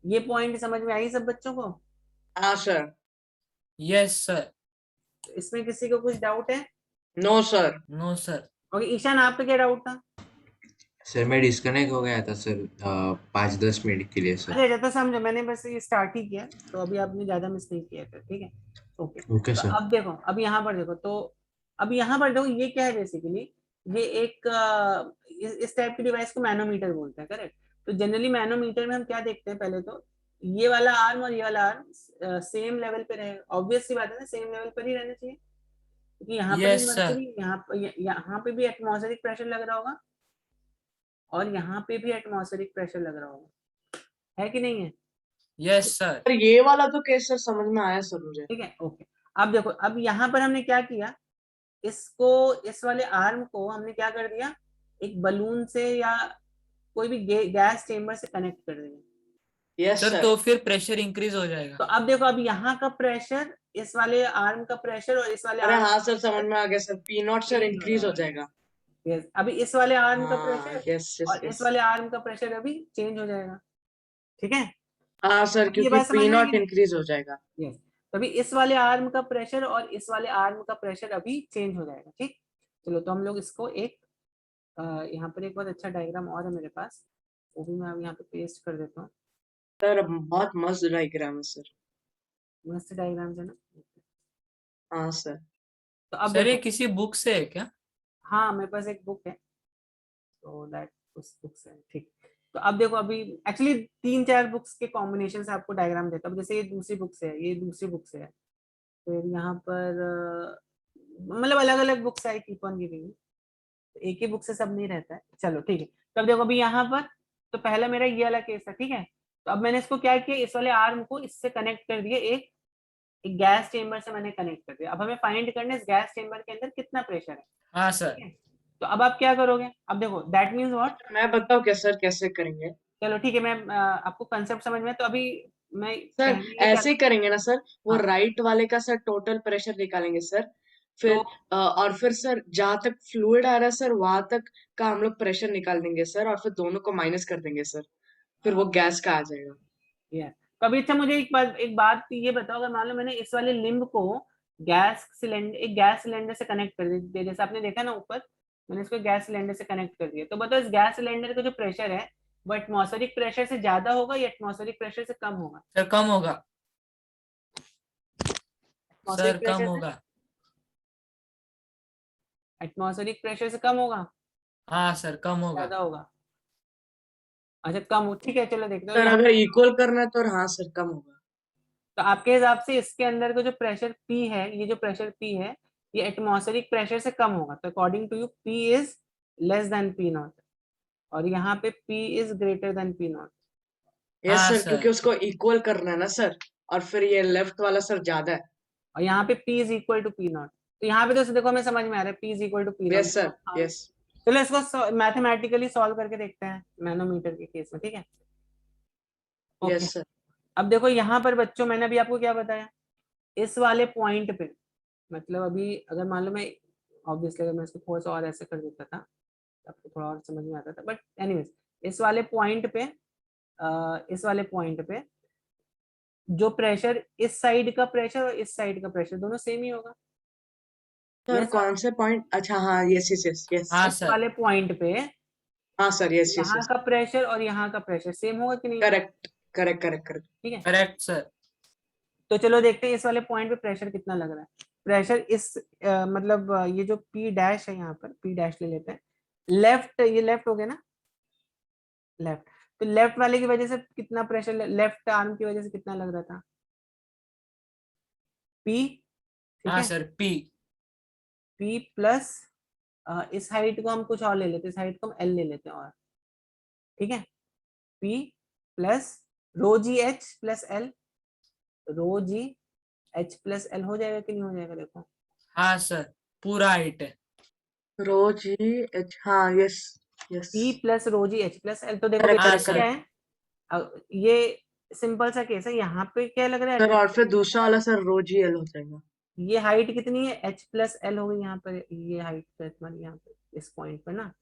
[SPEAKER 1] ये पॉइंट समझ में आई सब बच्चों को?
[SPEAKER 2] हाँ सर।
[SPEAKER 5] Yes sir.
[SPEAKER 1] इसमें किसी को कुछ डाउट है?
[SPEAKER 2] No sir.
[SPEAKER 5] No sir.
[SPEAKER 1] Okay, Ishan आपका क्या डाउट था?
[SPEAKER 7] सर मैं डिस्कनेक्ट हो गया था सर 5-10 मिनट के लिए सर।
[SPEAKER 1] अरे तो समझो, मैंने बस ये स्टार्ट ही किया, तो अभी आपने ज्यादा मिस नहीं किया था, ठीक है? ओके,
[SPEAKER 7] ओके
[SPEAKER 1] तो
[SPEAKER 7] सर।
[SPEAKER 1] अब देखो, अब यहाँ पर देखो, तो अब यहाँ पर देखो ये क्या है बेसिकली, ये एक इस टाइप की डिवाइस को मैनोमीटर बोलते हैं, करेक्ट? तो जनरली मैनोमीटर में हम क्या देखते हैं, पहले तो ये वाला आर्म और ये वाला आर्म सेम लेवल पे रहे। ऑब्वियस सी बात है ना, सेम लेवल पर ही रहना चाहिए, क्योंकि यहाँ पर भी
[SPEAKER 5] यस सर।
[SPEAKER 1] मर्क्यूरी, यहाँ पे भी एटमॉस्फेरिक प्रेशर लग रहा होगा और यहाँ पे भी एटमॉस्फेरिक प्रेशर लग रहा होगा, है कि नहीं है?
[SPEAKER 5] Yes sir.
[SPEAKER 2] सर ये वाला तो केस सर समझ में आया सर मुझे।
[SPEAKER 1] ठीक है, ओके। अब देखो, अब यहाँ पर हमने क्या किया, इसको, इस वाले आर्म को हमने क्या कर दिया, एक बलून से या कोई भी गैस चेम्बर से कनेक्ट कर दिया।
[SPEAKER 2] Yes
[SPEAKER 5] sir
[SPEAKER 2] sir.
[SPEAKER 5] तो फिर प्रेशर इंक्रीज हो जाएगा।
[SPEAKER 1] तो अब देखो, अब यहाँ का प्रेशर, इस वाले आर्म का प्रेशर और इस वाले
[SPEAKER 2] अरे
[SPEAKER 1] आर्म,
[SPEAKER 2] हाँ सर समझ में आ गया sir, P not sir increase हो जाएगा।
[SPEAKER 1] यस, अभी इस वाले आर्म का
[SPEAKER 2] हाँ
[SPEAKER 1] प्रेशर
[SPEAKER 2] यस यस
[SPEAKER 1] और इस
[SPEAKER 2] यस।
[SPEAKER 1] वाले आर्म का प्रेशर अभी चेंज हो जाएगा, ठीक है?
[SPEAKER 2] हाँ सर,
[SPEAKER 1] ये
[SPEAKER 2] क्योंकि
[SPEAKER 1] बात समझ
[SPEAKER 2] पी
[SPEAKER 1] में
[SPEAKER 2] नॉट
[SPEAKER 1] आएगी?
[SPEAKER 2] इंक्रीज हो जाएगा।
[SPEAKER 1] यस, तभी इस वाले आर्म का प्रेशर और इस वाले आर्म का प्रेशर अभी चेंज हो जाएगा, ठीक? चलो, तो हम लोग इसको एक यहाँ पर एक बहुत अच्छा डायग्राम और है मेरे पास, वो भी मैं अब यहाँ पे पेस्ट कर देता हूँ।
[SPEAKER 2] सर बहुत मस्त डायग्राम है सर।
[SPEAKER 1] मस्त डायग्राम है ना?
[SPEAKER 2] हाँ सर।
[SPEAKER 1] तो अब
[SPEAKER 5] सर ये
[SPEAKER 1] देखो,
[SPEAKER 5] किसी बुक से है क्या?
[SPEAKER 1] हाँ मेरे पास एक बुक है, तो दैट उस बुक से है, ठीक। तो अब देखो, अभी एक्चुअली 3-4 बुक्स के कॉम्बिनेशन से आपको डायग्राम देता हूँ। जैसे ये दूसरी बुक से है, ये दूसरी बुक से है, फिर यहाँ पर मतलब अलग अलग books I, keep on giving, एक ही बुक से सब नहीं रहता है। चलो ठीक है, तो अब देखो, अभी यहाँ पर तो पहला मेरा ये वाला केस था, ठीक है? तो अब मैंने इसको क्या किया, इस वाले आर्म को इससे कनेक्ट कर दिया, एक गैस चेम्बर से मैंने कनेक्ट कर दिया। अब हमें फाइंड करना है इस गैस चेम्बर के अंदर कितना प्रेशर है,
[SPEAKER 5] हाँ सर।
[SPEAKER 1] ठीक है? तो अब आप क्या करोगे, अब देखो, दैट मीन्स व्हाट,
[SPEAKER 2] मैं बताऊँ क्या सर कैसे करेंगे?
[SPEAKER 1] चलो ठीक है, मैं आपको कंसेप्ट समझ में है, तो अभी मैं
[SPEAKER 2] सर
[SPEAKER 1] कहने ये
[SPEAKER 2] ऐसे ही
[SPEAKER 1] चाहता
[SPEAKER 2] करेंगे ना सर, वो
[SPEAKER 1] हाँ,
[SPEAKER 2] राइट वाले का सर टोटल प्रेशर निकालेंगे सर, फिर
[SPEAKER 1] तो
[SPEAKER 2] और फिर सर जहां तक फ्लूइड आ रहा है सर वहां तक का हम लोग प्रेशर निकाल देंगे सर, और फिर दोनों को माइनस कर देंगे सर, फिर वो गैस का आ जाएगा।
[SPEAKER 1] ये तो अभी अच्छा, मुझे एक बात ये बताओ, अगर मान लो मैंने इस वाले लिम्ब को एक गैस सिलेंडर से कनेक्ट कर दिया, जैसे आपने देखा ना ऊपर, मैंने इसको गैस सिलेंडर से कनेक्ट कर दिया, तो बताओ इस गैस सिलेंडर का जो प्रेशर है वो एटमॉस्फेरिक प्रेशर से ज्यादा होगा या एटमॉस्फेरिक प्रेशर से कम होगा?
[SPEAKER 5] सर कम होगा। सर
[SPEAKER 1] एटमॉस्फेरिक
[SPEAKER 5] कम
[SPEAKER 1] प्रेशर से,
[SPEAKER 5] होगा।
[SPEAKER 1] एटमॉस्फेरिक प्रेशर से कम होगा,
[SPEAKER 5] हाँ सर कम होगा।
[SPEAKER 1] ज्यादा होगा? अच्छा, कम हो, ठीक है, चलो देखते हो
[SPEAKER 2] सर
[SPEAKER 1] यहाँ।
[SPEAKER 2] अगर इक्वल करना है तो हाँ सर कम होगा।
[SPEAKER 1] तो आपके हिसाब से इसके अंदर का जो प्रेशर P है, ये जो प्रेशर P है, ये एटमॉस्फेरिक प्रेशर से कम होगा, तो according to you P is less than P not, और यहाँ पे P is greater than P not.
[SPEAKER 2] Yes
[SPEAKER 5] हाँ
[SPEAKER 2] सर, क्योंकि
[SPEAKER 5] सर।
[SPEAKER 2] उसको इक्वल करना है ना सर, और फिर ये लेफ्ट वाला सर ज्यादा है।
[SPEAKER 1] और यहाँ पे P is equal to P not, तो यहाँ पे तो देखो हमें समझ में आ रहा है P is equal to P
[SPEAKER 2] yes
[SPEAKER 1] not.
[SPEAKER 2] Sir yes.
[SPEAKER 1] चलो इसको मैथमेटिकली सॉल्व करके देखते हैं मैनोमीटर के केस में, ठीक है? Okay,
[SPEAKER 2] yes sir.
[SPEAKER 1] अब देखो यहाँ पर बच्चों, मैंने अभी आपको क्या बताया, इस वाले पॉइंट पे, मतलब अभी अगर मान लो मैं, ऑब्वियसली अगर मैं इसको थोड़ा सा और ऐसे कर देता था आपको थोड़ा और समझ में आता था, बट एनीवेज, इस वाले पॉइंट पे जो प्रेशर, इस साइड का प्रेशर और इस साइड का प्रेशर दोनों सेम ही होगा।
[SPEAKER 2] सर
[SPEAKER 1] Yes,
[SPEAKER 2] कौन से पॉइंट? अच्छा हाँ यस यस यस यस।
[SPEAKER 5] हाँ
[SPEAKER 1] इस
[SPEAKER 5] सर।
[SPEAKER 1] वाले पॉइंट पे
[SPEAKER 2] हाँ सर यस यस
[SPEAKER 1] यहाँ
[SPEAKER 2] यस।
[SPEAKER 1] का प्रेशर और यहाँ का प्रेशर सेम होगा कि नहीं?
[SPEAKER 2] Correct correct correct correct.
[SPEAKER 1] ठीक है,
[SPEAKER 5] करेक्ट सर।
[SPEAKER 1] तो चलो देखते हैं इस वाले पॉइंट पे प्रेशर कितना लग रहा है। प्रेशर इस मतलब ये जो P डैश है, यहाँ पर P डैश ले लेते हैं, लेफ्ट, ये लेफ्ट हो गया ना, लेफ्ट, तो लेफ्ट वाले की वजह से कितना प्रेशर, लेफ्ट आर्म की वजह से कितना लग रहा था? P, ठीक
[SPEAKER 5] हाँ
[SPEAKER 1] है,
[SPEAKER 5] सर P।
[SPEAKER 1] P प्लस इस हाइट को हम कुछ और ले लेते हैं, इस हाइट को हम L ले लेते हैं, और ठीक है, P प्लस रो जी एच प्लस L, रो जी एच प्लस L हो जाएगा कि नहीं हो जाएगा? देखो,
[SPEAKER 5] हाँ सर पूरा हाइट है।
[SPEAKER 2] रो जी एच, हाँ yes yes.
[SPEAKER 1] P plus rho जी एच प्लस L, तो देखो
[SPEAKER 2] करेक्ट
[SPEAKER 5] हाँ
[SPEAKER 1] बेटा
[SPEAKER 2] करेक्ट
[SPEAKER 1] क्या
[SPEAKER 5] सर।
[SPEAKER 2] करेक्ट।
[SPEAKER 1] है, ये सिंपल सा केस है, यहाँ पे क्या लग रहा है?
[SPEAKER 2] सर और फिर दूसरा वाला सर रो जी एल हो जाएगा।
[SPEAKER 1] ये हाइट कितनी है, h प्लस एल हो गई यहाँ पर, ये हाइट तुम्हारी यहाँ पे इस पॉइंट पर ना,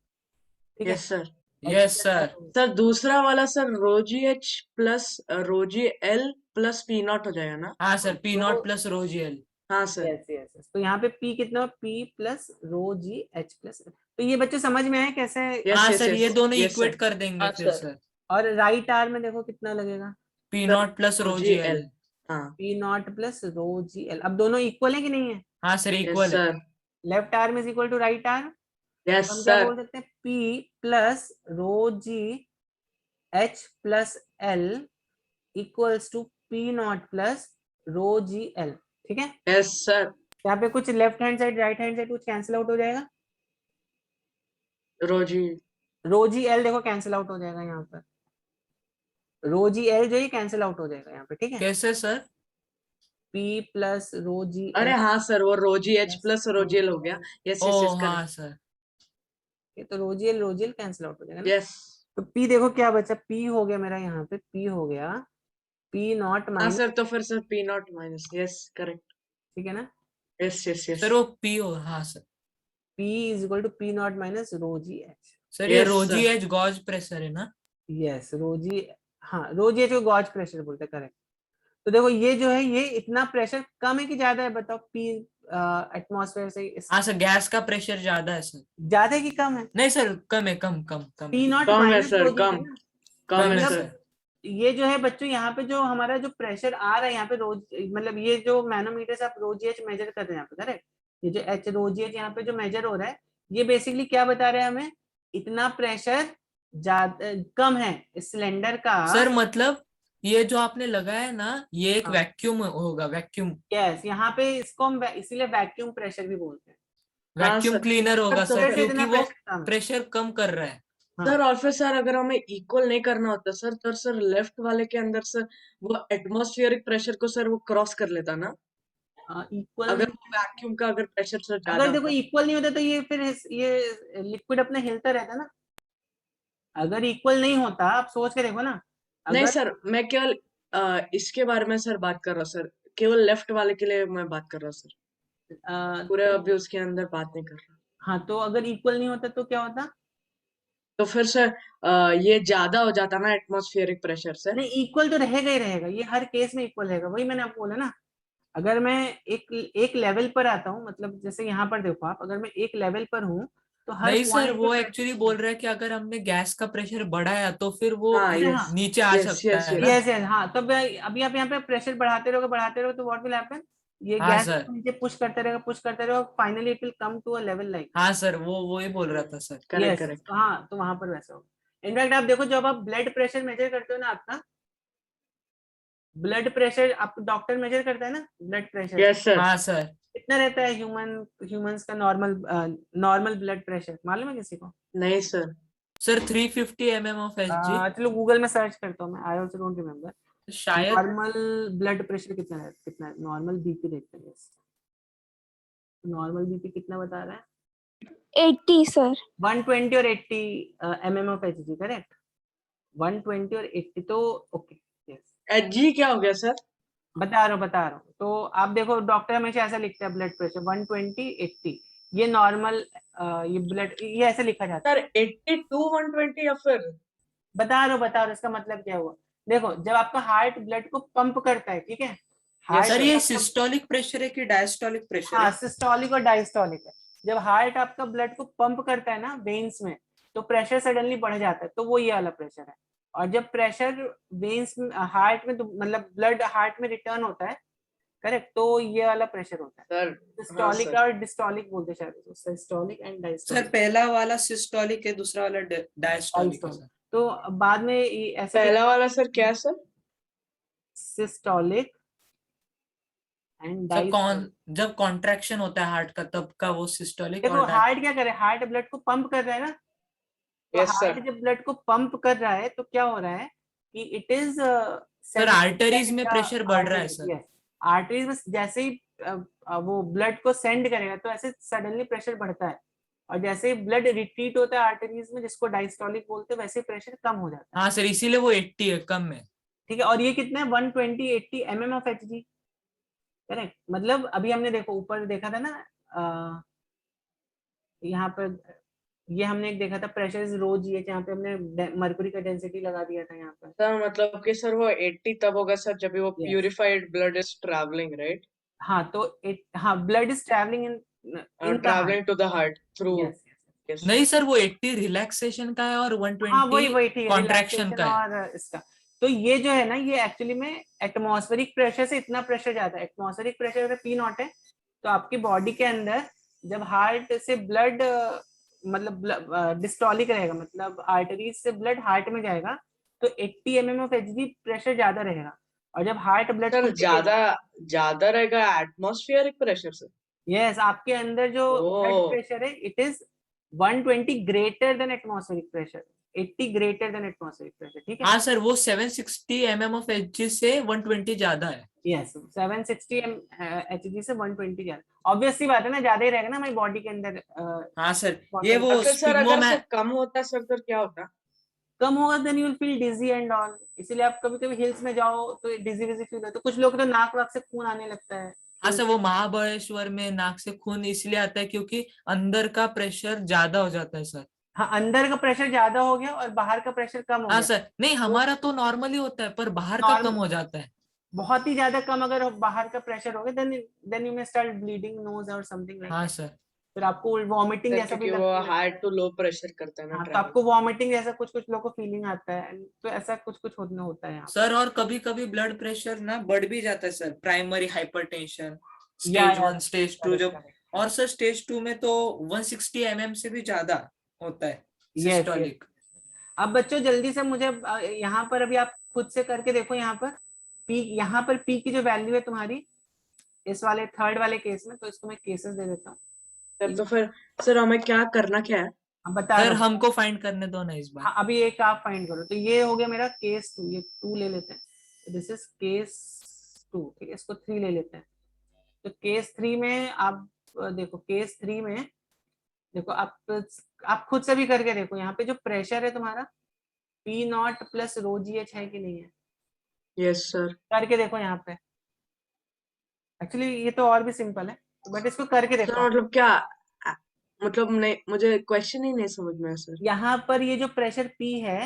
[SPEAKER 1] ठीक है।
[SPEAKER 2] Yes sir.
[SPEAKER 1] H
[SPEAKER 5] yes
[SPEAKER 1] plus L
[SPEAKER 5] sir.
[SPEAKER 1] हो गई।
[SPEAKER 2] सर दूसरा वाला सर रो जी h plus rho g L plus P naught हो जाएगा ना?
[SPEAKER 5] हाँ सर, पी नॉट
[SPEAKER 1] तो
[SPEAKER 5] प्लस रो जी एल।
[SPEAKER 2] हाँ सर।
[SPEAKER 1] यस यस, तो यहाँ पे p कितना, p प्लस रो जी एच प्लस। तो ये बच्चे समझ में आए कैसे।
[SPEAKER 2] यस
[SPEAKER 5] हाँ
[SPEAKER 2] यस
[SPEAKER 5] सर, ये
[SPEAKER 2] यस
[SPEAKER 5] दोनों
[SPEAKER 2] यस
[SPEAKER 5] इक्वेट
[SPEAKER 2] सर।
[SPEAKER 5] कर देंगे
[SPEAKER 3] हाँ
[SPEAKER 5] फिर
[SPEAKER 3] सर।
[SPEAKER 5] सर।
[SPEAKER 1] और राइट आर में देखो कितना लगेगा,
[SPEAKER 5] P
[SPEAKER 2] sir
[SPEAKER 5] naught plus
[SPEAKER 2] rho
[SPEAKER 5] rho
[SPEAKER 2] g
[SPEAKER 5] g
[SPEAKER 2] L.
[SPEAKER 5] L.
[SPEAKER 2] हाँ
[SPEAKER 1] p not plus rho g L. अब दोनों इक्वल है कि नहीं है,
[SPEAKER 5] हाँ सर,
[SPEAKER 2] यस
[SPEAKER 5] इक्वल है।
[SPEAKER 2] Sir.
[SPEAKER 1] Left arm is equal to right arm.
[SPEAKER 2] Yes
[SPEAKER 1] हम क्या
[SPEAKER 2] सर।
[SPEAKER 1] बोल सकते हैं, p plus rho ji h plus L equals to P not plus rho g L, ठीक है।
[SPEAKER 2] Yes sir.
[SPEAKER 1] यहाँ पे कुछ left hand side right hand side कुछ कैंसिल आउट हो जाएगा,
[SPEAKER 2] रो जी।
[SPEAKER 1] रो जी एल देखो कैंसिल आउट हो जाएगा यहाँ पर, रो जी एल जो है कैंसिल आउट हो जाएगा यहाँ पे, ठीक है।
[SPEAKER 5] कैसे sir?
[SPEAKER 1] p plus rho g
[SPEAKER 2] अरे
[SPEAKER 1] एल
[SPEAKER 2] हाँ सर, वो रो जी h
[SPEAKER 1] plus
[SPEAKER 2] plus rho g L हो गया। यस
[SPEAKER 5] ओ
[SPEAKER 2] यस यस
[SPEAKER 5] हाँ
[SPEAKER 2] करेक्ट।
[SPEAKER 5] सर।
[SPEAKER 1] ये तो rho g L cancel out हो जाएगा ना।
[SPEAKER 2] यस।
[SPEAKER 1] तो p देखो क्या बचा, p हो गया मेरा यहाँ पे, p हो गया p नॉट
[SPEAKER 2] हाँ
[SPEAKER 1] माइनस,
[SPEAKER 2] सर, तो फिर sir P naught minus. Yes correct.
[SPEAKER 1] ठीक है ना।
[SPEAKER 2] Yes yes yes.
[SPEAKER 5] सर वो पी हो, हाँ sir.
[SPEAKER 1] p is equal to p naught minus rho ji H.
[SPEAKER 5] Sir ये
[SPEAKER 2] yes
[SPEAKER 5] rho g
[SPEAKER 2] sir.
[SPEAKER 5] H gauge pressure है ना?
[SPEAKER 1] यस रो जी, हाँ रो जी एच को गॉज प्रेशर बोलते हैं, करेक्ट। तो देखो ये जो है, ये इतना प्रेशर कम है कि ज्यादा है, बताओ p एटमॉस्फेयर से
[SPEAKER 5] हाँ सर, गैस का प्रेशर ज्यादा है सर।
[SPEAKER 1] ज्यादा है कि कम है।
[SPEAKER 5] नहीं सर, कम है, कम कम कम
[SPEAKER 1] p
[SPEAKER 5] है।
[SPEAKER 1] नॉट
[SPEAKER 2] कम है
[SPEAKER 1] माइनस
[SPEAKER 2] सर,
[SPEAKER 1] रो जी
[SPEAKER 2] कम।
[SPEAKER 1] है ना,
[SPEAKER 2] कम है
[SPEAKER 5] कम है
[SPEAKER 1] मतलब
[SPEAKER 2] सर।
[SPEAKER 5] सर।
[SPEAKER 1] ये जो है बच्चों, यहाँ पे जो हमारा जो प्रेशर आ रहा है यहाँ पे रोज, मतलब ये जो मैनोमीटर से आप रोजी एच मेजर कर रहे हैं यहाँ पे, करेक्ट। ये जो एच रोजी एच यहाँ पे जो मेजर हो रहा है, ये बेसिकली क्या बता रहे हैं हमें, इतना प्रेशर ज्यादा कम है इस सिलेंडर का।
[SPEAKER 5] सर मतलब ये जो आपने लगाया है ना, ये एक
[SPEAKER 1] हाँ।
[SPEAKER 5] वैक्यूम होगा, वैक्यूम।
[SPEAKER 1] यस, यहाँ पे इसको हम इसीलिए वैक्यूम प्रेशर भी बोलते हैं,
[SPEAKER 2] हाँ
[SPEAKER 5] वैक्यूम
[SPEAKER 2] सर।
[SPEAKER 5] क्लीनर होगा
[SPEAKER 2] तो
[SPEAKER 5] सर,
[SPEAKER 1] प्रेशर
[SPEAKER 2] फिर
[SPEAKER 1] इतना
[SPEAKER 5] क्योंकि वो
[SPEAKER 1] प्रेशर कम है।
[SPEAKER 5] प्रेशर कम कर रहा है।
[SPEAKER 1] हाँ
[SPEAKER 2] सर और फिर सर अगर हमें इक्वल नहीं करना होता सर, तो सर लेफ्ट वाले के अंदर सर वो एटमॉस्फेरिक प्रेशर को सर वो क्रॉस कर लेता ना,
[SPEAKER 1] इक्वल
[SPEAKER 2] अगर
[SPEAKER 1] नहीं,
[SPEAKER 2] वो वैक्यूम का अगर प्रेशर सर ज्यादा
[SPEAKER 1] अगर देखो
[SPEAKER 2] होता।
[SPEAKER 1] इक्वल नहीं होता तो ये फिर ये लिक्विड अपने हिलता रहता ना। अगर इक्वल नहीं होता, आप सोच के देखो ना,
[SPEAKER 2] नहीं
[SPEAKER 1] अगर
[SPEAKER 2] सर, मैं केवल इसके बारे में सर बात कर रहा हूँ सर, केवल लेफ्ट वाले के लिए मैं बात कर रहा हूँ सर, पूरे
[SPEAKER 1] तो
[SPEAKER 2] अभी उसके अंदर बात नहीं कर रहा।
[SPEAKER 1] हाँ, तो अगर इक्वल नहीं होता तो क्या होता,
[SPEAKER 2] तो फिर सर ये ज्यादा हो जाता ना एटमॉस्फेरिक प्रेशर से।
[SPEAKER 1] नहीं इक्वल तो रहेगा ही रहेगा, ये हर केस में इक्वल रहेगा, वही मैंने आपको बोला ना। अगर मैं एक लेवल पर आता हूँ, मतलब जैसे यहाँ पर देखो आप, अगर मैं एक लेवल पर हूँ तो हर
[SPEAKER 5] नहीं सर,
[SPEAKER 1] पॉइंट
[SPEAKER 5] वो
[SPEAKER 1] पे
[SPEAKER 5] एक्चुअली बोल रहा है कि अगर हमने गैस का प्रेशर बढ़ाया तो फिर वो
[SPEAKER 2] हाँ यस
[SPEAKER 1] हाँ
[SPEAKER 5] नीचे आ
[SPEAKER 2] यस
[SPEAKER 5] सकता
[SPEAKER 2] यस
[SPEAKER 5] है
[SPEAKER 2] यस।
[SPEAKER 5] ना।
[SPEAKER 1] यस यस, हाँ तो अभी आप यहाँ पे प्रेशर बढ़ाते रहोगे तो व्हाट विल हैपन, ये
[SPEAKER 5] हाँ
[SPEAKER 1] गैस
[SPEAKER 5] सर।
[SPEAKER 1] नीचे पुश करते रहेगा, finally it will come to a level like.
[SPEAKER 5] हाँ सर, वो ही बोल रहा था सर।
[SPEAKER 2] Correct
[SPEAKER 1] yes,
[SPEAKER 2] correct.
[SPEAKER 1] हाँ तो वहां पर वैसा होगा। इनफैक्ट आप देखो, जब आप ब्लड प्रेशर मेजर करते हो ना, आपका ब्लड प्रेशर आप डॉक्टर मेजर करता है ना, ब्लड प्रेशर
[SPEAKER 2] यस सर।
[SPEAKER 5] हाँ सर।
[SPEAKER 1] कितना रहता है, ह्यूमंस का नॉर्मल ब्लड प्रेशर मालूम है किसी को।
[SPEAKER 2] नहीं sir.
[SPEAKER 5] Sir 350 mm of SG
[SPEAKER 1] चलो गूगल में सर्च करता हूँ मैं, आई आल्सो डोंट रिमेम्बर।
[SPEAKER 5] शायद।
[SPEAKER 1] नॉर्मल ब्लड प्रेशर कितना है, नॉर्मल बीपी देखते हैं, नॉर्मल बीपी कितना बता रहा है,
[SPEAKER 6] 80 सर।
[SPEAKER 1] 120 और 80 mm ऑफ एचजी, करेक्ट। 120 और 80 तो ओके, यस
[SPEAKER 2] एचजी क्या हो गया सर?
[SPEAKER 1] बता रहा हूँ। तो आप देखो, डॉक्टर हमेशा ऐसा लिखता है, ब्लड प्रेशर 120 80, ये नॉर्मल, ये ब्लड, ये ऐसे लिखा जाता है।
[SPEAKER 2] सर 82 120 या फिर?
[SPEAKER 1] बता रहा हूँ इसका मतलब क्या हुआ। देखो, जब आपका हार्ट ब्लड को पंप करता है, ठीक है,
[SPEAKER 5] सर
[SPEAKER 1] हार्ट
[SPEAKER 5] ये सिस्टोलिक प्रेशर है कि डायस्टोलिक प्रेशर
[SPEAKER 1] हाँ
[SPEAKER 5] है?
[SPEAKER 1] सिस्टोलिक और डायस्टोलिक है। जब हार्ट आपका ब्लड को पंप करता है ना वेन्स में, तो प्रेशर सडनली बढ़ जाता है, तो वो ये वाला प्रेशर है। और जब प्रेशर वेन्स हार्ट में, तो मतलब ब्लड हार्ट में रिटर्न होता है, करेक्ट, तो ये वाला प्रेशर होता है।
[SPEAKER 2] सर हाँ
[SPEAKER 1] सिस्टोलिक
[SPEAKER 2] सर।
[SPEAKER 1] और डिस्टोलिक बोलते हैं शायद, सिस्टोलिक एंड
[SPEAKER 5] सर
[SPEAKER 1] डायस्टोलिक।
[SPEAKER 5] पहला वाला सिस्टोलिक है, दूसरा वाला डायस्टोलिक है सर।
[SPEAKER 1] तो बाद में ऐसे
[SPEAKER 2] पहला वाला सर क्या है sir?
[SPEAKER 1] Systolic and
[SPEAKER 5] sir
[SPEAKER 1] diastolic.
[SPEAKER 5] जब कॉन्ट्रैक्शन होता है हार्ट का तब का वो सिस्टोलिक,
[SPEAKER 1] देखो
[SPEAKER 5] और
[SPEAKER 1] हार्ट क्या करे, हार्ट ब्लड को पंप कर रहा है ना, तो
[SPEAKER 2] यस
[SPEAKER 1] हार्ट
[SPEAKER 2] सर।
[SPEAKER 1] जब ब्लड को पंप कर रहा है तो क्या हो रहा है कि इट इज
[SPEAKER 5] सर आर्टरीज में प्रेशर बढ़ रहा है सर।
[SPEAKER 1] आर्टरीज में जैसे ही वो ब्लड को सेंड करेगा तो ऐसे सडनली प्रेशर बढ़ता है, और जैसे ही ब्लड रिट्रीट होता है आर्टरीज में, जिसको डायस्टोलिक बोलते हैं, वैसे प्रेशर कम हो जाता है।
[SPEAKER 5] हाँ सर, इसीलिए वो 80 है, कम है।
[SPEAKER 1] ठीक है, और ये कितना है, 120 80 mm ऑफ एचजी। करेक्ट। मतलब अभी हमने देखो ऊपर देखा था ना, यहाँ पर ये हमने एक देखा था pressure is rho ji h, यहाँ पे हमने मर्क्यूरी का डेंसिटी लगा दिया था यहाँ पर।
[SPEAKER 2] सर मतलब कि सर वो 80 तब होगा सर जब भी वो
[SPEAKER 1] Yes.
[SPEAKER 2] Purified blood is travelling, right?
[SPEAKER 1] हाँ तो हाँ blood is travelling in the heart.
[SPEAKER 2] Travelling to the heart through.
[SPEAKER 1] Yes yes.
[SPEAKER 5] नहीं सर, वो 80 रिलैक्सेशन का है और
[SPEAKER 1] हाँ
[SPEAKER 5] 120
[SPEAKER 1] वही ठीक है,
[SPEAKER 5] कॉन्ट्रैक्शन
[SPEAKER 1] रिलैक्सेशन
[SPEAKER 5] का है।
[SPEAKER 1] और इसका। तो ये जो है ना, ये एक्चुअली में एटमॉस्फेरिक प्रेशर से इतना प्रेशर जाता है। एटमॉस्फेरिक प्रेशर अगर पी नॉट है तो आपकी बॉडी के अंदर जब हार्ट से ब्लड मतलब डिस्टॉलिक रहेगा, मतलब आर्टरीज से ब्लड हार्ट में जाएगा तो 80 mm ऑफ एचजी प्रेशर ज्यादा रहेगा। और जब हार्ट ब्लड
[SPEAKER 2] सर ज्यादा रहेगा एटमॉस्फेरिक प्रेशर से?
[SPEAKER 1] यस, आपके अंदर जो ब्लड
[SPEAKER 2] ओह
[SPEAKER 1] प्रेशर है it is 120 greater than atmospheric pressure, 80 greater than atmospheric pressure, ठीक है।
[SPEAKER 5] हाँ सर, वो 760 mm ऑफ एच से 120 ज्यादा है।
[SPEAKER 1] यस 760 एचजी से 120 ज्यादा। ऑब्वियस सी बात है ना, ज्यादा ही रहेगा ना हमारी बॉडी के अंदर।
[SPEAKER 5] हाँ सर, ये वो
[SPEAKER 2] अगर सर
[SPEAKER 5] स्पिग्मो
[SPEAKER 2] अगर
[SPEAKER 5] में
[SPEAKER 2] सर कम होता सर तो क्या होता?
[SPEAKER 1] कम होगा then you will feel dizzy and all. इसीलिए आप कभी कभी हिल्स में जाओ तो डिजी विजी फील होता है। तो कुछ लोग तो नाक वाक से खून आने लगता है।
[SPEAKER 5] हाँ सर, वो महाबलेश्वर में नाक से खून इसलिए आता है क्योंकि अंदर का प्रेशर ज्यादा हो जाता है सर।
[SPEAKER 1] हाँ अंदर का प्रेशर ज्यादा हो गया और बाहर का प्रेशर कम हो
[SPEAKER 5] हाँ
[SPEAKER 1] गया।
[SPEAKER 5] सर, नहीं हमारा तो नॉर्मली होता है पर बाहर का कम हो जाता है।
[SPEAKER 1] बहुत ही ज्यादा कम अगर बाहर का प्रेशर हो गया then you may start bleeding nose और समथिंग लाइक
[SPEAKER 5] हाँ
[SPEAKER 1] दैट।
[SPEAKER 5] सर।
[SPEAKER 1] फिर आपको वॉमिटिंग जैसा भी
[SPEAKER 2] क्योंकि वो
[SPEAKER 1] लगता है।
[SPEAKER 2] हार्ट टू लो प्रेशर करता है ना
[SPEAKER 1] हाँ तो
[SPEAKER 2] ट्रैवल।
[SPEAKER 1] आपको वॉमिटिंग जैसा कुछ कुछ लोगों को फीलिंग आता है। तो ऐसा कुछ कुछ होता है यहाँ
[SPEAKER 5] सर और कभी कभी ब्लड प्रेशर ना बढ़ भी जाता है सर, प्राइमरी हाइपरटेंशन
[SPEAKER 1] पे। या
[SPEAKER 5] स्टेज 1 स्टेज 2
[SPEAKER 1] करेक्ट
[SPEAKER 5] जब।
[SPEAKER 1] करेक्ट।
[SPEAKER 5] और सर स्टेज 2 में तो 160 mm से भी ज्यादा होता है
[SPEAKER 1] यस यस।
[SPEAKER 5] सिस्टोलिक।
[SPEAKER 1] अब बच्चों जल्दी से मुझे यहाँ पर अभी आप खुद से करके देखो। यहाँ पर पी, यहाँ पर पी की जो वैल्यू है तुम्हारी इस वाले थर्ड वाले केस में, तो इसको मैं केसेस दे देता हूँ।
[SPEAKER 2] सर तो फिर सर हमें क्या करना क्या है?
[SPEAKER 1] अब बता
[SPEAKER 5] सर
[SPEAKER 1] रहा हूँ।
[SPEAKER 5] हमको फाइंड करने दो ना इस बार।
[SPEAKER 1] हाँ अभी एक आप फाइंड करो। तो ये हो गया मेरा केस 2, ये 2 ले लेते हैं। दिस इज केस 2, ठीक है। इसको 3 ले लेते हैं। तो केस 3 में आप देखो, केस 3 में देखो आप खुद से भी करके देखो। यहाँ पे जो प्रेशर है तुम्हारा P not plus rho ji h है कि नहीं है,
[SPEAKER 2] यस सर।
[SPEAKER 1] करके देखो यहाँ पे। एक्चुअली ये तो और भी सिंपल है, बट इसको करके
[SPEAKER 2] सर
[SPEAKER 1] देखो।
[SPEAKER 2] मतलब क्या मतलब नहीं, मुझे क्वेश्चन ही नहीं समझ में आया सर।
[SPEAKER 1] यहाँ पर ये जो प्रेशर पी है,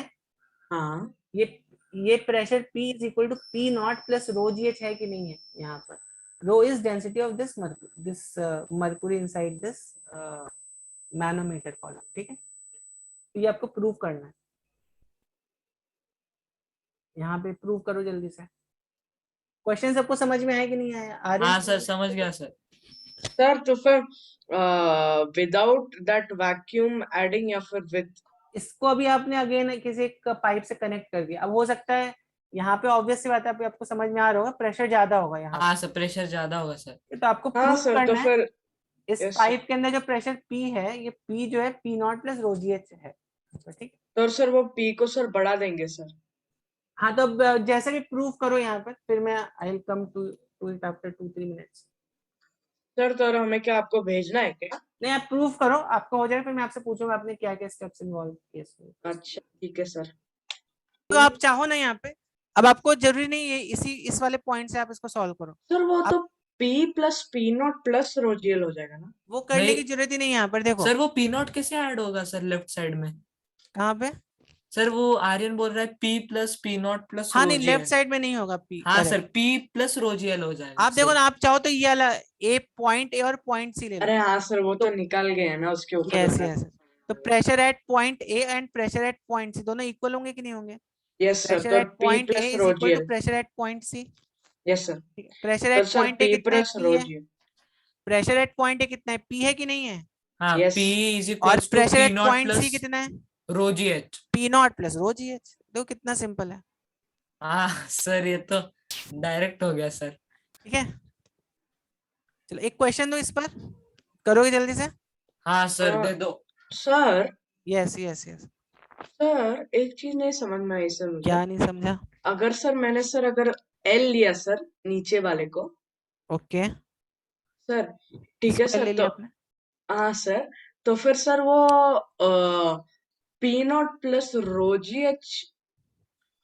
[SPEAKER 2] हाँ
[SPEAKER 1] ये pressure P is equal to P not plus rho ji h है कि नहीं है। यहाँ पर rho is density of this mercury inside this manometer column, ठीक है। तो ये आपको प्रूव करना है। यहाँ पे प्रूव करो जल्दी से। क्वेश्चन सबको समझ में आया कि नहीं आया?
[SPEAKER 5] हाँ सर, समझ गया सर।
[SPEAKER 2] सर तो फिर विदाउट दैट वैक्यूम एडिंग या फिर विद?
[SPEAKER 1] इसको अभी आपने अगेन किसी एक पाइप से कनेक्ट कर दिया। अब हो सकता है यहाँ पे ऑब्वियस सी बात है, अभी आपको समझ में आ रहा होगा प्रेशर ज्यादा होगा यहाँ
[SPEAKER 5] हाँ सर, प्रेशर ज्यादा होगा सर।
[SPEAKER 1] पे। तो आपको
[SPEAKER 2] हाँ
[SPEAKER 1] प्रूव
[SPEAKER 2] सर तो
[SPEAKER 1] करना है
[SPEAKER 2] फिर
[SPEAKER 1] इस
[SPEAKER 2] यस सर।
[SPEAKER 1] पाइप के अंदर जो प्रेशर पी है, ये पी जो है P not plus rho ji h है, ठीक है।
[SPEAKER 2] तो सर वो पी को सर बढ़ा देंगे सर?
[SPEAKER 1] हाँ तो अब जैसे भी प्रूव करो यहाँ पर, फिर मैं I will come to it after 2-3 minutes.
[SPEAKER 2] Sir तो हमें क्या आपको भेजना है क्या?
[SPEAKER 1] नहीं आप प्रूव करो, आपको हो जाएगा फिर मैं आपसे पूछूंगा आपने क्या क्या स्टेप्स इन्वॉल्व किए इसमें।
[SPEAKER 2] अच्छा ठीक है सर।
[SPEAKER 1] तो आप चाहो ना यहाँ पे, अब आपको जरूरी नहीं है इस वाले पॉइंट से आप इसको सॉल्व करो।
[SPEAKER 2] सर वो
[SPEAKER 1] आप
[SPEAKER 2] तो P plus P not plus rho g L हो जाएगा ना?
[SPEAKER 1] वो करने
[SPEAKER 5] नहीं
[SPEAKER 1] की जरूरत ही नहीं है यहाँ पर। देखो
[SPEAKER 5] सर, वो पी नॉट कैसे ऐड होगा सर लेफ्ट साइड में?
[SPEAKER 1] कहाँ पे?
[SPEAKER 5] सर वो आर्यन बोल रहा है P plus P not plus
[SPEAKER 1] हाँ नहीं, लेफ्ट
[SPEAKER 5] रोजीएल।
[SPEAKER 1] साइड में नहीं होगा पी।
[SPEAKER 5] हाँ sir,
[SPEAKER 1] correct.
[SPEAKER 5] P plus rho g L हो जाएगा।
[SPEAKER 1] आप देखो
[SPEAKER 5] सही।
[SPEAKER 1] ना, आप चाहो तो ये वाला ए पॉइंट ए और पॉइंट सी ले लो।
[SPEAKER 2] अरे हाँ सर वो
[SPEAKER 1] तो
[SPEAKER 2] तो निकाल गए हैं ना उसके ऊपर
[SPEAKER 1] यस
[SPEAKER 2] लिखा।
[SPEAKER 1] यस। तो pressure at point A and pressure at point C दोनों इक्वल होंगे कि नहीं होंगे?
[SPEAKER 2] यस सर
[SPEAKER 1] प्रेशर
[SPEAKER 2] तो
[SPEAKER 1] at
[SPEAKER 2] P
[SPEAKER 1] point A
[SPEAKER 2] plus
[SPEAKER 1] is equal to
[SPEAKER 2] rho g L.
[SPEAKER 1] Pressure at point C.
[SPEAKER 2] Yes sir.
[SPEAKER 1] Pressure
[SPEAKER 2] तो
[SPEAKER 1] at
[SPEAKER 2] sir
[SPEAKER 1] point A
[SPEAKER 2] P
[SPEAKER 1] कितना है?
[SPEAKER 2] Plus
[SPEAKER 1] P है।
[SPEAKER 2] Rho g L.
[SPEAKER 1] Pressure at point A कितना है? P है कि नहीं है?
[SPEAKER 5] हाँ,
[SPEAKER 2] यस।
[SPEAKER 5] पी इज
[SPEAKER 1] और
[SPEAKER 5] equals to
[SPEAKER 1] pressure
[SPEAKER 5] P
[SPEAKER 1] at
[SPEAKER 5] nought
[SPEAKER 1] point C
[SPEAKER 5] plus
[SPEAKER 1] कितना है?
[SPEAKER 5] Rho g h.
[SPEAKER 1] P not plus rho ji h. देखो कितना सिंपल है।
[SPEAKER 5] हाँ सर, ये तो डायरेक्ट हो गया सर।
[SPEAKER 1] ठीक है, चलो एक क्वेश्चन दो इस पर, करोगे जल्दी से?
[SPEAKER 5] हाँ सर, दे दो।
[SPEAKER 2] Sir
[SPEAKER 1] yes yes yes.
[SPEAKER 2] Sir एक चीज नहीं समझ में आई सर मुझे।
[SPEAKER 1] क्या नहीं समझा?
[SPEAKER 2] अगर सर मैंने सर अगर एल लिया सर नीचे वाले को,
[SPEAKER 1] ओके
[SPEAKER 2] सर ठीक है
[SPEAKER 1] इसको
[SPEAKER 2] सर
[SPEAKER 1] ले
[SPEAKER 2] तो
[SPEAKER 1] लिया आपने।
[SPEAKER 2] हाँ सर तो फिर सर वो पी नॉट प्लस रोजी एच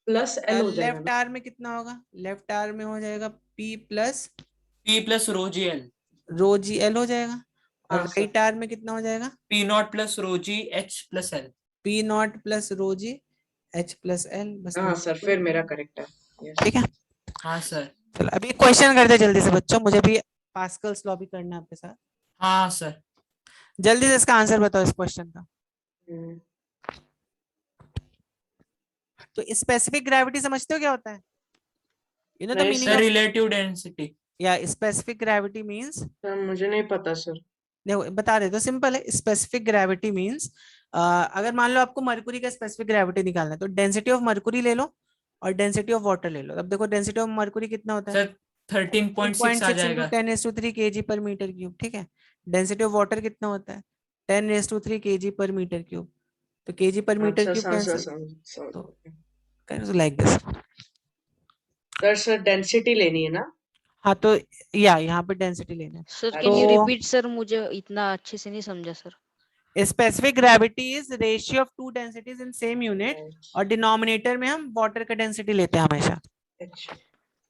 [SPEAKER 2] प्लस एल हो जाएगा
[SPEAKER 1] लेफ्ट
[SPEAKER 2] ना?
[SPEAKER 1] आर में कितना होगा? लेफ्ट आर में हो जाएगा P plus
[SPEAKER 5] P plus rho g L,
[SPEAKER 1] rho g L हो जाएगा, और
[SPEAKER 2] हाँ सर।
[SPEAKER 1] राइट आर में कितना हो जाएगा?
[SPEAKER 5] P not plus rho ji h plus L.
[SPEAKER 1] P not plus rho ji h plus L, बस
[SPEAKER 2] हाँ सर, फिर मेरा करेक्ट है। Yes.
[SPEAKER 1] ठीक है।
[SPEAKER 5] हाँ सर।
[SPEAKER 1] चलो अभी क्वेश्चन करते हैं जल्दी से बच्चों, मुझे भी पास्कल्स लॉ भी करना है आपके साथ।
[SPEAKER 5] हाँ सर।
[SPEAKER 1] जल्दी से इसका आंसर बताओ इस क्वेश्चन का।
[SPEAKER 2] हम्म,
[SPEAKER 1] तो स्पेसिफिक ग्रेविटी समझते हो क्या होता है? यू नो द
[SPEAKER 2] नहीं
[SPEAKER 1] meaning
[SPEAKER 5] sir
[SPEAKER 1] of,
[SPEAKER 5] relative density.
[SPEAKER 1] या स्पेसिफिक ग्रेविटी मींस,
[SPEAKER 2] सर मुझे नहीं पता सर।
[SPEAKER 1] देखो बता देते, सिंपल है। स्पेसिफिक ग्रेविटी मींस, अगर मान लो आपको मरकुरी का स्पेसिफिक ग्रेविटी निकालना है, तो डेंसिटी ऑफ मरकुरी ले लो और डेंसिटी ऑफ वाटर ले लो। अब देखो डेंसिटी ऑफ मरकुरी कितना होता है?
[SPEAKER 5] सर 13.6 आ
[SPEAKER 1] 2.6 इंटू
[SPEAKER 5] जाएगा।
[SPEAKER 1] 10⁻³ kg पर मीटर क्यूब, ठीक है। डेंसिटी ऑफ वाटर कितना होता है? 10⁻³ kg पर मीटर क्यूब। तो kg पर मीटर
[SPEAKER 2] अच्छा,
[SPEAKER 1] क्यूब
[SPEAKER 2] समझ
[SPEAKER 1] कैंसिल, तो लाइक दिस।
[SPEAKER 2] सर डेंसिटी लेनी है ना?
[SPEAKER 1] हाँ तो या यहाँ पे डेंसिटी लेना है।
[SPEAKER 8] सर
[SPEAKER 2] अच्छा।
[SPEAKER 8] कैन यू
[SPEAKER 1] तो
[SPEAKER 8] रिपीट सर, मुझे इतना अच्छे से नहीं समझा sir.
[SPEAKER 1] Specific gravity is ratio of two densities in same unit, और डिनोमिनेटर में हम वाटर का डेंसिटी लेते हैं हमेशा,
[SPEAKER 2] अच्छा,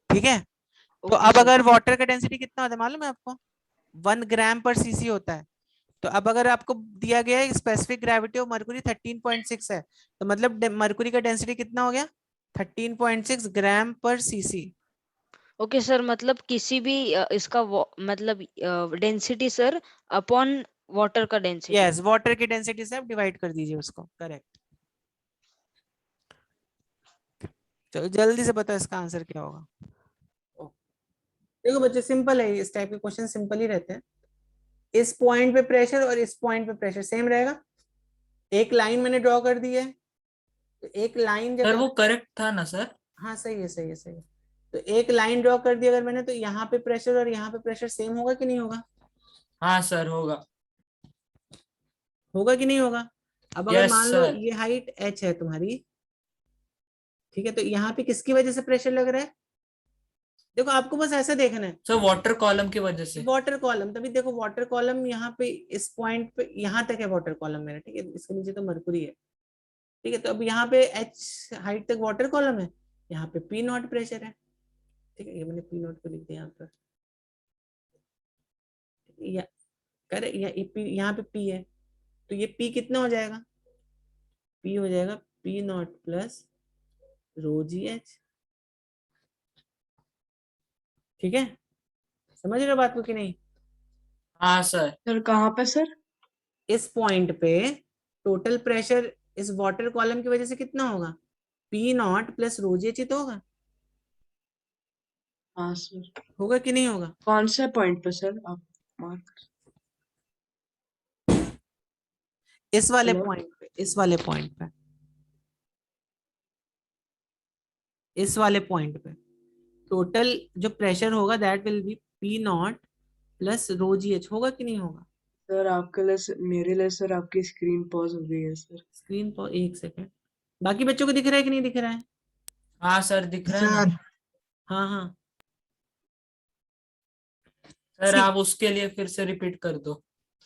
[SPEAKER 1] ठीक है। तो
[SPEAKER 2] ओके
[SPEAKER 1] अब
[SPEAKER 2] सर।
[SPEAKER 1] अगर वाटर का डेंसिटी कितना होता है मालूम है आपको? 1 ग्राम पर सीसी होता है। तो अब अगर आपको दिया गया है स्पेसिफिक ग्रेविटी ऑफ मरकुरी 13.6 है, तो मतलब मरकुरी का डेंसिटी कितना हो गया? 13.6 ग्राम पर सीसी।
[SPEAKER 8] ओके सर, मतलब किसी भी इसका मतलब डेंसिटी सर अपॉन वाटर का डेंसिटी।
[SPEAKER 1] यस, वाटर की डेंसिटी से आप डिवाइड कर दीजिए उसको, करेक्ट। चलो जल्दी से बताओ इसका आंसर क्या होगा। देखो बच्चे सिंपल है, इस टाइप के क्वेश्चन सिंपल ही रहते हैं। इस पॉइंट पे प्रेशर और इस पॉइंट पे प्रेशर सेम रहेगा। एक लाइन मैंने ड्रॉ कर दी है, तो एक लाइन जब
[SPEAKER 5] सर वो करेक्ट था ना सर?
[SPEAKER 1] हाँ सही है, सही है, सही है। तो एक लाइन ड्रॉ कर दी अगर मैंने, तो यहाँ पे प्रेशर और यहाँ पे प्रेशर सेम होगा कि नहीं होगा?
[SPEAKER 5] हाँ सर होगा।
[SPEAKER 1] होगा कि नहीं होगा? अब अगर
[SPEAKER 5] यस
[SPEAKER 1] मान लो
[SPEAKER 5] सर।
[SPEAKER 1] ये हाइट h है तुम्हारी, ठीक है, तो यहाँ पे किसकी वजह से प्रेशर लग रहा है? देखो आपको बस ऐसा देखना है,
[SPEAKER 5] सर वाटर कॉलम की वजह से।
[SPEAKER 1] वाटर कॉलम, तभी देखो वाटर कॉलम यहाँ पे इस पॉइंट पे यहाँ तक है वाटर कॉलम मेरा, ठीक है, इसके नीचे तो मरकुरी है, ठीक है। तो अब यहाँ पे h हाइट तक वाटर कॉलम है, यहाँ पे P नॉट प्रेशर है, ठीक है। ये मैंने P नॉट को लिख दिया यहाँ पर, या करे या यहाँ पे P है, तो ये P कितना हो जाएगा? P हो जाएगा P not plus rho ji h, ठीक है। समझ रहे हो बात को कि नहीं?
[SPEAKER 5] हाँ सर।
[SPEAKER 2] सर कहाँ पे सर?
[SPEAKER 1] इस पॉइंट पे टोटल प्रेशर इस वाटर कॉलम की वजह से कितना होगा? P not plus rho ji h ही तो होगा।
[SPEAKER 2] हाँ सर।
[SPEAKER 1] होगा कि नहीं होगा?
[SPEAKER 2] कौन से पॉइंट पे सर आप मार्क?
[SPEAKER 1] इस वाले
[SPEAKER 2] हेलो।
[SPEAKER 1] पॉइंट पे, इस वाले पॉइंट पे, इस वाले पॉइंट पे टोटल जो प्रेशर होगा that will B P not plus rho ji H, होगा कि नहीं होगा?
[SPEAKER 2] सर आपके लिए, मेरे लिए सर आपकी स्क्रीन पॉज हो गई है सर।
[SPEAKER 1] स्क्रीन पर एक सेकेंड, बाकी बच्चों को दिख रहा है कि नहीं दिख रहा है?
[SPEAKER 5] हाँ सर दिख रहा है ना।
[SPEAKER 1] हाँ हाँ।
[SPEAKER 5] सर
[SPEAKER 1] See,
[SPEAKER 5] आप उसके लिए फिर से रिपीट कर दो।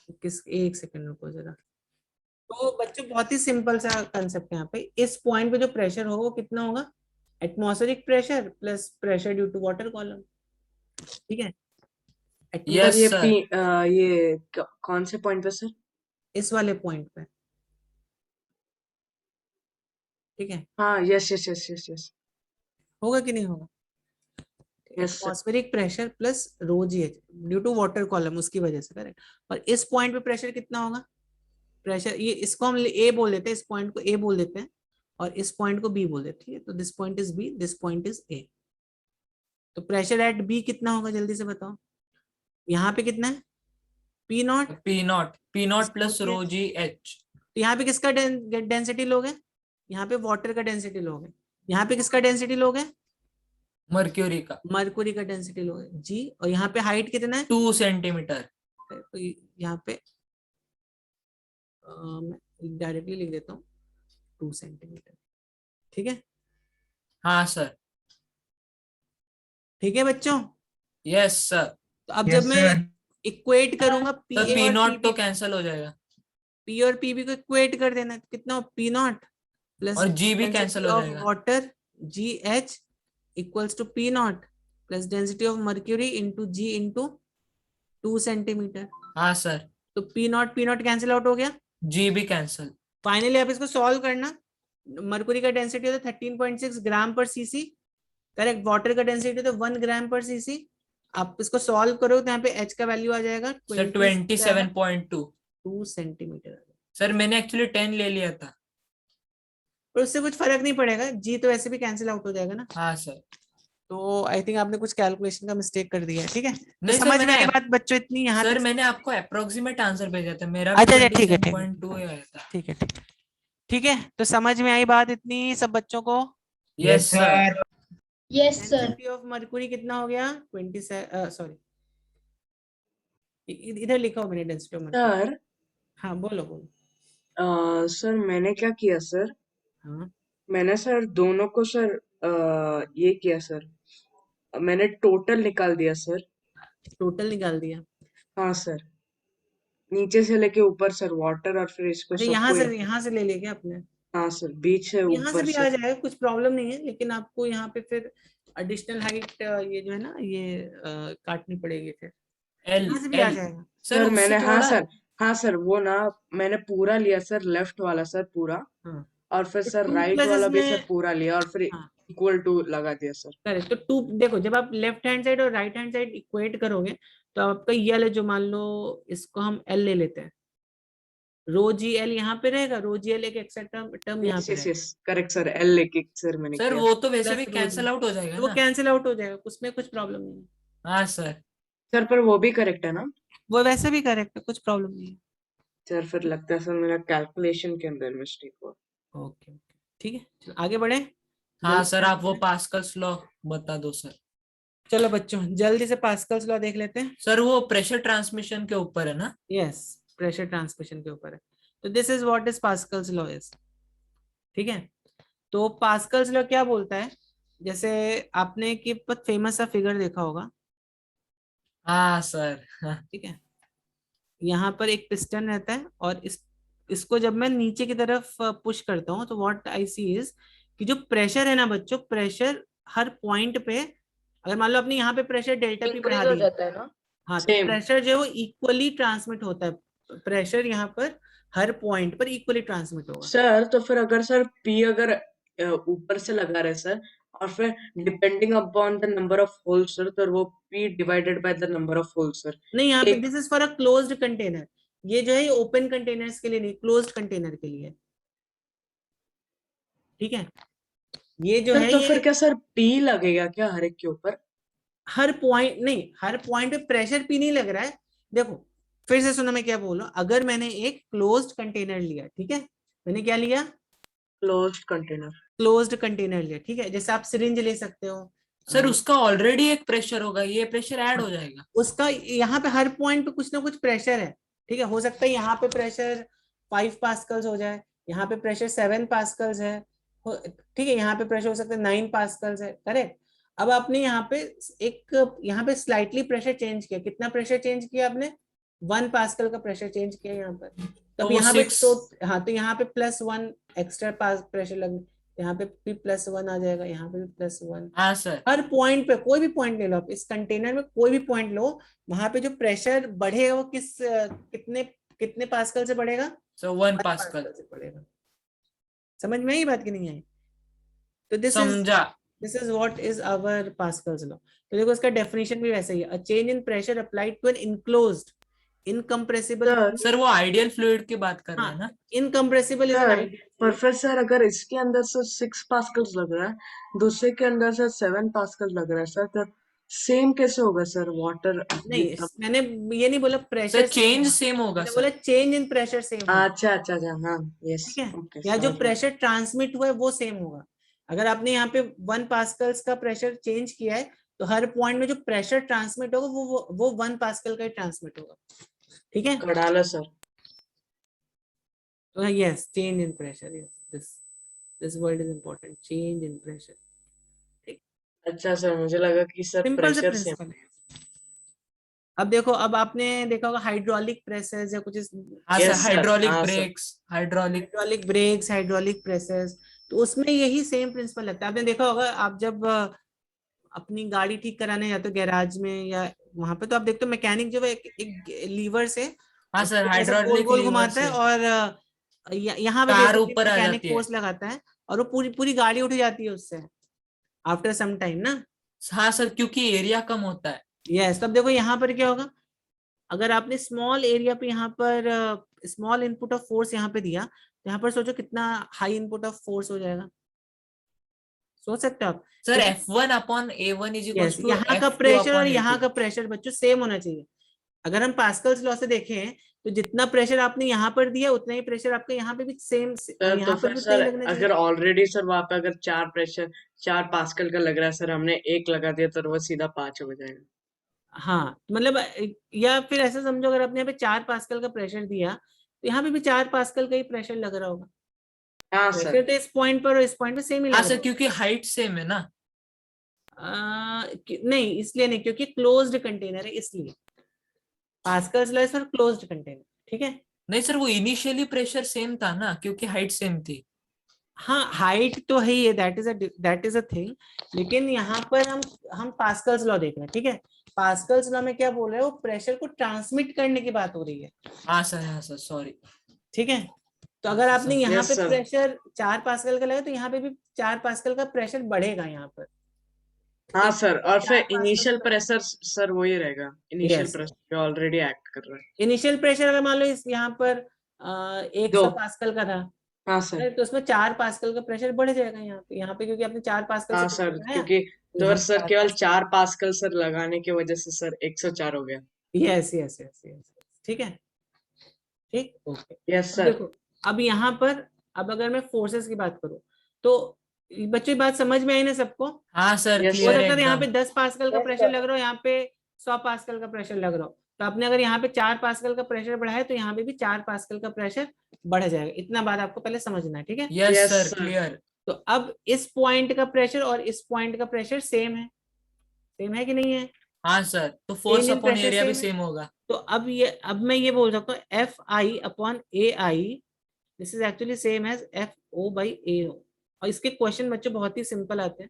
[SPEAKER 1] एक सेकंड रुको जरा। तो बच्चों बहुत ही सिंपल सा कंसेप्ट है यहाँ पे। इस पॉइंट पे जो प्रेशर होगा वो कितना होगा? Atmospheric pressure plus pressure due to water column, ठीक है।
[SPEAKER 5] यस
[SPEAKER 2] सर ये
[SPEAKER 5] सर।
[SPEAKER 2] कौन से पॉइंट पे सर?
[SPEAKER 1] इस वाले पॉइंट पे, ठीक है।
[SPEAKER 2] हाँ, yes yes yes yes yes
[SPEAKER 1] होगा कि नहीं होगा?
[SPEAKER 2] Yes sir.
[SPEAKER 1] Atmospheric pressure plus rho ji h due to water column, उसकी वजह से, करेक्ट। और इस पॉइंट पे प्रेशर कितना होगा? प्रेशर, ये इसको हम ए बोल देते हैं, इस पॉइंट को ए बोल देते हैं और इस पॉइंट को बी बोल देते हैं, ठीक है। तो this point is B, this point is A. तो प्रेशर एट बी कितना होगा जल्दी से बताओ? यहाँ पे कितना है? P not,
[SPEAKER 5] P not plus rho ji h.
[SPEAKER 1] तो यहाँ पे किसका डेंसिटी लोगे? यहाँ पे वाटर का डेंसिटी लोगे। यहाँ पे किसका डेंसिटी लोगे?
[SPEAKER 5] मर्क्यूरी का।
[SPEAKER 1] मरकुरी का डेंसिटी लोगे जी। और यहाँ पे हाइट कितना है?
[SPEAKER 5] 2 सेंटीमीटर।
[SPEAKER 1] तो यहाँ पे मैं डायरेक्टली लिख देता हूँ 2 सेंटीमीटर, ठीक है।
[SPEAKER 5] हाँ सर।
[SPEAKER 1] ठीक है बच्चों।
[SPEAKER 5] Yes sir.
[SPEAKER 1] तो अब जब मैं इक्वेट करूंगा पी
[SPEAKER 5] सर
[SPEAKER 1] ए
[SPEAKER 5] P
[SPEAKER 1] और
[SPEAKER 5] नॉट तो
[SPEAKER 1] पी
[SPEAKER 5] कैंसिल हो जाएगा
[SPEAKER 1] पी और पी बी को इक्वेट कर देना, कितना? P नॉट प्लस
[SPEAKER 5] और G भी
[SPEAKER 1] डेंसिटी
[SPEAKER 5] कैंसिल हो
[SPEAKER 1] ऑफ
[SPEAKER 5] जाएगा।
[SPEAKER 1] Water g h equals to P not plus density of mercury into g into 2 centimetre.
[SPEAKER 5] हाँ सर,
[SPEAKER 1] तो पी नॉट कैंसिल आउट हो गया।
[SPEAKER 5] जी भी कैंसल।
[SPEAKER 1] फाइनली आप इसको सॉल्व करना। मर्क्यूरी का डेंसिटी होता है 13.6 ग्राम पर सीसी, करेक्ट। वाटर का डेंसिटी तो 1 ग्राम पर सीसी। आप इसको सॉल्व करो तो यहाँ पे एच का वैल्यू आ जाएगा
[SPEAKER 5] सर 27.2।
[SPEAKER 1] 2 सेंटीमीटर।
[SPEAKER 5] सर मैंने एक्चुअली 10 ले लिया था।
[SPEAKER 1] पर उससे कुछ फर्क नहीं पड़ेगा, जी तो वैसे भी कैंसिल आउट हो जाएगा ना।
[SPEAKER 5] हाँ सर।
[SPEAKER 1] तो आई थिंक आपने कुछ कैलकुलेशन का मिस्टेक कर दिया है, ठीक है। तो
[SPEAKER 5] नहीं सर,
[SPEAKER 1] समझ में
[SPEAKER 5] मैंने
[SPEAKER 1] आई बात बच्चों इतनी यहाँ
[SPEAKER 5] सर
[SPEAKER 1] तक?
[SPEAKER 5] मैंने आपको अप्रोक्सीमेट आंसर भेजा था, मेरा
[SPEAKER 1] अच्छा,
[SPEAKER 5] भी
[SPEAKER 1] अच्छा, ठीक है, ठीक है,
[SPEAKER 5] 27.2 आया था।
[SPEAKER 1] ठीक है, ठीक है, ठीक है। तो समझ में आई बात इतनी सब बच्चों को?
[SPEAKER 5] Yes sir.
[SPEAKER 6] Yes, sir.
[SPEAKER 1] Density of mercury कितना हो गया? 27, सॉरी इधर लिखा हो मैंने डेंसिटी ऑफ मर्क्यूरी।
[SPEAKER 2] सर
[SPEAKER 1] हाँ बोलो बोलो।
[SPEAKER 2] सर मैंने क्या किया सर,
[SPEAKER 1] हाँ
[SPEAKER 2] मैंने सर दोनों को सर ये किया सर, मैंने टोटल निकाल दिया सर।
[SPEAKER 1] टोटल निकाल दिया।
[SPEAKER 2] हाँ सर, नीचे से लेके ऊपर सर, वाटर और फिर इसको
[SPEAKER 1] अच्छा
[SPEAKER 2] सबको
[SPEAKER 1] यहाँ से ले लिया आपने?
[SPEAKER 2] हाँ सर, बीच से
[SPEAKER 1] यहाँ से
[SPEAKER 2] ऊपर
[SPEAKER 1] भी आ
[SPEAKER 2] सर।
[SPEAKER 1] जाएगा, कुछ प्रॉब्लम नहीं है, लेकिन आपको यहाँ पे फिर एडिशनल हाइट ये जो है ना ये काटनी पड़ेगी फिर।
[SPEAKER 5] एल
[SPEAKER 1] यहाँ से भी आ
[SPEAKER 5] एल
[SPEAKER 1] जाएगा।
[SPEAKER 5] सर,
[SPEAKER 2] सर
[SPEAKER 5] उससे
[SPEAKER 2] मैंने
[SPEAKER 5] थोड़ा
[SPEAKER 2] हाँ सर वो ना मैंने पूरा लिया सर, लेफ्ट वाला सर पूरा,
[SPEAKER 1] हाँ
[SPEAKER 2] और फिर
[SPEAKER 1] तो
[SPEAKER 2] सर
[SPEAKER 1] 2
[SPEAKER 2] राइट
[SPEAKER 1] प्लस
[SPEAKER 2] वाला भी सर
[SPEAKER 1] इसमें,
[SPEAKER 2] पूरा लिया और फिर
[SPEAKER 1] हाँ
[SPEAKER 2] इक्वल टू लगा दिया सर।
[SPEAKER 1] करेक्ट। तो 2 देखो, जब आप लेफ्ट हैंड साइड और राइट हैंड साइड इक्वेट करोगे तो आपका ये वाला जो, मान लो इसको हम एल ले लेते हैं, रो जी एल यहाँ पे रहेगा, रो जी एल एक एक्स्ट्रा टर्म यहाँ
[SPEAKER 2] यस
[SPEAKER 1] पे
[SPEAKER 2] यस
[SPEAKER 1] रहेगा,
[SPEAKER 2] यस, करेक्ट सर, एल लेके सर मैंने
[SPEAKER 5] सर
[SPEAKER 2] किया।
[SPEAKER 5] वो तो वैसे भी
[SPEAKER 1] प्लस रो जी,
[SPEAKER 5] कैंसल आउट हो जाएगा
[SPEAKER 1] तो वो
[SPEAKER 5] ना।
[SPEAKER 1] कैंसिल आउट हो जाएगा, उसमें कुछ प्रॉब्लम नहीं है।
[SPEAKER 5] हाँ सर।
[SPEAKER 2] सर पर वो भी करेक्ट है ना?
[SPEAKER 1] वो वैसे भी करेक्ट है, कुछ प्रॉब्लम नहीं है।
[SPEAKER 2] सर फिर लगता है सर मेरा कैलकुलेशन के अंदर मिस्टेक हुआ।
[SPEAKER 1] ओके ओके, ठीक है, चलो आगे बढ़े।
[SPEAKER 5] हाँ
[SPEAKER 1] जल्दी
[SPEAKER 5] सर,
[SPEAKER 1] से
[SPEAKER 5] आप वो पास्कल्स लॉ बता दो सर।
[SPEAKER 1] चलो बच्चों जल्दी से पास्कल्स लॉ देख लेते हैं।
[SPEAKER 5] सर वो प्रेशर ट्रांसमिशन के ऊपर है ना?
[SPEAKER 1] यस, प्रेशर ट्रांसमिशन के ऊपर है। तो this is what is Pascal's law is, ठीक है। तो पास्कल्स लॉ क्या बोलता है, जैसे आपने कि बहुत फेमस सा फिगर देखा होगा,
[SPEAKER 5] हाँ सर। हाँ
[SPEAKER 1] ठीक है। यहाँ पर एक पिस्टन रहता है और इसको जब मैं नीचे की तरफ पुश करता हूँ तो व्हाट आई सी इज कि जो प्रेशर है ना बच्चों, प्रेशर हर पॉइंट पे, अगर मान लो आपने यहाँ पे प्रेशर डेल्टा पी बढ़ा
[SPEAKER 3] इंक्रीज हो
[SPEAKER 1] दिया,
[SPEAKER 3] जाता है ना?
[SPEAKER 1] हाँ तो
[SPEAKER 2] सेम
[SPEAKER 1] प्रेशर जो है वो इक्वली ट्रांसमिट होता है। प्रेशर यहाँ पर हर पॉइंट पर इक्वली ट्रांसमिट होगा।
[SPEAKER 2] सर, तो फिर अगर सर पी अगर ऊपर से लगा रहे सर, और फिर depending upon the number of holes sir, तो वो P divided by the number of holes sir.
[SPEAKER 1] नहीं, यहाँ पे
[SPEAKER 2] एक
[SPEAKER 1] this is for a closed container, ये जो है ये ओपन कंटेनर्स के लिए नहीं, क्लोज्ड कंटेनर के लिए, ठीक है। ये जो
[SPEAKER 2] सर
[SPEAKER 1] है
[SPEAKER 2] तो
[SPEAKER 1] ये
[SPEAKER 2] फिर क्या सर पी लगेगा क्या हर एक के ऊपर?
[SPEAKER 1] हर पॉइंट नहीं, हर पॉइंट पे प्रेशर पी नहीं लग रहा है। देखो फिर से सुनो मैं क्या बोल रहा हूँ, अगर मैंने एक क्लोज्ड कंटेनर लिया, ठीक है, मैंने क्या लिया,
[SPEAKER 2] क्लोज्ड कंटेनर।
[SPEAKER 1] क्लोज्ड कंटेनर लिया, ठीक है। जैसे आप सिरिंज ले सकते हो,
[SPEAKER 5] सर उसका ऑलरेडी एक प्रेशर होगा, ये प्रेशर ऐड हो जाएगा।
[SPEAKER 1] उसका यहाँ पे हर पॉइंट पे कुछ ना कुछ प्रेशर है, ठीक है। हो सकता है यहाँ पे प्रेशर 5 पास्कल्स हो जाए, यहाँ पे प्रेशर 7 पास्कल्स है, ठीक है, यहाँ पे प्रेशर हो सकता है 9 पास्कल्स है, करेक्ट। अब आपने यहाँ पे यहाँ पे स्लाइटली प्रेशर चेंज किया, कितना प्रेशर चेंज किया आपने, 1 पास्कल का प्रेशर चेंज किया यहाँ पर।
[SPEAKER 5] तो
[SPEAKER 1] तब
[SPEAKER 5] वो
[SPEAKER 1] यहाँ पे
[SPEAKER 5] 6
[SPEAKER 1] तो हाँ, तो यहाँ पे +1 एक्स्ट्रा प्रेशर लग, यहाँ पे भी +1 आ जाएगा, यहाँ पे भी +1।
[SPEAKER 5] हाँ सर।
[SPEAKER 1] हर पॉइंट पे, कोई भी पॉइंट ले लो आप इस कंटेनर में, कोई भी पॉइंट लो, वहां पे जो प्रेशर बढ़ेगा वो कितने कितने पास्कल से बढ़ेगा,
[SPEAKER 5] सो 1
[SPEAKER 1] 1
[SPEAKER 5] पास्कल।
[SPEAKER 1] पास्कल से बढ़ेगा। समझ में आई बात कि नहीं आई? तो
[SPEAKER 5] समझा।
[SPEAKER 1] This is what is our Pascal's law. तो देखो इसका डेफिनेशन भी वैसा ही है, a change in pressure applied to an enclosed incompressible,
[SPEAKER 5] sir वो आइडियल फ्लूइड की बात कर रहे हैं
[SPEAKER 1] हाँ
[SPEAKER 5] ना?
[SPEAKER 1] Incompressible is an
[SPEAKER 2] sir
[SPEAKER 1] ideal,
[SPEAKER 2] पर फिर सर अगर इसके अंदर सर 6 पास्कल्स लग रहा है, दूसरे के अंदर सर 7 पास्कल लग रहा है सर, तो सेम कैसे होगा सर वाटर
[SPEAKER 1] नहीं
[SPEAKER 2] जितना?
[SPEAKER 1] मैंने ये नहीं बोला प्रेशर
[SPEAKER 5] सर चेंज सेम होगा
[SPEAKER 1] मैंने बोला
[SPEAKER 5] sir.
[SPEAKER 1] Change in pressure same होगा,
[SPEAKER 2] अच्छा अच्छा अच्छा, हाँ यस,
[SPEAKER 1] ठीक है।
[SPEAKER 2] ओके
[SPEAKER 1] या जो
[SPEAKER 2] समझ गया।
[SPEAKER 1] प्रेशर ट्रांसमिट हुआ है वो सेम होगा। अगर आपने यहाँ पे 1 पास्कल्स का प्रेशर चेंज किया है तो हर पॉइंट में जो प्रेशर ट्रांसमिट होगा वो 1 पास्कल का ही ट्रांसमिट होगा, ठीक है।
[SPEAKER 2] कड़ाला सर।
[SPEAKER 1] तो yes, change in pressure, yes this word is important, change in pressure,
[SPEAKER 2] अच्छा सर, मुझे लगा कि सर
[SPEAKER 1] सिंपल से
[SPEAKER 2] प्रेशर से।
[SPEAKER 1] प्रिंसिपल है। अब देखो, अब आपने देखा होगा हाइड्रोलिक प्रेसेस या कुछ
[SPEAKER 5] हाँ सर,
[SPEAKER 2] यस सर,
[SPEAKER 5] हाइड्रोलिक
[SPEAKER 2] हाँ sir.
[SPEAKER 5] Brakes, hydraulic
[SPEAKER 1] hydraulic brakes, hydraulic presses, तो उसमें यही सेम प्रिंसिपल लगता है। आपने देखा होगा, आप जब अपनी गाड़ी ठीक कराने या तो गैराज में या वहां पे, तो आप देखते हो मैकेनिक जो है एक लीवर से
[SPEAKER 5] हाँ
[SPEAKER 1] उसको
[SPEAKER 5] सर,
[SPEAKER 1] ऐसे गोल
[SPEAKER 5] हाइड्रोलिक
[SPEAKER 1] गोल
[SPEAKER 5] लीवर
[SPEAKER 1] घुमाता है
[SPEAKER 5] से
[SPEAKER 1] और यहाँ पे
[SPEAKER 5] कार
[SPEAKER 1] बेसिकली
[SPEAKER 5] ऊपर आ
[SPEAKER 1] मैकेनिक
[SPEAKER 5] जाती है।
[SPEAKER 1] फोर्स लगाता है और वो पूरी पूरी गाड़ी उठ जाती है उससे आफ्टर सम टाइम ना।
[SPEAKER 5] हाँ सर, क्योंकि एरिया कम होता है।
[SPEAKER 1] यस, तब देखो यहाँ पर क्या होगा, अगर आपने स्मॉल एरिया पे यहाँ पर स्मॉल इनपुट ऑफ फोर्स यहाँ पे दिया, तो यहाँ पर सोचो कितना हाई इनपुट ऑफ फोर्स हो जाएगा, सोच सकते हो आप।
[SPEAKER 5] Sir F1/A1 is
[SPEAKER 1] yes,
[SPEAKER 5] equals to
[SPEAKER 1] यहाँ का प्रेशर और यहाँ
[SPEAKER 5] F2/A2।
[SPEAKER 1] का प्रेशर बच्चों सेम होना चाहिए। अगर हम पास्कल्स लॉ से देखें तो जितना प्रेशर आपने यहाँ पर दिया उतना ही प्रेशर आपका यहाँ पे भी सेम,
[SPEAKER 2] सर तो
[SPEAKER 1] यहाँ पर
[SPEAKER 2] फिर
[SPEAKER 1] भी उतना ही
[SPEAKER 2] सर
[SPEAKER 1] लगना चाहिए।
[SPEAKER 2] अगर ऑलरेडी सर वहां पे अगर 4 पास्कल का लग रहा है सर, हमने 1 लगा दिया तो वो सीधा 5 हो जाएगा।
[SPEAKER 1] हाँ मतलब या फिर ऐसा समझो, अगर आपने यहाँ पे 4 पास्कल का प्रेशर दिया तो यहाँ पे भी 4 पास्कल का ही प्रेशर लग रहा होगा।
[SPEAKER 2] हाँ
[SPEAKER 1] प्रेशर
[SPEAKER 2] सर।
[SPEAKER 1] तो इस पॉइंट पर और इस पॉइंट पे सेम ही
[SPEAKER 5] हाँ
[SPEAKER 1] लग
[SPEAKER 5] सर,
[SPEAKER 1] रहा
[SPEAKER 5] क्योंकि हाइट सेम है ना।
[SPEAKER 1] नहीं, इसलिए नहीं, क्योंकि क्लोज्ड कंटेनर है इसलिए Pascal's law for closed container, ठीक है।
[SPEAKER 5] नहीं सर, वो इनिशियली प्रेशर सेम था ना, क्योंकि हाइट सेम थी।
[SPEAKER 1] हाँ हाइट तो है ही है, दैट इज अ थिंग, लेकिन यहाँ पर हम पास्कल्स लॉ देख रहे हैं, ठीक है। पास्कल्स लॉ में क्या बोल रहे हैं, वो प्रेशर को ट्रांसमिट करने की बात हो रही है,
[SPEAKER 5] हाँ सर, सॉरी।
[SPEAKER 1] ठीक है। तो अगर आपने यहाँ
[SPEAKER 2] Yes,
[SPEAKER 1] पे
[SPEAKER 2] sir.
[SPEAKER 1] प्रेशर 4 पास्कल का लगा तो यहाँ पे भी 4 पास्कल का प्रेशर बढ़ेगा यहाँ पर।
[SPEAKER 2] हाँ
[SPEAKER 1] एक
[SPEAKER 2] सर, और
[SPEAKER 1] 4
[SPEAKER 2] फिर
[SPEAKER 1] पास्कल
[SPEAKER 2] इनिशियल
[SPEAKER 1] का
[SPEAKER 2] प्रेशर सर वही रहेगा, इनिशियल
[SPEAKER 1] यस,
[SPEAKER 2] प्रेशर जो ऑलरेडी एक्ट कर रहा है।
[SPEAKER 1] इनिशियल प्रेशर अगर मान लो इस यहाँ पर 100
[SPEAKER 2] 2।
[SPEAKER 1] पास्कल का था,
[SPEAKER 2] हाँ सर।
[SPEAKER 1] तो उसमें 4 पास्कल का प्रेशर बढ़ जाएगा यहाँ पे क्योंकि आपने 4 पास्कल से
[SPEAKER 2] हाँ
[SPEAKER 1] प्रेशर
[SPEAKER 2] सर,
[SPEAKER 1] लगाया,
[SPEAKER 2] क्योंकि
[SPEAKER 1] तो
[SPEAKER 2] तो
[SPEAKER 1] यहाँ
[SPEAKER 2] सर
[SPEAKER 1] 4
[SPEAKER 2] केवल
[SPEAKER 1] पास्कल।
[SPEAKER 2] 4 पास्कल सर लगाने की वजह से सर 104 हो गया।
[SPEAKER 1] यस यस यस यस, ठीक है, ठीक, ओके।
[SPEAKER 2] यस
[SPEAKER 1] अब
[SPEAKER 2] सर।
[SPEAKER 1] देखो, अब यहाँ पर अब अगर मैं फोर्सेस की बात करूँ तो बच्चों बात समझ में आई ना सबको।
[SPEAKER 5] हाँ सर,
[SPEAKER 2] Yes,
[SPEAKER 1] हो
[SPEAKER 5] क्लियर है
[SPEAKER 1] सकता है यहाँ पे
[SPEAKER 5] एकदम।
[SPEAKER 1] 10 पास्कल का प्रेशर लग रहा हो, यहाँ पे 100 पास्कल का प्रेशर लग रहा हो, तो आपने अगर यहाँ पे 4 पास्कल का प्रेशर बढ़ाया तो यहाँ पे भी 4 पास्कल का प्रेशर बढ़ जाएगा। इतना बात आपको पहले समझना है, ठीक है।
[SPEAKER 5] Yes
[SPEAKER 2] Yes,
[SPEAKER 5] sir,
[SPEAKER 2] sir.
[SPEAKER 5] Clear.
[SPEAKER 1] तो अब इस पॉइंट का प्रेशर और इस पॉइंट का प्रेशर सेम है कि नहीं है,
[SPEAKER 5] हाँ सर, तो force
[SPEAKER 1] change in
[SPEAKER 5] upon
[SPEAKER 1] pressure
[SPEAKER 5] area भी
[SPEAKER 1] सेम है।
[SPEAKER 5] सेम होगा।
[SPEAKER 1] तो अब मैं ये बोल सकता हूँ FI/AI, this is actually same as FO/AO। और इसके क्वेश्चन बच्चों बहुत ही सिंपल आते हैं,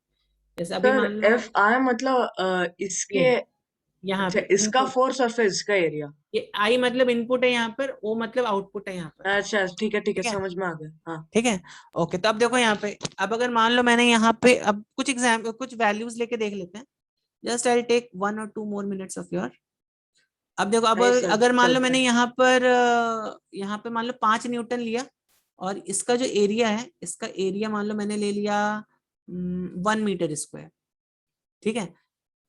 [SPEAKER 1] जैसे अभी
[SPEAKER 2] सर
[SPEAKER 1] मान लो
[SPEAKER 2] एफ आई मतलब इसके,
[SPEAKER 1] ये यहाँ
[SPEAKER 2] अच्छा
[SPEAKER 1] पे
[SPEAKER 2] इसका
[SPEAKER 1] इनपुट,
[SPEAKER 2] फोर्स और फिर इसका एरिया।
[SPEAKER 1] ये I मतलब इनपुट है यहाँ पर, O मतलब आउटपुट है यहाँ पर,
[SPEAKER 2] अच्छा ठीक है
[SPEAKER 1] ठीक है,
[SPEAKER 2] समझ में आ गया। हाँ
[SPEAKER 1] ठीक है, ओके। तो अब देखो यहाँ पे, अब अगर मान लो मैंने यहाँ पे अब कुछ वैल्यूज लेके देख लेते हैं, just I take 1 or 2 more minutes of your। अब देखो, अब
[SPEAKER 2] नहीं सर,
[SPEAKER 1] अगर मान लो
[SPEAKER 2] चलता
[SPEAKER 1] मैंने
[SPEAKER 2] है।
[SPEAKER 1] यहाँ पे मान लो 5 न्यूटन लिया और इसका जो एरिया है, इसका एरिया मान लो मैंने ले लिया 1 मीटर स्क्वायर, ठीक है।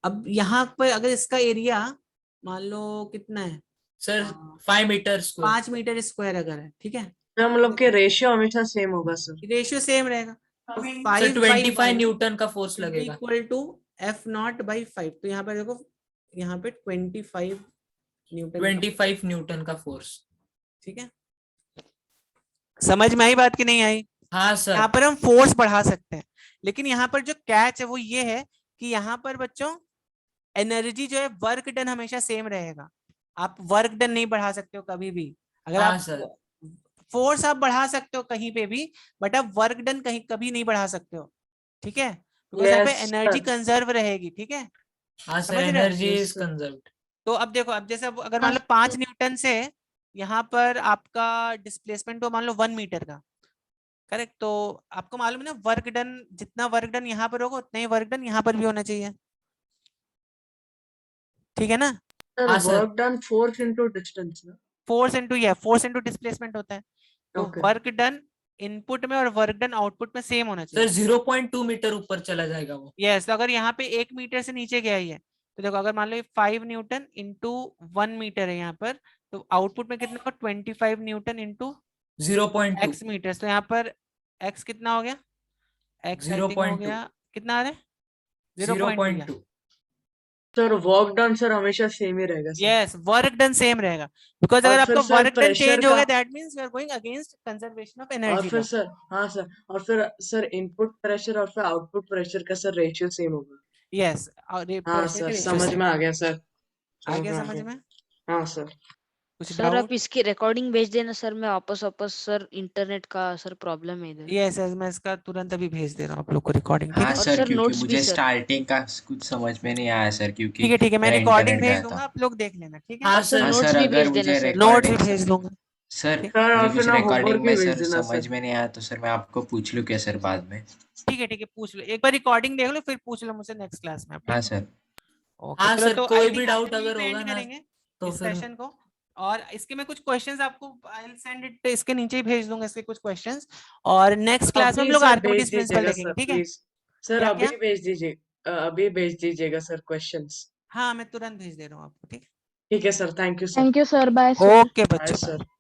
[SPEAKER 1] अब यहाँ पर अगर इसका एरिया मान लो कितना है
[SPEAKER 5] sir 5 metre square.
[SPEAKER 1] 5 metre square अगर है, ठीक है,
[SPEAKER 2] तो हम लोग के रेशियो हमेशा सेम होगा सर।
[SPEAKER 1] रेशियो सेम रहेगा, तो
[SPEAKER 5] सर
[SPEAKER 1] 5/1
[SPEAKER 5] न्यूटन का फोर्स लगेगा।
[SPEAKER 1] Equal to F0/5। तो यहाँ पर देखो, यहाँ पे 25 न्यूटन,
[SPEAKER 5] 25 न्यूटन का फोर्स।
[SPEAKER 1] ठीक है। समझ में आई बात कि नहीं आई?
[SPEAKER 5] हाँ सर।
[SPEAKER 1] यहाँ पर हम फोर्स बढ़ा सकते हैं, लेकिन यहाँ पर जो कैच है वो ये है कि यहाँ पर बच्चों एनर्जी जो है, वर्क डन हमेशा सेम रहेगा। आप वर्क डन नहीं बढ़ा सकते हो कभी भी। अगर
[SPEAKER 5] हाँ
[SPEAKER 1] आप
[SPEAKER 5] सर।
[SPEAKER 1] फोर्स आप बढ़ा सकते हो कहीं पे भी, बट आप वर्क डन कहीं कभी नहीं बढ़ा सकते हो, ठीक है, बिकॉज यहाँ पे
[SPEAKER 2] यस
[SPEAKER 1] एनर्जी
[SPEAKER 2] सर।
[SPEAKER 1] कंजर्व रहेगी, ठीक है,
[SPEAKER 5] हाँ सर,
[SPEAKER 1] समझ रहे हो?
[SPEAKER 5] Energy
[SPEAKER 2] Yes,
[SPEAKER 5] is
[SPEAKER 2] sir.
[SPEAKER 5] Conserved.
[SPEAKER 1] तो अब देखो, अब जैसे अगर मान लो 5 न्यूटन से यहाँ पर आपका डिस्प्लेसमेंट हो मान लो 1 मीटर का, करेक्ट, तो आपको मालूम है ना वर्क डन, जितना वर्क डन यहाँ पर होगा उतना ही वर्क डन यहाँ पर भी होना चाहिए, ठीक है ना।
[SPEAKER 2] सर
[SPEAKER 5] हाँ sir.
[SPEAKER 2] Work done force into distance ना।
[SPEAKER 1] फोर्स इनटू डिस्प्लेसमेंट होता है, तो
[SPEAKER 2] Okay.
[SPEAKER 1] वर्क डन इनपुट में और वर्क डन आउटपुट में सेम होना
[SPEAKER 5] सर
[SPEAKER 1] चाहिए।
[SPEAKER 5] 0.2 मीटर ऊपर चला जाएगा वो।
[SPEAKER 1] यस, तो अगर यहाँ पे 1 मीटर से नीचे गया ही है, तो देखो अगर मान लो 5 न्यूटन इंटू 1 मीटर है यहाँ पर, तो आउटपुट में कितना होगा, 25 न्यूटन इंटू
[SPEAKER 5] 0.2।
[SPEAKER 1] x metre. तो यहाँ पर x कितना हो गया, x आई थिंक हो
[SPEAKER 5] 0.2।
[SPEAKER 1] गया, कितना आ रहा है, 0.2।
[SPEAKER 5] 0.2।
[SPEAKER 2] सर वर्क डन सर हमेशा सेम ही रहेगा sir.
[SPEAKER 1] Yes, work done same रहेगा, बिकॉज
[SPEAKER 2] और
[SPEAKER 1] अगर
[SPEAKER 2] फिर
[SPEAKER 1] आपका
[SPEAKER 2] sir
[SPEAKER 1] work done
[SPEAKER 2] pressure
[SPEAKER 1] change हो
[SPEAKER 2] का,
[SPEAKER 1] गया that means you are going against conservation of
[SPEAKER 2] और
[SPEAKER 1] एनर्जी
[SPEAKER 2] फिर
[SPEAKER 1] लॉ।
[SPEAKER 2] सर, हाँ सर, और फिर सर इनपुट प्रेशर और फिर आउटपुट प्रेशर का सर रेशियो सेम होगा।
[SPEAKER 1] यस, और ये
[SPEAKER 2] हाँ
[SPEAKER 1] प्रेशर
[SPEAKER 2] सर
[SPEAKER 1] के रेशियो
[SPEAKER 2] समझ
[SPEAKER 1] सेम।
[SPEAKER 2] में आ गया सर,
[SPEAKER 1] आ गया
[SPEAKER 2] आ
[SPEAKER 1] समझ
[SPEAKER 2] गया।
[SPEAKER 1] में?
[SPEAKER 2] हाँ सर।
[SPEAKER 1] कुछ
[SPEAKER 8] सर
[SPEAKER 1] डाउट?
[SPEAKER 8] आप इसकी रिकॉर्डिंग भेज देना सर, मैं वापस सर इंटरनेट का सर प्रॉब्लम है इधर।
[SPEAKER 1] यस यस, मैं इसका तुरंत अभी भेज दे रहा हूँ आप लोग को रिकॉर्डिंग, ठीक
[SPEAKER 7] हाँ
[SPEAKER 1] है?
[SPEAKER 8] और
[SPEAKER 7] सर,
[SPEAKER 8] सर
[SPEAKER 7] क्योंकि
[SPEAKER 8] नोट्स भी
[SPEAKER 7] मुझे
[SPEAKER 8] सर।
[SPEAKER 7] स्टार्टिंग का कुछ समझ में नहीं आया सर, क्योंकि
[SPEAKER 1] ठीक है, मैं
[SPEAKER 7] मेरा
[SPEAKER 1] रिकॉर्डिंग
[SPEAKER 7] इंटरनेट
[SPEAKER 1] भेज
[SPEAKER 7] गया
[SPEAKER 1] दूंगा,
[SPEAKER 7] था।
[SPEAKER 1] आप लोग देख लेना, ठीक है?
[SPEAKER 5] हाँ
[SPEAKER 8] और सर
[SPEAKER 5] सर।
[SPEAKER 7] हाँ
[SPEAKER 8] नोट्स
[SPEAKER 7] सर,
[SPEAKER 8] भी
[SPEAKER 7] अगर
[SPEAKER 8] भेज देना
[SPEAKER 7] मुझे
[SPEAKER 8] सर।
[SPEAKER 1] नोट्स भी
[SPEAKER 7] रिकॉर्डिंग
[SPEAKER 1] भेज दूंगा।
[SPEAKER 7] सर
[SPEAKER 1] ठीक
[SPEAKER 2] सर
[SPEAKER 7] मुझे
[SPEAKER 2] और
[SPEAKER 7] कुछ
[SPEAKER 2] फिर ना होमवर्क
[SPEAKER 7] रिकॉर्डिंग
[SPEAKER 2] भी
[SPEAKER 7] में
[SPEAKER 2] भेज
[SPEAKER 7] सर
[SPEAKER 2] देना
[SPEAKER 7] समझ
[SPEAKER 2] सर।
[SPEAKER 7] में नहीं आया, तो सर मैं आपको पूछ लूँ क्या सर बाद में?
[SPEAKER 1] है, पूछ लो, एक बार रिकॉर्डिंग देख लो फिर पूछ लो मुझसे नेक्स्ट क्लास में,
[SPEAKER 7] हाँ
[SPEAKER 1] ठीक?
[SPEAKER 7] सर।
[SPEAKER 1] ओके
[SPEAKER 5] हाँ
[SPEAKER 1] चलो,
[SPEAKER 5] सर,
[SPEAKER 1] तो
[SPEAKER 5] कोई
[SPEAKER 1] आई
[SPEAKER 5] भी
[SPEAKER 1] थिंक
[SPEAKER 5] डाउट
[SPEAKER 1] हम यहीं
[SPEAKER 5] अगर
[SPEAKER 1] पे
[SPEAKER 5] होगा
[SPEAKER 1] एंड
[SPEAKER 5] ना
[SPEAKER 1] करेंगे
[SPEAKER 5] तो
[SPEAKER 1] इस
[SPEAKER 5] फिर
[SPEAKER 1] सेशन को। और इसके मैं कुछ क्वेश्चंस आपको आई विल सेंड इट, इसके नीचे ही भेज दूंगा इसके कुछ क्वेश्चंस। और नेक्स्ट क्लास में हम
[SPEAKER 2] अभी
[SPEAKER 1] लोग
[SPEAKER 2] सर
[SPEAKER 1] आर्किमिडीज
[SPEAKER 2] भेज
[SPEAKER 1] प्रिंसिपल
[SPEAKER 2] दीजिएगा
[SPEAKER 1] देखेंगे,
[SPEAKER 2] सर
[SPEAKER 1] ठीक है?
[SPEAKER 2] प्लीज। सर
[SPEAKER 1] क्या
[SPEAKER 2] अभी
[SPEAKER 1] क्या?
[SPEAKER 2] भेज दीजिए, अभी भेज दीजिएगा सर क्वेश्चंस।
[SPEAKER 1] हाँ मैं तुरंत भेज दे रहा हूँ आपको, ठीक?
[SPEAKER 2] ठीक है sir, thank you sir.
[SPEAKER 4] Thank you sir, bye sir.
[SPEAKER 1] Okay
[SPEAKER 2] bye
[SPEAKER 1] बच्चों,
[SPEAKER 2] सर।
[SPEAKER 1] बाय।